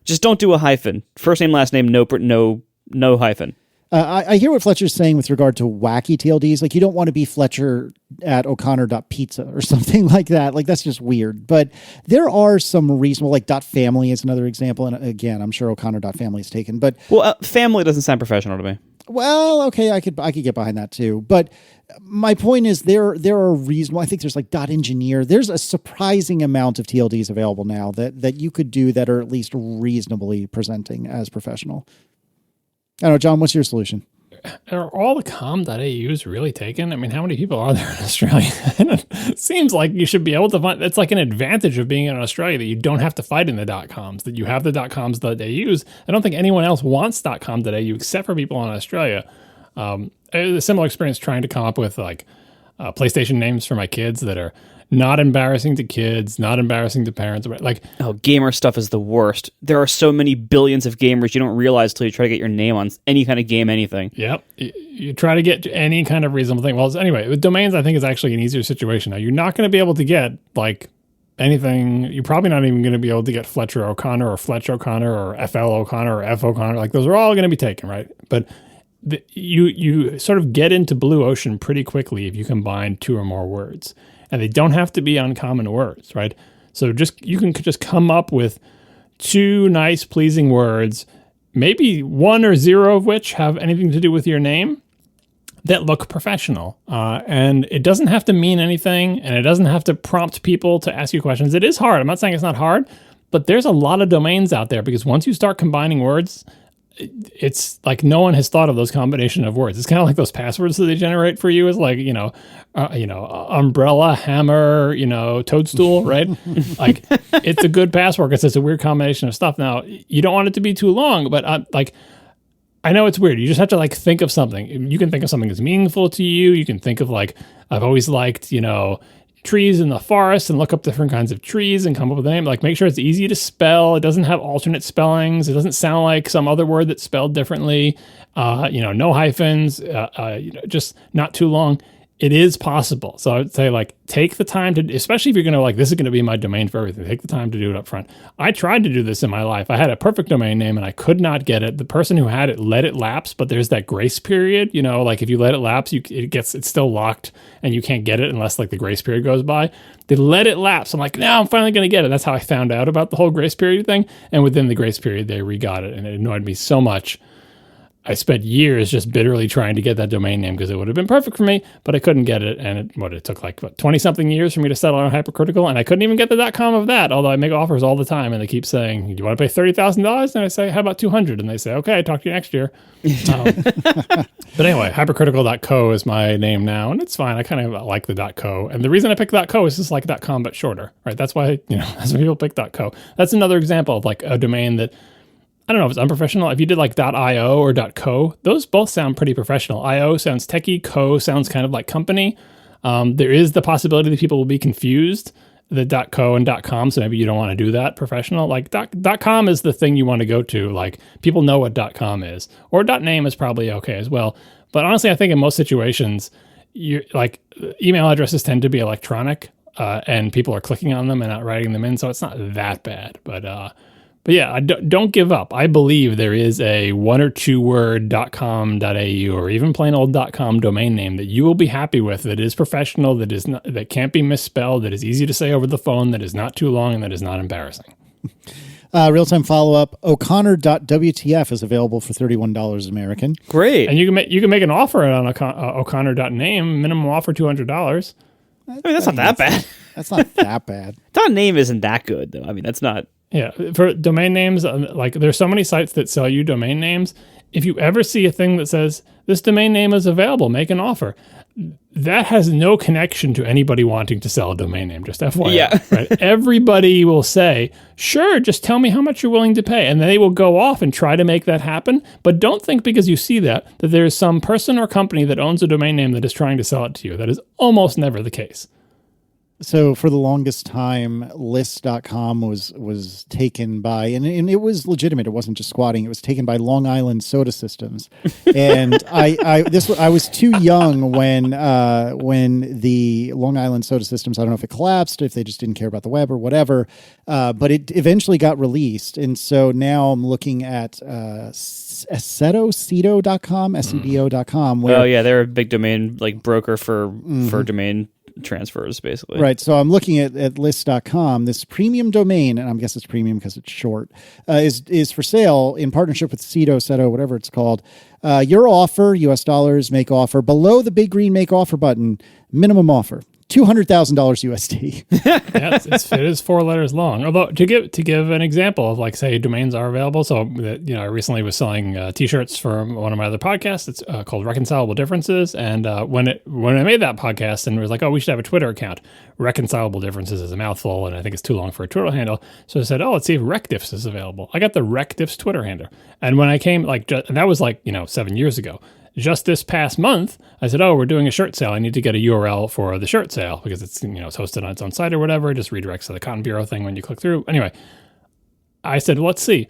Just don't do a hyphen. First name, last name, no hyphen. I hear what Fletcher's saying with regard to wacky TLDs. Like, you don't want to be Fletcher@O'Connor.pizza or something like that. Like, that's just weird. But there are some reasonable, like .family is another example. And again, I'm sure O'Connor.family is taken. But family doesn't sound professional to me. Well, okay, I could get behind that too. But my point is there are reasonable, I think there's like .engineer. There's a surprising amount of TLDs available now that you could do that are at least reasonably presenting as professional. I don't know, John, what's your solution? Are all the com.aus really taken? I mean, how many people are there in Australia? It seems like you should be able to find, it's like an advantage of being in Australia that you don't have to fight in the .coms, that you have the .coms.aus. I don't think anyone else wants .com.au except for people in Australia. A similar experience trying to come up with like PlayStation names for my kids that are not embarrassing to kids, not embarrassing to parents. Like, gamer stuff is the worst. There are so many billions of gamers you don't realize till you try to get your name on any kind of game, anything. Yep. You try to get any kind of reasonable thing. Well, anyway, with domains, I think is actually an easier situation. Now, you're not going to be able to get like anything. You're probably not even going to be able to get Fletcher O'Connor or Fletch O'Connor or FL O'Connor or F O'Connor. Like, those are all going to be taken, right? But you sort of get into blue ocean pretty quickly if you combine two or more words. And they don't have to be uncommon words, right? So you can just come up with two nice, pleasing words, maybe one or zero of which have anything to do with your name, that look professional. And it doesn't have to mean anything, and it doesn't have to prompt people to ask you questions. It is hard. I'm not saying it's not hard, but there's a lot of domains out there because once you start combining words, it's like no one has thought of those combination of words. It's kind of like those passwords that they generate for you is like, umbrella, hammer, toadstool, right? Like, it's a good password because it's a weird combination of stuff. Now, you don't want it to be too long, but I know it's weird. You just have to like think of something. You can think of something that's meaningful to you. You can think of like, I've always liked, trees in the forest and look up different kinds of trees and come up with a name. Like, make sure it's easy to spell. It doesn't have alternate spellings. It doesn't sound like some other word that's spelled differently. No hyphens, just not too long. It is possible. So I would say, like, take the time to, especially if you're going to, like, this is going to be my domain for everything, take the time to do it up front. I tried to do this in my life. I had a perfect domain name and I could not get it. The person who had it let it lapse, but there's that grace period, like if you let it lapse, it's still locked and you can't get it unless like the grace period goes by. They let it lapse. I'm like, now I'm finally going to get it. That's how I found out about the whole grace period thing. And within the grace period, they re-got it, and it annoyed me so much. I spent years just bitterly trying to get that domain name because it would have been perfect for me, but I couldn't get it. And it took like 20-something years for me to settle on Hypercritical, and I couldn't even get the .com of that, although I make offers all the time, and they keep saying, do you want to pay $30,000? And I say, how about $200,000? And they say, okay, talk to you next year. But anyway, hypercritical.co is my name now, and it's fine. I kind of like the .co. And the reason I picked .co is just like .com, but shorter, right? That's why, that's why people pick .co. That's another example of like a domain that I don't know if it's unprofessional. If you did like .io or .co, those both sound pretty professional. .io sounds techie. Co sounds kind of like company. There is the possibility that people will be confused, the .co and .com, so maybe you don't want to do that professional. Like .com is the thing you want to go to. Like people know what .com is. Or .name is probably okay as well. But honestly, I think in most situations, email addresses tend to be electronic, and people are clicking on them and not writing them in, so it's not that bad. But yeah, don't give up. I believe there is a one or two word .com, .au, or even plain old .com domain name that you will be happy with, that is professional, that can't be misspelled, that is easy to say over the phone, that is not too long, and that is not embarrassing. Real-time follow-up, O'Connor.wtf is available for $31 American. Great. And you can make an offer on O'Connor.name, minimum offer $200. I mean, that's not that bad. That's not that bad. .name isn't that good, though. I mean, that's not... Yeah, for domain names, like there's so many sites that sell you domain names. If you ever see a thing that says, this domain name is available, make an offer, that has no connection to anybody wanting to sell a domain name, just FYI. Yeah. Right? Everybody will say, sure, just tell me how much you're willing to pay. And then they will go off and try to make that happen. But don't think because you see that there is some person or company that owns a domain name that is trying to sell it to you. That is almost never the case. So for the longest time, list.com was taken by, and it was legitimate. It wasn't just squatting. It was taken by Long Island Soda Systems. And I was too young when the Long Island Soda Systems, I don't know if it collapsed, if they just didn't care about the web or whatever, but it eventually got released. And so now I'm looking at Aceto.com, SEDO.com. Oh yeah, they're a big domain broker for domain transfers, basically. Right. So I'm looking at list.com. This premium domain, and I guess it's premium because it's short, is for sale in partnership with Seto, whatever it's called. Your offer, US dollars, make offer. Below the big green make offer button, minimum offer. $200,000 USD. Yeah, it is 4 letters long. Although to give an example of say domains are available. So I recently was selling T-shirts for one of my other podcasts. It's called Reconcilable Differences. And when I made that podcast and was like, oh, we should have a Twitter account. Reconcilable Differences is a mouthful, and I think it's too long for a Twitter handle. So I said, oh, let's see if RecDiffs is available. I got the RecDiffs Twitter handle, and when I came and that was 7 years ago. Just this past month, I said, oh, we're doing a shirt sale. I need to get a URL for the shirt sale because it's, it's hosted on its own site or whatever. It just redirects to the Cotton Bureau thing when you click through. Anyway, I said, let's see.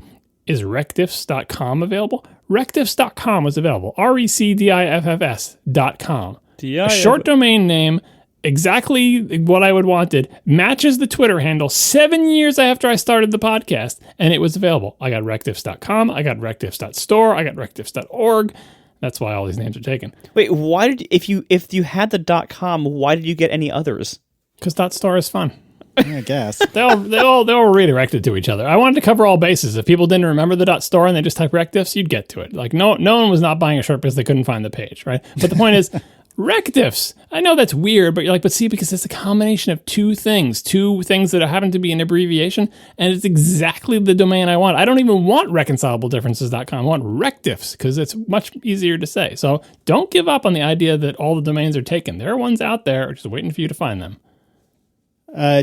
Is recdiffs.com available? Recdiffs.com was available. RECDIFFS.com. A short domain name, exactly what I would wanted, matches the Twitter handle 7 years after I started the podcast, and it was available. I got recdiffs.com. I got recdiffs.store. I got recdiffs.org. That's why all these names are taken. Wait, why did if you had the .com, why did you get any others? Because .store is fun. I guess they all redirected to each other. I wanted to cover all bases. If people didn't remember the .store and they just type RecDiffs, you'd get to it. No one was not buying a shirt because they couldn't find the page, right? But the point is, RecDiffs. I know that's weird, but you're but see, because it's a combination of two things that happen to be an abbreviation, and it's exactly the domain I want. I don't even want reconcilabledifferences.com. I want RecDiffs because it's much easier to say. So don't give up on the idea that all the domains are taken. There are ones out there just waiting for you to find them.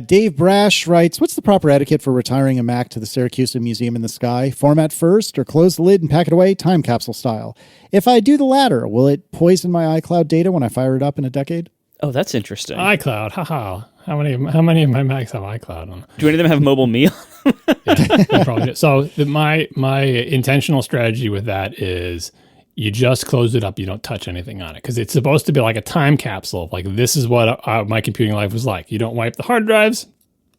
Dave Brash writes, what's the proper etiquette for retiring a Mac to the Syracuse Museum in the Sky? Format first or close the lid and pack it away time capsule style? If I do the latter, will it poison my iCloud data when I fire it up in a decade? Oh, that's interesting. iCloud, haha. How many of my Macs have iCloud on? Do any of them have mobile meal? Yeah, they probably do. So my intentional strategy with that is you just close it up. You don't touch anything on it because it's supposed to be like a time capsule. This is what my computing life was like. You don't wipe the hard drives.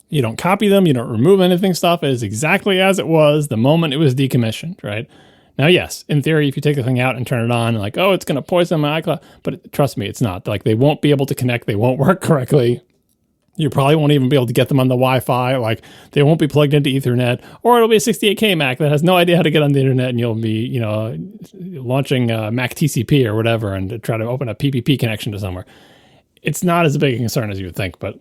You don't copy them. You don't remove anything stuff. It is exactly as it was the moment it was decommissioned, right? Now, yes, in theory, if you take the thing out and turn it on and it's going to poison my iCloud, but trust me, it's not. They won't be able to connect. They won't work correctly. You probably won't even be able to get them on the Wi-Fi. They won't be plugged into Ethernet, or it'll be a 68K Mac that has no idea how to get on the internet, and you'll be, launching Mac TCP or whatever and try to open a PPP connection to somewhere. It's not as big a concern as you would think. But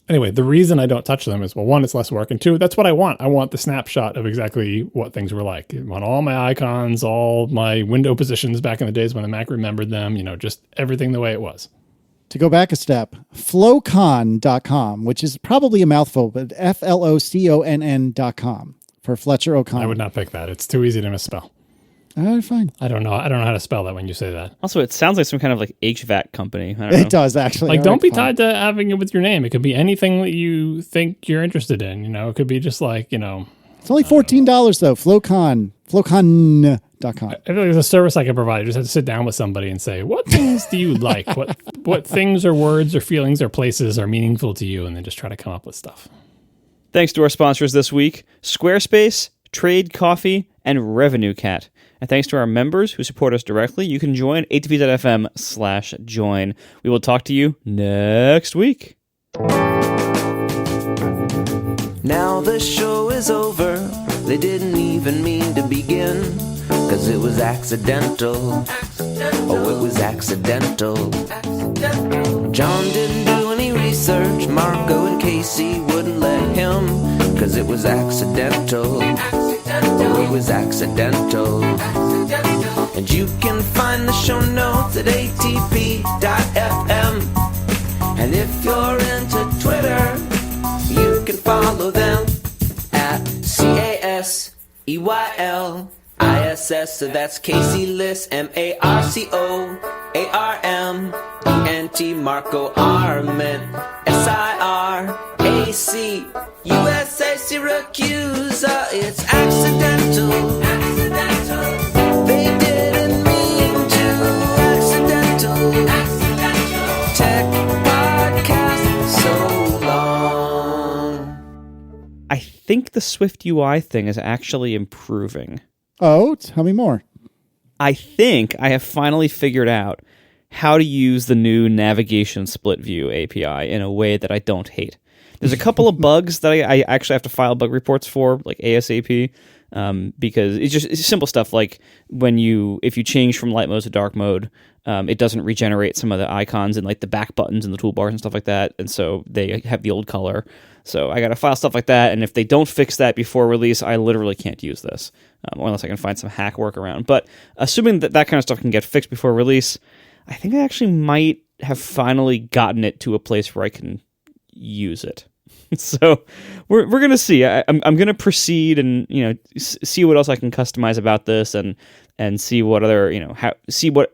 anyway, the reason I don't touch them is, well, one, it's less work, and two, that's what I want. I want the snapshot of exactly what things were like. I want all my icons, all my window positions back in the days when the Mac remembered them, just everything the way it was. To go back a step, flowcon.com, which is probably a mouthful, but FLOCONN.com. for Fletcher O'Connor. I would not pick that. It's too easy to misspell. All right, fine. I don't know how to spell that when you say that. Also, it sounds like some kind of like HVAC company. I don't know. It does, actually. Like, All don't right, be fine. tied to having it with your name. It could be anything that you think you're interested in. You know, it could be just like, you know. It's only $14, though. Flowcon.com. I feel like there's a service I can provide. You just have to sit down with somebody and say, what things do you like? What things or words or feelings or places are meaningful to you? And then just try to come up with stuff. Thanks to our sponsors this week, Squarespace, Trade Coffee, and RevenueCat. And thanks to our members who support us directly. You can join atp.fm/join. We will talk to you next week. Now the show is over. They didn't even mean to begin, 'cause it was accidental. Oh, it was accidental. John didn't do any research. Marco and Casey wouldn't let him, 'cause it was accidental. Oh, it was accidental. And you can find the show notes at atp.fm. And if you're into Twitter, you can follow them at CASEYLISS. So that's Casey Liss, MARCOARMENT, Marco Arment, SIRAC, USA Syracuse. It's accidental. They didn't mean to. Accidental. Tech podcast so long. I think the SwiftUI thing is actually improving. Oh, tell me more. I think I have finally figured out how to use the new navigation split view API in a way that I don't hate. There's a couple of bugs that I actually have to file bug reports for, like ASAP, because it's simple stuff like if you change from light mode to dark mode, it doesn't regenerate some of the icons and like the back buttons and the toolbars and stuff like that, and so they have the old color. So I got to file stuff like that, and if they don't fix that before release, I literally can't use this, unless I can find some hack workaround. But assuming that kind of stuff can get fixed before release, I think I actually might have finally gotten it to a place where I can use it. So we're gonna see. I'm gonna proceed and see what else I can customize about this and see what other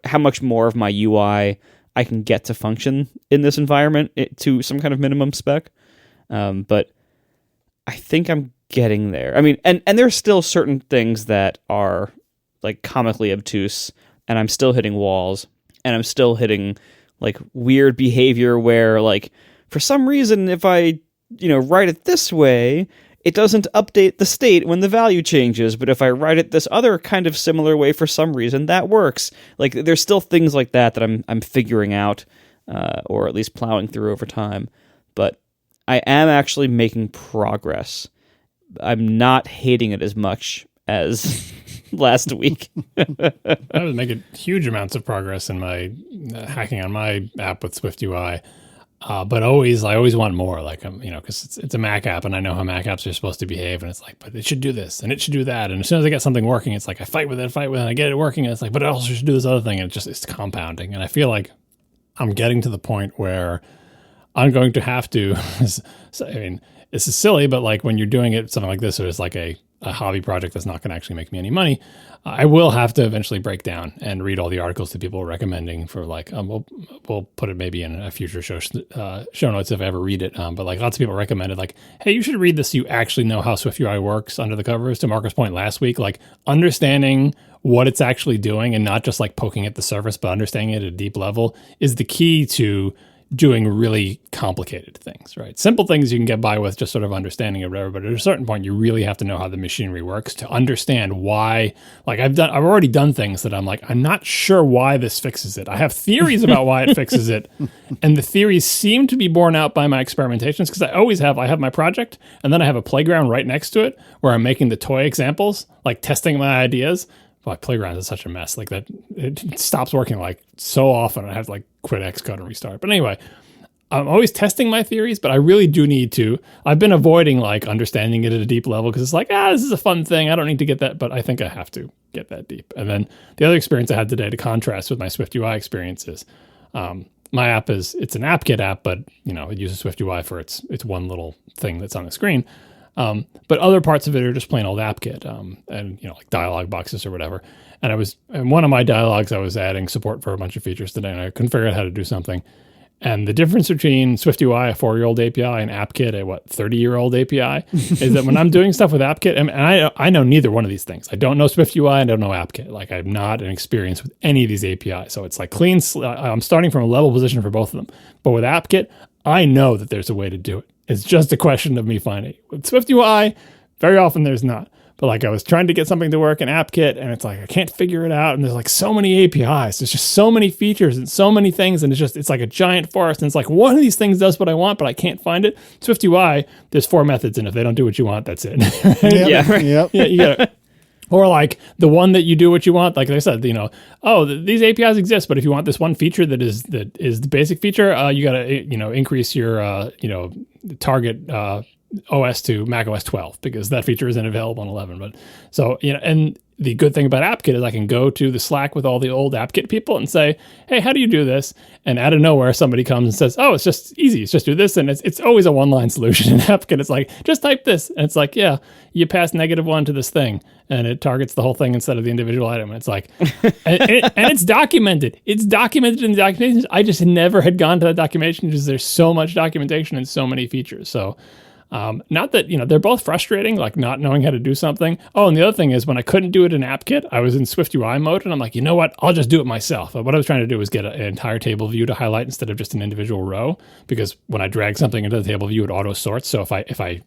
how much more of my UI I can get to function in this environment to some kind of minimum spec. But I think I'm getting there. I mean, and there's still certain things that are like comically obtuse, and I'm still hitting walls, and I'm still hitting like weird behavior where like for some reason if I write it this way, it doesn't update the state when the value changes, but if I write it this other kind of similar way for some reason, that works. Like there's still things like that I'm figuring out, or at least plowing through over time. But I am actually making progress. I'm not hating it as much as last week. I was making huge amounts of progress in my hacking on my app with SwiftUI. But I always want more, like, because it's a Mac app and I know how Mac apps are supposed to behave. And it's like, but it should do this and it should do that. And as soon as I get something working, it's like I fight with it, and I get it working. And it's like, but it also should do this other thing. And it's compounding. And I feel like I'm getting to the point where I'm going to have to, I mean, this is silly, but like when you're doing it, something like this, or it's like a hobby project that's not going to actually make me any money, I will have to eventually break down and read all the articles that people are recommending for like, we'll put it maybe in a future show notes if I ever read it. But like lots of people recommended like, hey, you should read this so you actually know how SwiftUI works under the covers. To Marco's point last week, like understanding what it's actually doing and not just like poking at the surface, but understanding it at a deep level is the key to doing really complicated things, right? Simple things you can get by with just sort of understanding or whatever, but at a certain point, you really have to know how the machinery works to understand why. Like I've already done things that I'm like, I'm not sure why this fixes it. I have theories about why it fixes it, and the theories seem to be borne out by my experimentations because I have my project, and then I have a playground right next to it where I'm making the toy examples, like testing my ideas. Well, Playground is such a mess. Like that, it stops working like so often. I have to like quit Xcode and restart. But anyway, I'm always testing my theories, but I really do need to. I've been avoiding like understanding it at a deep level because it's like, this is a fun thing. I don't need to get that, but I think I have to get that deep. And then the other experience I had today to contrast with my SwiftUI experiences, my app it's an AppKit app, but it uses SwiftUI for its one little thing that's on the screen. But other parts of it are just plain old AppKit, and like dialog boxes or whatever. And in one of my dialogues, I was adding support for a bunch of features today, and I couldn't figure out how to do something. And the difference between SwiftUI, a 4-year-old API, and AppKit, a 30-year-old API, is that when I'm doing stuff with AppKit, and I know neither one of these things. I don't know SwiftUI, I don't know AppKit. Like, I'm not an experience with any of these APIs. So it's like clean. I'm starting from a level position for both of them. But with AppKit, I know that there's a way to do it. It's just a question of me finding it. With SwiftUI, very often there's not. But like I was trying to get something to work in AppKit, and it's like I can't figure it out. And there's like so many APIs. There's just so many features and so many things, and it's like a giant forest. And it's like one of these things does what I want, but I can't find it. SwiftUI, there's 4 methods, and if they don't do what you want, that's it. Yep. Yeah, right. Yep. Yeah, you gotta, or like the one that you do what you want. Like I said, these APIs exist, but if you want this one feature that is the basic feature, you gotta increase your target OS to Mac OS 12 because that feature isn't available on 11. But so, and the good thing about AppKit is I can go to the Slack with all the old AppKit people and say, hey, how do you do this? And out of nowhere, somebody comes and says, oh, it's just easy. It's just do this. And it's always a one-line solution in AppKit. It's like, just type this. And it's like, yeah, you pass -1 to this thing and it targets the whole thing instead of the individual item. And it's like, and it's documented. It's documented in the documentation. I just never had gone to that documentation because there's so much documentation and so many features. So not that, they're both frustrating, like not knowing how to do something. Oh, and the other thing is when I couldn't do it in AppKit, I was in SwiftUI mode and I'm like, you know what? I'll just do it myself. What I was trying to do was get an entire table view to highlight instead of just an individual row, because when I drag something into the table view, it auto sorts. So if I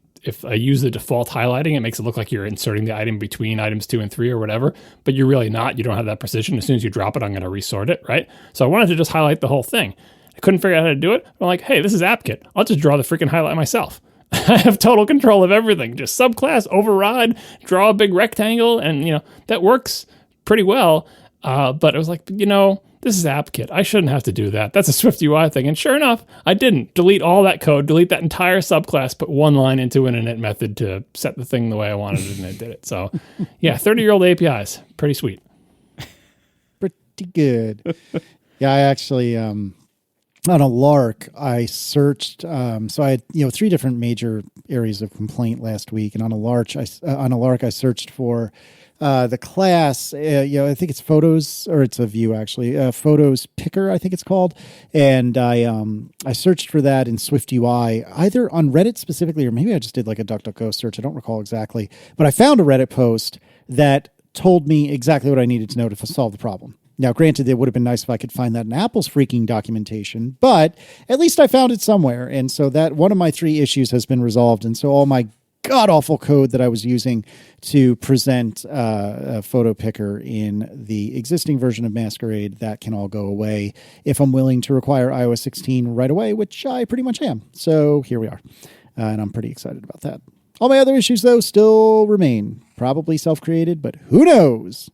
use the default highlighting, it makes it look like you're inserting the item between items 2 and 3 or whatever, but you're really not. You don't have that precision. As soon as you drop it, I'm going to resort it, right? So I wanted to just highlight the whole thing. I couldn't figure out how to do it. I'm like, hey, this is AppKit. I'll just draw the freaking highlight myself. I have total control of everything. Just subclass, override, draw a big rectangle, and that works pretty well. But it was like, this is AppKit. I shouldn't have to do that. That's a SwiftUI thing. And sure enough, I didn't delete all that code, delete that entire subclass, put one line into an init method to set the thing the way I wanted it, and it did it. So yeah, 30-year-old APIs, pretty sweet. Pretty good. Yeah, I actually on a lark, I searched. So I had 3 different major areas of complaint last week, and on a lark, I searched for the class. I think it's photos, or it's a view actually. Photos picker, I think it's called, and I searched for that in SwiftUI, either on Reddit specifically, or maybe I just did like a DuckDuckGo search. I don't recall exactly, but I found a Reddit post that told me exactly what I needed to know to solve the problem. Now, granted, it would have been nice if I could find that in Apple's freaking documentation, but at least I found it somewhere. And so that one of my 3 issues has been resolved. And so all my god-awful code that I was using to present a photo picker in the existing version of Masquerade, that can all go away if I'm willing to require iOS 16 right away, which I pretty much am. So here we are. And I'm pretty excited about that. All my other issues, though, still remain. Probably self-created, but who knows?